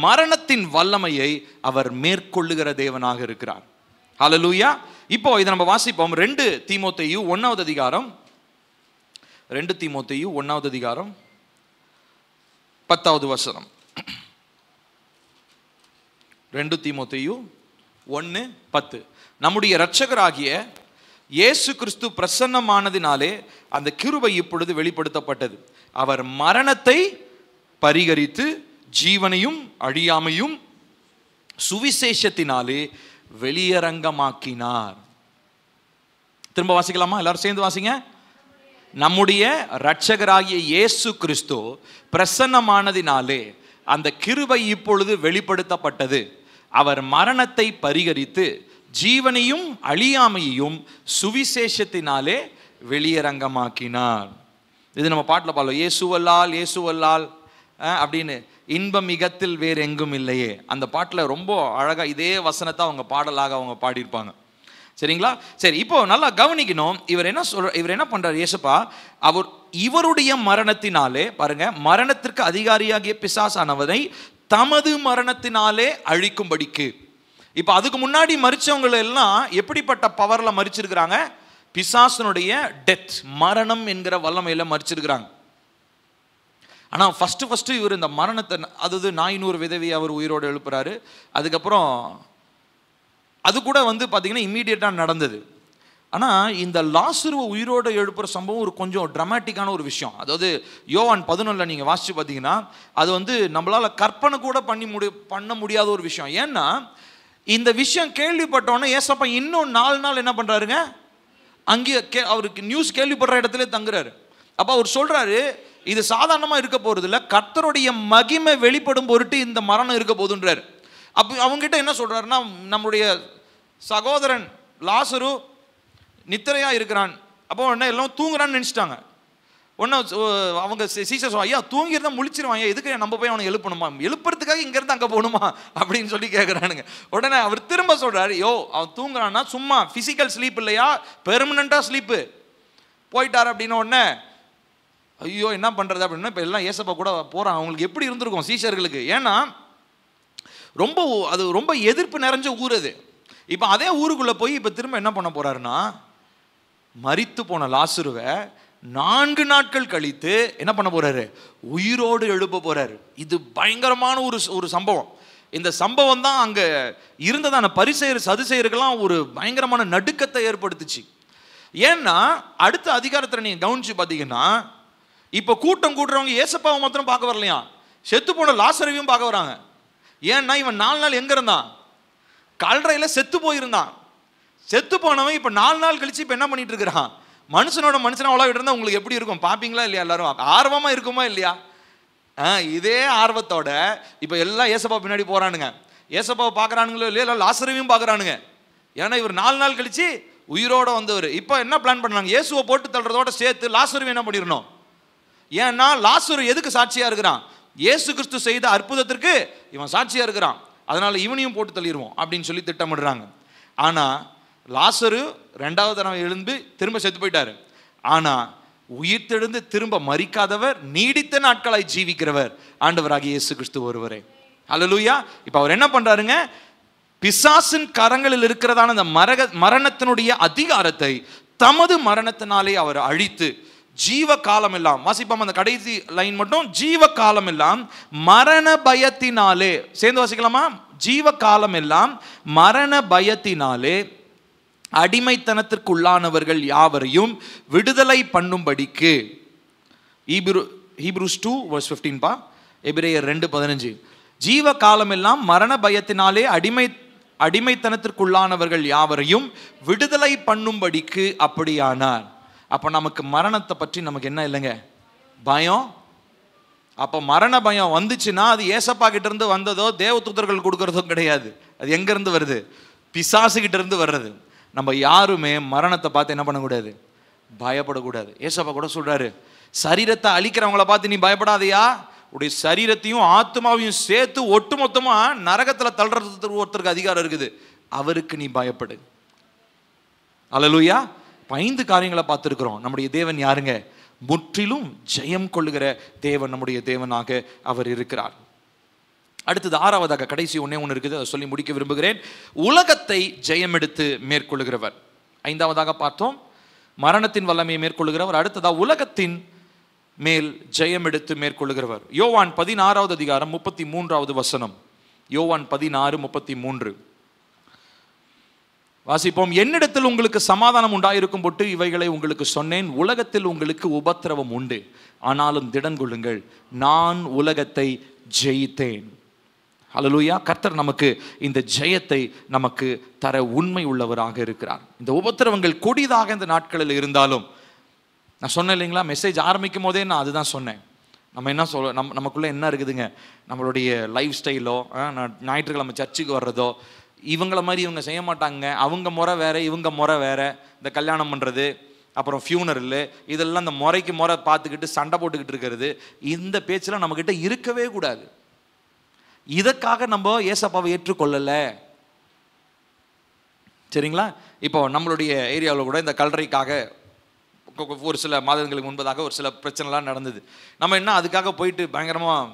மரணத்தின் வல்லமையை அவர் மேற்கொள்ளுகிற தேவனாக இருக்கிறார். ஹல்லேலூயா. இப்போ இதை நம்ம வாசிப்போம். 2 தீமோத்தேயு 1வது அதிகாரம் 2 தீமோத்தேயு 1வது அதிகாரம் 10வது வசனம். 2 தீமோத்தேயு 1:10. நம்முடைய இரட்சகராகிய இயேசு கிறிஸ்து பிரசன்னமானதினாலே அந்த கிருபை இப்பொழுது வெளிப்படுத்தப்பட்டது. அவர் மரணத்தை பரிகரித்து ஜீவனையும் அழியாமையும் சுவிசேஷத்தினாலே வெளியரங்கமாக்கினார். திரும்ப வாசிக்கலாமா? எல்லாரும் சேர்ந்து வாசிங்க. நம்முடைய இரட்சகராகிய இயேசு கிறிஸ்து பிரசன்னமானதினாலே அந்த கிருபை இப்பொழுது வெளிப்படுத்தப்பட்டது. அவர் மரணத்தை பரிகரித்து ஜீவனையும் அழியாமையையும் சுவிசேஷத்தினாலே வெளியரங்கமாக்கினார். இது நம்ம பாட்டில் பாடலாம், இயேசுவல்லால் இயேசுவல்லால் அப்படின்னு, இன்பம் மிகத்தில் வேறு எங்கும் இல்லையே. அந்த பாட்டில் ரொம்ப அழகாக இதே வசனத்தை அவங்க பாடலாக அவங்க பாடியிருப்பாங்க. சரிங்களா? சரி, இப்போ நல்லா கவனிக்கணும். இவர் என்ன பண்றார் இயேசுப்பா, இவருடைய மரணத்தினாலே, பாருங்க, மரணத்திற்கு அதிகாரியாகிய பிசாசானவனை தமது மரணத்தினாலே அழிக்கும்படிக்கு. இப்போ அதுக்கு முன்னாடி மரிச்சவங்க எல்லாம் எப்படிப்பட்ட பவர்ல மரிச்சிருக்கிறாங்க? பிசாசனுடைய டெத், மரணம் என்கிற வல்லமையில மரிச்சிருக்கிறாங்க. ஆனா ஃபர்ஸ்ட் இவர் இந்த மரணத்தை, அதாவது 400 விதவியை அவர் உயிரோடு எழுப்புறாரு. அதுக்கப்புறம் அது கூட பார்த்தீங்கன்னா இம்மீடியட்டா நடந்தது. ஆனால் இந்த லாசருவை உயிரோடு எழுப்புற சம்பவம் ஒரு கொஞ்சம் ட்ராமாட்டிக்கான ஒரு விஷயம். அதாவது யோவான் 11 நீங்கள் வாசித்து பார்த்தீங்கன்னா அது நம்மளால் கற்பனை கூட பண்ண முடியாத ஒரு விஷயம். ஏன்னா இந்த விஷயம் கேள்விப்பட்டோன்னே ஏசப்பா இன்னும் 4 நாள் என்ன பண்ணுறாருங்க, அங்கேயே அவருக்கு நியூஸ் கேள்விப்படுற இடத்துல தங்குறாரு. அப்போ அவர் சொல்கிறாரு, இது சாதாரணமாக இருக்க போகிறது இல்லை, கர்த்தருடைய மகிமை வெளிப்படும் பொருட்டு இந்த மரணம் இருக்க போதுன்றார். அப்போ அவங்ககிட்ட என்ன சொல்கிறாருன்னா, நம்முடைய சகோதரன் லாசரு நித்திரையாக இருக்கிறான். அப்போ உடனே எல்லாம் தூங்குறான்னு நினச்சிட்டாங்க. உடனே அவங்க சீசர் ஐயா தூங்கியிருந்தா முழிச்சிருவான், எதுக்கு நம்ம போய் அவனை எழுப்பணுமா, எழுப்புறதுக்காக இங்கேருந்து அங்கே போகணுமா அப்படின்னு சொல்லி கேட்குறானுங்க. உடனே அவர் திரும்ப சொல்கிறாரு, யோ அவன் தூங்குறான்னா சும்மா ஃபிசிக்கல் ஸ்லீப் இல்லையா, பெர்மனண்ட்டாக ஸ்லீப்பு போயிட்டார் அப்படின்ன உடனே ஐயோ என்ன பண்ணுறது அப்படின்னா இப்போ எல்லாம் ஏசப்பா கூட போகிறான். அவங்களுக்கு எப்படி இருந்திருக்கும் சீஷர்களுக்கு? ஏன்னா அது ரொம்ப எதிர்ப்பு நிறைஞ்ச ஊர் அது. இப்போ அதே ஊருக்குள்ளே போய் இப்போ திரும்ப என்ன பண்ண போகிறாருன்னா, மரித்து போன லாசருவை 4 நாட்கள் கழித்து என்ன பண்ண போகிறாரு, உயிரோடு எழுப்ப போகிறாரு. இது பயங்கரமான ஒரு சம்பவம். இந்த சம்பவம் தான் அங்கே இருந்ததான பரிசேயர் சதுசேயருக்கெல்லாம் ஒரு பயங்கரமான நடுக்கத்தை ஏற்படுத்துச்சு. ஏன்னா அடுத்த அதிகாரத்தில் நீங்கள் கவனிச்சு பார்த்தீங்கன்னா, இப்போ கூட்டம் கூட்டுறவங்க ஏசப்பாவை மாத்திரம் பார்க்க வரலையா, செத்து போன லாசருவையும் பார்க்க வராங்க. ஏன்னா இவன் 4 நாள் எங்கே இருந்தான், கல்றையில் செத்து போயிருந்தான். செத்து போனவன் இப்போ 4 நாள் கழிச்சு இப்போ என்ன பண்ணிட்டு இருக்கிறான், மனுஷனா உலகிட்டு இருந்தால் உங்களுக்கு எப்படி இருக்கும் பார்ப்பீங்களா இல்லையா? எல்லாரும் ஆர்வமாக இருக்குமா இல்லையா? இதே ஆர்வத்தோட இப்போ எல்லாம் ஏசப்பா பின்னாடி போகிறானுங்க. ஏசப்பாவை பார்க்குறானுங்களோ இல்லையா, இல்லை லாசருவையும் பார்க்குறானுங்க. ஏன்னா இவர் 4 நாள் கழிச்சு உயிரோட வந்தவர். இப்போ என்ன பிளான் பண்ணாங்க, இயேசுவை போட்டு தள்ளுறதோட சேர்த்து லாசருவை என்ன பண்ணிடணும். ஏன்னா லாசரு எதுக்கு சாட்சியாக இருக்கிறான், இயேசு கிறிஸ்து செய்த அற்புதத்திற்கு இவன் சாட்சியாக இருக்கிறான், அதனால இவனையும் போட்டு தள்ளிடுவோம் அப்படின்னு சொல்லி திட்டமிடுறாங்க. ஆனால் லாசரு 2வது தடவை எழுந்து திரும்ப செத்து போயிட்டாரு. ஆனால் உயிர்த்தெழுந்து திரும்ப மரிக்காதவர், நீடித்த நாட்களாய் ஜீவிக்கிறவர் ஆண்டவராகிய இயேசு கிறிஸ்து ஒருவரே. அல்லேலூயா. இப்போ அவர் என்ன பண்றாருங்க, பிசாசின் கரங்களில் இருக்கிறதான அந்த மரணத்தினுடைய அதிகாரத்தை தமது மரணத்தினாலே அவர் அழித்து ஜீவ காலம் எல்லாம், வாசிப்போம் அந்த கடைசி லைன் மட்டும், ஜீவ காலம் எல்லாம் மரண பயத்தினாலே, சேர்ந்து வாசிக்கலாமா, ஜீவ காலம் எல்லாம் மரண பயத்தினாலே அடிமைத்தனத்திற்குள்ளானவர்கள் யாவரையும் விடுதலை பண்ணும்படிக்கு. Hebrews 2:15 எபிரேயர் 2:15. ஜீவ காலம் எல்லாம் மரண பயத்தினாலே அடிமைத்தனத்திற்குள்ளானவர்கள் யாவரையும் விடுதலை பண்ணும்படிக்கு அப்படியானார். அப்போ நமக்கு மரணத்தை பற்றி நமக்கு என்ன இல்லைங்க, பயம். அப்போ மரண பயம் வந்துச்சுன்னா அது ஏசப்பா கிட்ட இருந்து வந்ததோ தேவதூதர்கள் கொடுக்கறதோ கிடையாது. அது எங்கேருந்து வருது, பிசாசுகிட்ட இருந்து வர்றது. நம்ம யாருமே மரணத்தை பார்த்து என்ன பண்ணக்கூடாது, பயப்படக்கூடாது. ஏசப்பா கூட சொல்றாரு, சரீரத்தை அழிக்கிறவங்கள பார்த்து நீ பயப்படாதையா, உடைய சரீரத்தையும் ஆத்மாவையும் சேர்த்து ஒட்டுமொத்தமா நரகத்தில் தள்ளுறதுக்கு ஒருத்தருக்கு அதிகாரம் இருக்குது, அவருக்கு நீ பயப்படு. அல்லேலூயா. 5 காரியங்களை பார்த்துருக்கிறோம். நம்முடைய தேவன் யாருங்க, முற்றிலும் ஜெயம் கொள்ளுகிற தேவன் நம்முடைய தேவனாக அவர் இருக்கிறார். அடுத்தது 6வதாக கடைசி ஒன்று இருக்குது, அதை சொல்லி முடிக்க விரும்புகிறேன். உலகத்தை ஜெயம் எடுத்து மேற்கொள்ளுகிறவர். 5வதாக பார்த்தோம் மரணத்தின் வல்லமையை மேற்கொள்ளுகிறவர். அடுத்ததா உலகத்தின் மேல் ஜெயம் எடுத்து மேற்கொள்ளுகிறவர். யோவான் 16வது அதிகாரம் 33வது வசனம். யோவான் 16:33 வாசிப்போம். என்னிடத்தில் உங்களுக்கு சமாதானம் உண்டாயிருக்கும் பொட்டு இவைகளை உங்களுக்கு சொன்னேன், உலகத்தில் உங்களுக்கு உபத்திரவம் உண்டு, ஆனாலும் திடன் கொள்ளுங்கள், நான் உலகத்தை ஜெயித்தேன். அல்லேலூயா. கர்த்தர் நமக்கு இந்த ஜெயத்தை நமக்கு தர உண்மை உள்ளவராக இருக்கிறார். இந்த உபத்திரவங்கள் கொடிதாக இந்த நாட்களில் இருந்தாலும், நான் சொன்னேன் இல்லைங்களா, மெசேஜ் ஆரம்பிக்கும் போதே நான் அதுதான் சொன்னேன். நம்ம என்ன நமக்குள்ளே என்ன இருக்குதுங்க, நம்மளுடைய லைஃப் ஸ்டைலோ, ஞாயிற்றுக்கிழமை சர்ச்சுக்கு வர்றதோ, இவங்கள மாதிரி இவங்க செய்ய மாட்டாங்க, அவங்க முறை வேற இவங்க முறை வேற, இந்த கல்யாணம் பண்ணுறது, அப்புறம் ஃபியூனரல், இதெல்லாம் இந்த முறைக்கு முறை பார்த்துக்கிட்டு சண்டை போட்டுக்கிட்டு இருக்கிறது, இந்த பேச்செல்லாம் நம்மக்கிட்ட இருக்கவே கூடாது. இதற்காக நம்ம ஏசப்பாவை ஏற்றுக்கொள்ளலை, சரிங்களா? இப்போ நம்மளுடைய ஏரியாவில் கூட இந்த கல்லறைக்காக ஒரு சில மாதங்களுக்கு முன்பதாக ஒரு சில பிரச்சனைலாம் நடந்தது. நம்ம என்ன அதுக்காக போயிட்டு பயங்கரமாக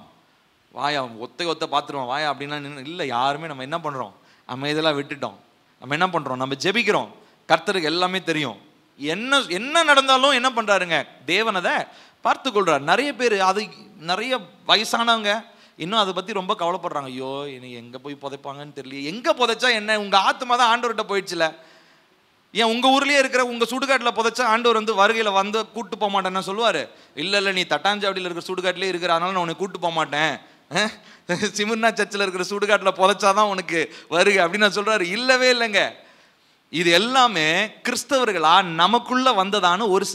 வாயா ஒத்த பார்த்துருவோம் வாயா அப்படின்னா இல்லை, யாருமே நம்ம என்ன பண்ணுறோம், நம்ம இதெல்லாம் விட்டுட்டோம். நம்ம என்ன பண்ணுறோம், நம்ம ஜெபிக்கிறோம். கர்த்தருக்கு எல்லாமே தெரியும். என்ன நடந்தாலும் என்ன பண்ணுறாருங்க, தேவன் அதை பார்த்து கொள்றார். நிறைய பேர் அது நிறைய வயசானவங்க இன்னும் அதை பற்றி ரொம்ப கவலைப்படுறாங்க. ஐயோ இனி எங்கே போய் புதைப்பாங்கன்னு தெரியல. எங்கே புதைச்சா என்ன, உங்கள் ஆத்மா தான் ஆண்டவர்கிட்ட போயிடுச்சுல. ஏன் உங்கள் ஊர்லேயே இருக்கிற உங்கள் சுடுகாட்டில் புதைச்சா ஆண்டவர் வந்து வருகையில் வந்து கூப்பிட்டு போக மாட்டேன்னு சொல்லுவார்? இல்லை நீ தட்டாஞ்சாவடியில் இருக்கிற சுடுகாட்டிலே இருக்கிற, அதனால நான் உனக்கு கூப்பிட்டு போக மாட்டேன், சிமுர்னா சர்ச்சில் இருக்கிற சுடுகாட்டில் புதைச்சாதான் உனக்கு வருகை அப்படின்னு நான் சொல்கிறாரு. இல்லவே இல்லைங்க. இது எல்லாமே கிறிஸ்தவர்களா நமக்குள்ள வந்ததான ஒரு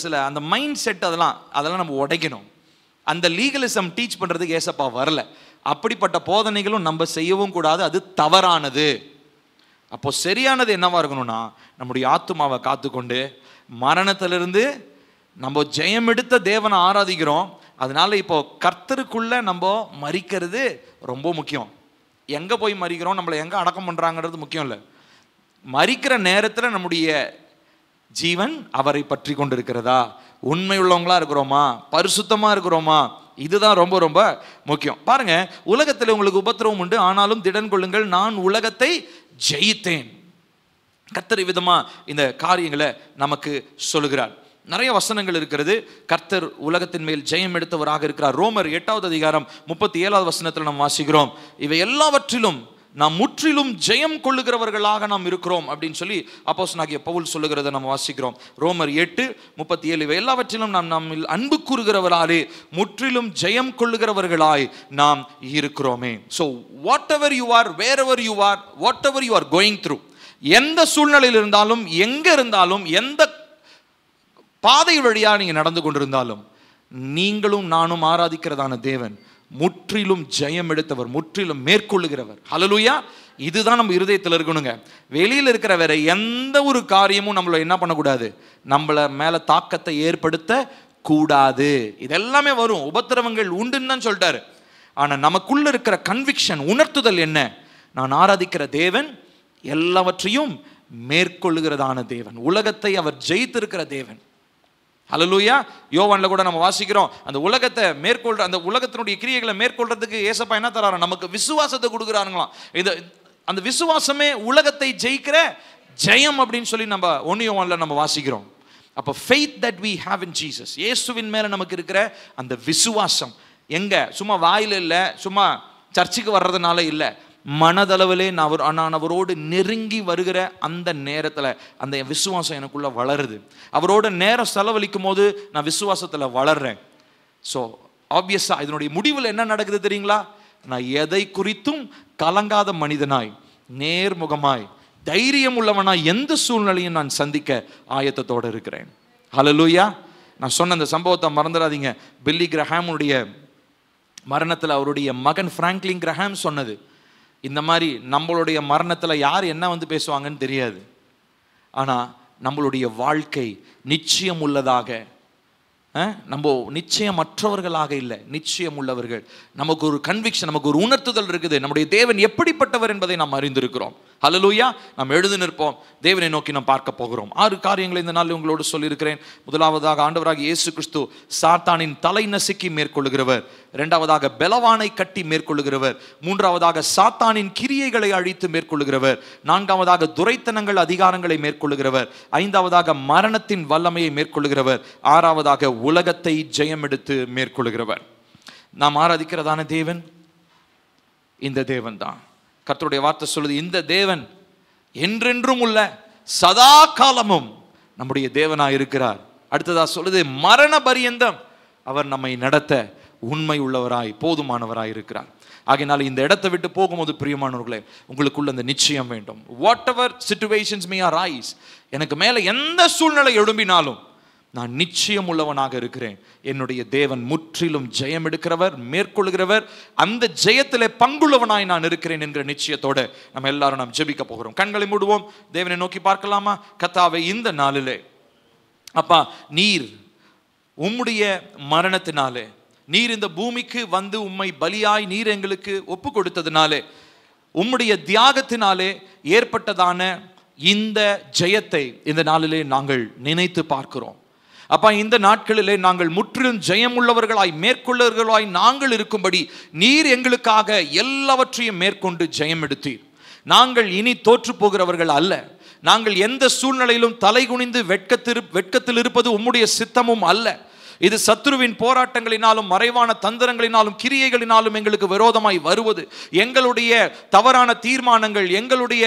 சில அந்த மைண்ட் செட், அதெல்லாம் நம்ம உடைக்கணும். அந்த லீகலிசம் டீச் பண்ணுறதுக்கு ஏசப்பா வரல. அப்படிப்பட்ட போதனைகளும் நம்ம செய்யவும் கூடாது, அது தவறானது. அப்போ சரியானது என்னவா இருக்கணும்னா, நம்முடைய ஆத்துமாவை காத்துக்கொண்டு மரணத்திலிருந்து நம்ம ஜெயம் எடுத்த தேவனை ஆராதிக்கிறோம். அதனால இப்போ கர்த்தருக்குள்ள நம்ம மரிக்கிறது ரொம்ப முக்கியம். எங்கே போய் மரிக்கிறோம், நம்மளை எங்கே அடக்கம் பண்ணுறாங்கிறது முக்கியம் இல்லை. மரிக்கிற நேரத்தில் நம்முடைய ஜீவன் அவரை பற்றி கொண்டிருக்கிறதா, உண்மை உள்ளவங்களா இருக்கிறோமா, பரிசுத்தமா இருக்கிறோமா, இதுதான் ரொம்ப ரொம்ப முக்கியம். பாருங்க, உலகத்தில் உங்களுக்கு உபத்திரவம் உண்டு, ஆனாலும் திடன் கொள்ளுங்கள், நான் உலகத்தை ஜெயித்தேன். கர்த்தர் விதமா இந்த காரியங்களை நமக்கு சொல்லுகிறார். நிறைய வசனங்கள் இருக்கிறது. கர்த்தர் உலகத்தின் மேல் ஜெயம் எடுத்தவராக இருக்கிறார். ரோமர் 8வது அதிகாரம் 37வது வசனத்தில் நாம் வாசிக்கிறோம், இவை எல்லாவற்றிலும் நாம் முற்றிலும் ஜெயம் கொள்ளுகிறவர்களாக நாம் இருக்கிறோம் அப்படின்னு சொல்லி அப்போஸ்தலனாகிய பவுல் சொல்லுகிறதை நம்ம வாசிக்கிறோம். ரோமர் 8:37, இவை எல்லாவற்றிலும் நாம் நம்மில் அன்பு கூறுகிறவராலே முற்றிலும் ஜெயம் கொள்ளுகிறவர்களாய் நாம் இருக்கிறோமே. So whatever you are, wherever you are, whatever you are going through, எந்த சூழ்நிலையில் இருந்தாலும், எங்க இருந்தாலும், எந்த பாதை வழியா நீங்க நடந்து கொண்டிருந்தாலும், நீங்களும் நானும் ஆராதிக்கிறதான தேவன் முற்றிலும் ஜெயம் எடுத்தவர், முற்றிலும் மேற்கொள்ளுகிறவர். ஹல்லேலூயா. இதுதான் நம்ம இருதயத்தில் இருக்கணுங்க. வெளியில் இருக்கிற வேற எந்த ஒரு காரியமும் நம்மள என்ன பண்ணக்கூடாது, நம்மள மேல தாக்கத்தை ஏற்படுத்த கூடாது. இதெல்லாமே வரும், உபத்திரவங்கள் உண்டுன்னு தான் சொல்லிட்டாரு. ஆனா நமக்குள்ள இருக்கிற கன்விக்ஷன், உணர்த்துதல் என்ன, நான் ஆராதிக்கிற தேவன் எல்லாவற்றையும் மேற்கொள்ளுகிறதான தேவன், உலகத்தை அவர் ஜெயித்திருக்கிற தேவன். ஹல்லேலூயா. யோவான்ல கூட நம்ம வாசிக்கிறோம், அந்த உலகத்தை மேற்கொள்ற, அந்த உலகத்தினுடைய கிரியைகளை மேற்கொள்றதுக்கு ஏசப்பா என்ன தராரு, நமக்கு விசுவாசத்தை கொடுக்குறாங்களாம். அந்த விசுவாசமே உலகத்தை ஜெயிக்கிற ஜெயம் அப்படின்னு சொல்லி நம்ம 1 யோவான்ல நம்ம வாசிக்கிறோம். அப்போ faith that we have in Jesus, இயேசுவின் மேல நமக்கு இருக்கிற அந்த விசுவாசம் எங்க, சும்மா வாயில இல்லை, சும்மா சர்ச்சுக்கு வர்றதுனால இல்லை, மனதளவிலே நான் அவரோடு நெருங்கி வருகிற அந்த நேரத்தில் அந்த விசுவாசம் எனக்குள்ள வளருது. அவரோட நேரம் செலவழிக்கும் போது நான் விசுவாசத்தில் வளர்றேன். ஸோ ஆப்வியஸாக இதனுடைய முடிவில் என்ன நடக்குது தெரியுங்களா, நான் எதை குறித்தும் கலங்காத மனிதனாய், நேர்முகமாய், தைரியம் உள்ளவனாய் எந்த சூழ்நிலையும் நான் சந்திக்க ஆயத்தத்தோடு இருக்கிறேன். ஹல்லேலூயா. நான் சொன்ன அந்த சம்பவத்தை மறந்துடாதீங்க. பில்லி கிரஹாமுடைய மரணத்தில் அவருடைய மகன் பிராங்க்லின் கிரஹாம் சொன்னது, இந்த மாதிரி நம்மளுடைய மரணத்தில் யார் என்ன வந்து பேசுவாங்கன்னு தெரியாது, ஆனால் நம்மளுடைய வாழ்க்கை நிச்சயம் உள்ளதாக, நம்ம நிச்சயமற்றவர்களாக இல்லை, நிச்சயம் உள்ளவர்கள். நமக்கு ஒரு கன்விக்ஷன், நமக்கு ஒரு உணர்த்துதல் இருக்குது, நம்முடைய தேவன் எப்படிப்பட்டவர் என்பதை நாம் அறிந்திருக்கிறோம். ஹல்லேலூயா. நாம் எழுதி நிற்போம், தேவனை நோக்கி நாம் பார்க்க போகிறோம். 6 காரியங்களை இந்த நாளில் உங்களோடு சொல்லியிருக்கிறேன். முதலாவதாக, ஆண்டவராக இயேசு கிறிஸ்து சாத்தானின் தலை நசுக்கி மேற்கொள்ளுகிறவர். 2வதாக, பெலவானை கட்டி மேற்கொள்ளுகிறவர். 3வதாக, சாத்தானின் கிரியைகளை அழித்து மேற்கொள்ளுகிறவர். 4வதாக, துரைத்தனங்கள் அதிகாரங்களை மேற்கொள்ளுகிறவர். 5வதாக, மரணத்தின் வல்லமையை மேற்கொள்ளுகிறவர். 6வதாக, உலகத்தை ஜெயம் எடுத்து மேற்கொள்ளுகிறவர். நாம் ஆராதிக்கிறதான தேவன் இந்த தேவன் தான். கர்த்தருடைய வார்த்தை சொல்லுது, இந்த தேவன் என்றென்றும் உள்ள சதா காலமும் நம்முடைய தேவனாய் இருக்கிறார். அடுத்ததா சொல்லுது, மரண பரியந்தம் அவர் நம்மை நடத்த உண்மை உள்ளவராய், போதுமானவராய் இருக்கிறார். ஆகையினால இந்த இடத்தை விட்டு போகும்போது பிரியமானவர்களே, உங்களுக்குள்ள அந்த நிச்சயம் வேண்டும். What ever situations May arise, எனக்கு மேல எந்த சூழ்நிலை எழும்பினாலும் நான் நிச்சயம் உள்ளவனாக இருக்கிறேன். என்னுடைய தேவன் முற்றிலும் ஜெயம் எடுக்கிறவர், மேற்கொள்கிறவர். அந்த ஜெயத்திலே பங்குள்ளவனாய் நான் இருக்கிறேன் என்கிற நிச்சயத்தோடு நம்ம எல்லாரும் நாம் ஜெபிக்க போகிறோம். கண்களை மூடுவோம், தேவனை நோக்கி பார்க்கலாமா? கர்த்தாவே, இந்த நாளிலே அப்பா, நீர் உம்முடைய மரணத்தினாலே, நீர் இந்த பூமிக்கு வந்து உம்மை பலியாய் நீர் எங்களுக்கு ஒப்பு கொடுத்ததினாலே, உம்முடைய தியாகத்தினாலே ஏற்பட்டதான இந்த ஜெயத்தை இந்த நாளிலே நாங்கள் நினைத்து பார்க்கிறோம். அப்பா, இந்த நாட்களிலே நாங்கள் முற்றிலும் ஜெயமுள்ளவர்களாய், மேற்கொள்ளவர்களாய் நாங்கள் இருக்கும்படி நீர் எங்களுக்காக எல்லாவற்றையும் மேற்கொண்டு ஜெயம் எடுத்தீர். நாங்கள் இனி தோற்று போகிறவர்கள் அல்ல. நாங்கள் எந்த சூழ்நிலையிலும் தலை குனிந்து வெட்கத்தில் இருப்பது உம்முடைய சித்தமும் அல்ல. இது சத்துருவின் போராட்டங்களினாலும், மறைவான தந்திரங்களினாலும், கிரியைகளினாலும் எங்களுக்கு விரோதமாய் வருவது, எங்களுடைய தவறான தீர்மானங்கள், எங்களுடைய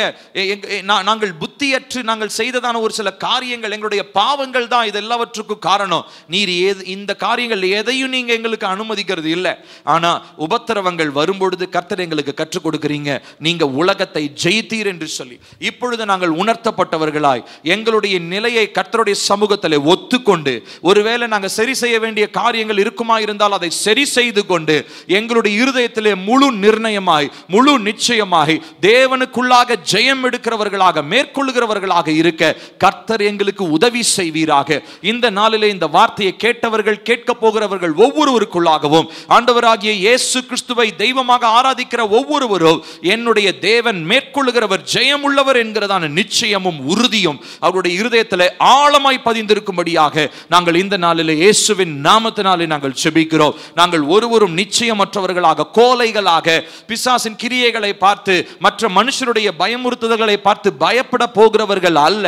நாங்கள் புத்தியற்று நாங்கள் செய்ததான ஒரு சில காரியங்கள், எங்களுடைய பாவங்கள் தான் இது எல்லாவற்றுக்கும் காரணம். நீர் இந்த காரியங்கள் எதையும் நீங்க எங்களுக்கு அனுமதிக்கிறது இல்லை. ஆனா உபத்திரவங்கள் வரும்பொழுது கர்த்தர் எங்களுக்கு கற்றுக் கொடுக்கிறீங்க, நீங்க உலகத்தை ஜெயித்தீர் என்று சொல்லி. இப்பொழுது நாங்கள் உணர்த்தப்பட்டவர்களாய் எங்களுடைய நிலையை கர்த்தருடைய சமூகத்தில் ஒத்துக்கொண்டு, ஒருவேளை நாங்கள் சரி செய்ய வேண்டிய காரியங்கள் இருக்குமா இருந்தால் அதை சரி செய்து கொண்டு எங்களுடைய இருதயத்திலே முழு நிர்ணயமாய் முழு நிச்சயமாய் தேவனுக்குள்ளாக ஜெயம் எடுக்கிறவர்களாக மேற்கொள்ளுகிறவர்களாக இருக்க கர்த்தர் எங்களுக்கு உதவி செய்வீராக. இந்த நாளிலே இந்த வார்த்தையை கேட்டவர்கள் கேட்க போகிறவர்கள் ஒவ்வொருவருக்குள்ளாகவும் ஆண்டவராகிய இயேசு கிறிஸ்துவை தெய்வமாக ஆராதிக்கிற ஒவ்வொருவரும் என்னுடைய தேவன் மேற்கொள்ளுகிறவர் ஜெயமுள்ளவர் என்கிறதான நிச்சயமும் உறுதியும் அவருடைய இருதயத்தில் ஆழமாய் பதிந்திருக்கும்படியாக நாங்கள் இந்த நாளிலே இயேசுவின் நாமத்தினாலே நாங்கள் ஜெபிக்கிறோம். நாங்கள் ஒருவரும் நிச்சயமற்றவர்களாக கோலைகளாக பிசாசின் கிரியைகளை பார்த்து மற்ற மனுஷருடைய பயமுறுத்துதல்களை பார்த்து பயப்பட போகிறவர்கள் அல்ல.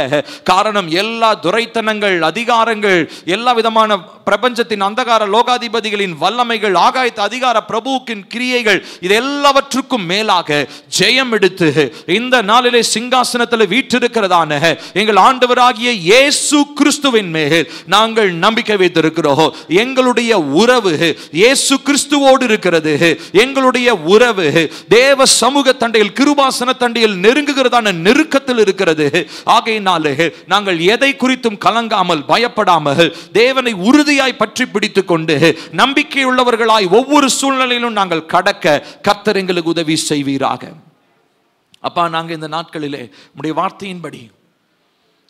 காரணம் எல்லா துரைத்தனங்கள் அதிகாரங்கள் எல்லா விதமான பிரபஞ்சத்தின் அந்தகார லோகாதிபதிகளின் வல்லமைகள் ஆகாயத்து அதிகார பிரபுவின் கிரியைகள் இது எல்லாவற்றுக்கும் மேலாக ஜெயம் எடுத்து இந்த நாளிலே சிங்காசனத்தில் வீற்றிருக்கிறதான எங்கள் ஆண்டவராகிய இயேசு கிறிஸ்துவின் மேல் நாங்கள் நம்பிக்கை வைத்திருக்கிறோம். எங்களுடைய உறவு இயேசு கிறிஸ்துவோடு இருக்கிறது. எங்களுடைய உறவு தேவ சமூக தண்டையில் கிருபாசன தண்டையில் நெருங்குகிறதான நெருக்கத்தில் இருக்கிறது. ஆகையினாலே நாங்கள் எதை குறித்தும் கலங்காமல் பயப்படாமல் தேவனை உறுதியாய் பற்றி பிடித்துக் கொண்டு நம்பிக்கையுள்ளவர்களாய் ஒவ்வொரு சூழ்நிலையிலும் நாங்கள் கடக்க கர்த்தர் எங்களுக்கு உதவி செய்வீராக. அப்பா, நாங்கள் இந்த நாட்களிலே உம்முடைய வார்த்தையின்படி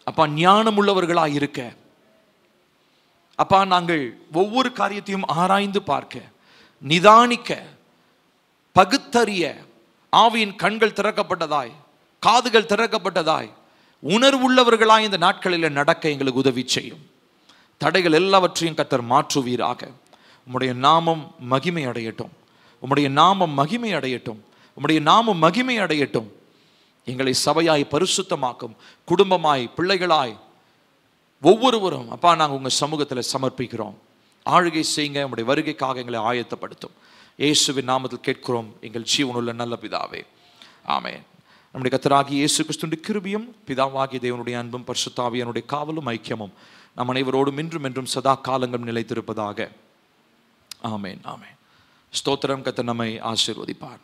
அப்பா ஞானம் உள்ளவர்களாய் இருக்க, அப்பா நாங்கள் ஒவ்வொரு காரியத்தையும் ஆராய்ந்து பார்க்க, நிதானிக்க, பகுத்தறிய ஆவியின் கண்கள் திறக்கப்பட்டதாய் காதுகள் திறக்கப்பட்டதாய் உணர்வுள்ளவர்களாய் இந்த நாட்களில் நடக்க எங்களுக்கு உதவி செய்யும். தடைகள் எல்லாவற்றையும் கர்த்தர் மாற்றுவீராக. உம்முடைய நாமம் மகிமை அடையட்டும். உம்முடைய நாமம் மகிமை அடையட்டும். உம்முடைய நாமம் மகிமை அடையட்டும். எங்களை சபையாய் பரிசுத்தமாக்கும், குடும்பமாய் பிள்ளைகளாய் ஒவ்வொருவரும் அப்பா நாங்கள் உங்கள் சமூகத்தில் சமர்ப்பிக்கிறோம். ஆளுகை செய்யுங்க. உங்களுடைய வருகைக்காக எங்களை ஆயத்தப்படுத்தும். இயேசுவின் நாமத்தில் கேட்கிறோம் எங்கள் ஜீவனுள்ள நல்ல பிதாவே, ஆமென். நம்முடைய கர்த்தராகிய இயேசு கிறிஸ்துவின் கிருபையும் பிதாவாகிய தேவனுடைய அன்பும் பரிசுத்த ஆவியானவருடைய காவலும் ஐக்கியமும் நம் அனைவரோடும் இன்றும் என்றும் சதா காலங்களும் நிலைத்திருப்பதாக. ஆமென், ஆமென். ஸ்தோத்திரம். கர்த்தர் நம்மை ஆசீர்வதிப்பார்.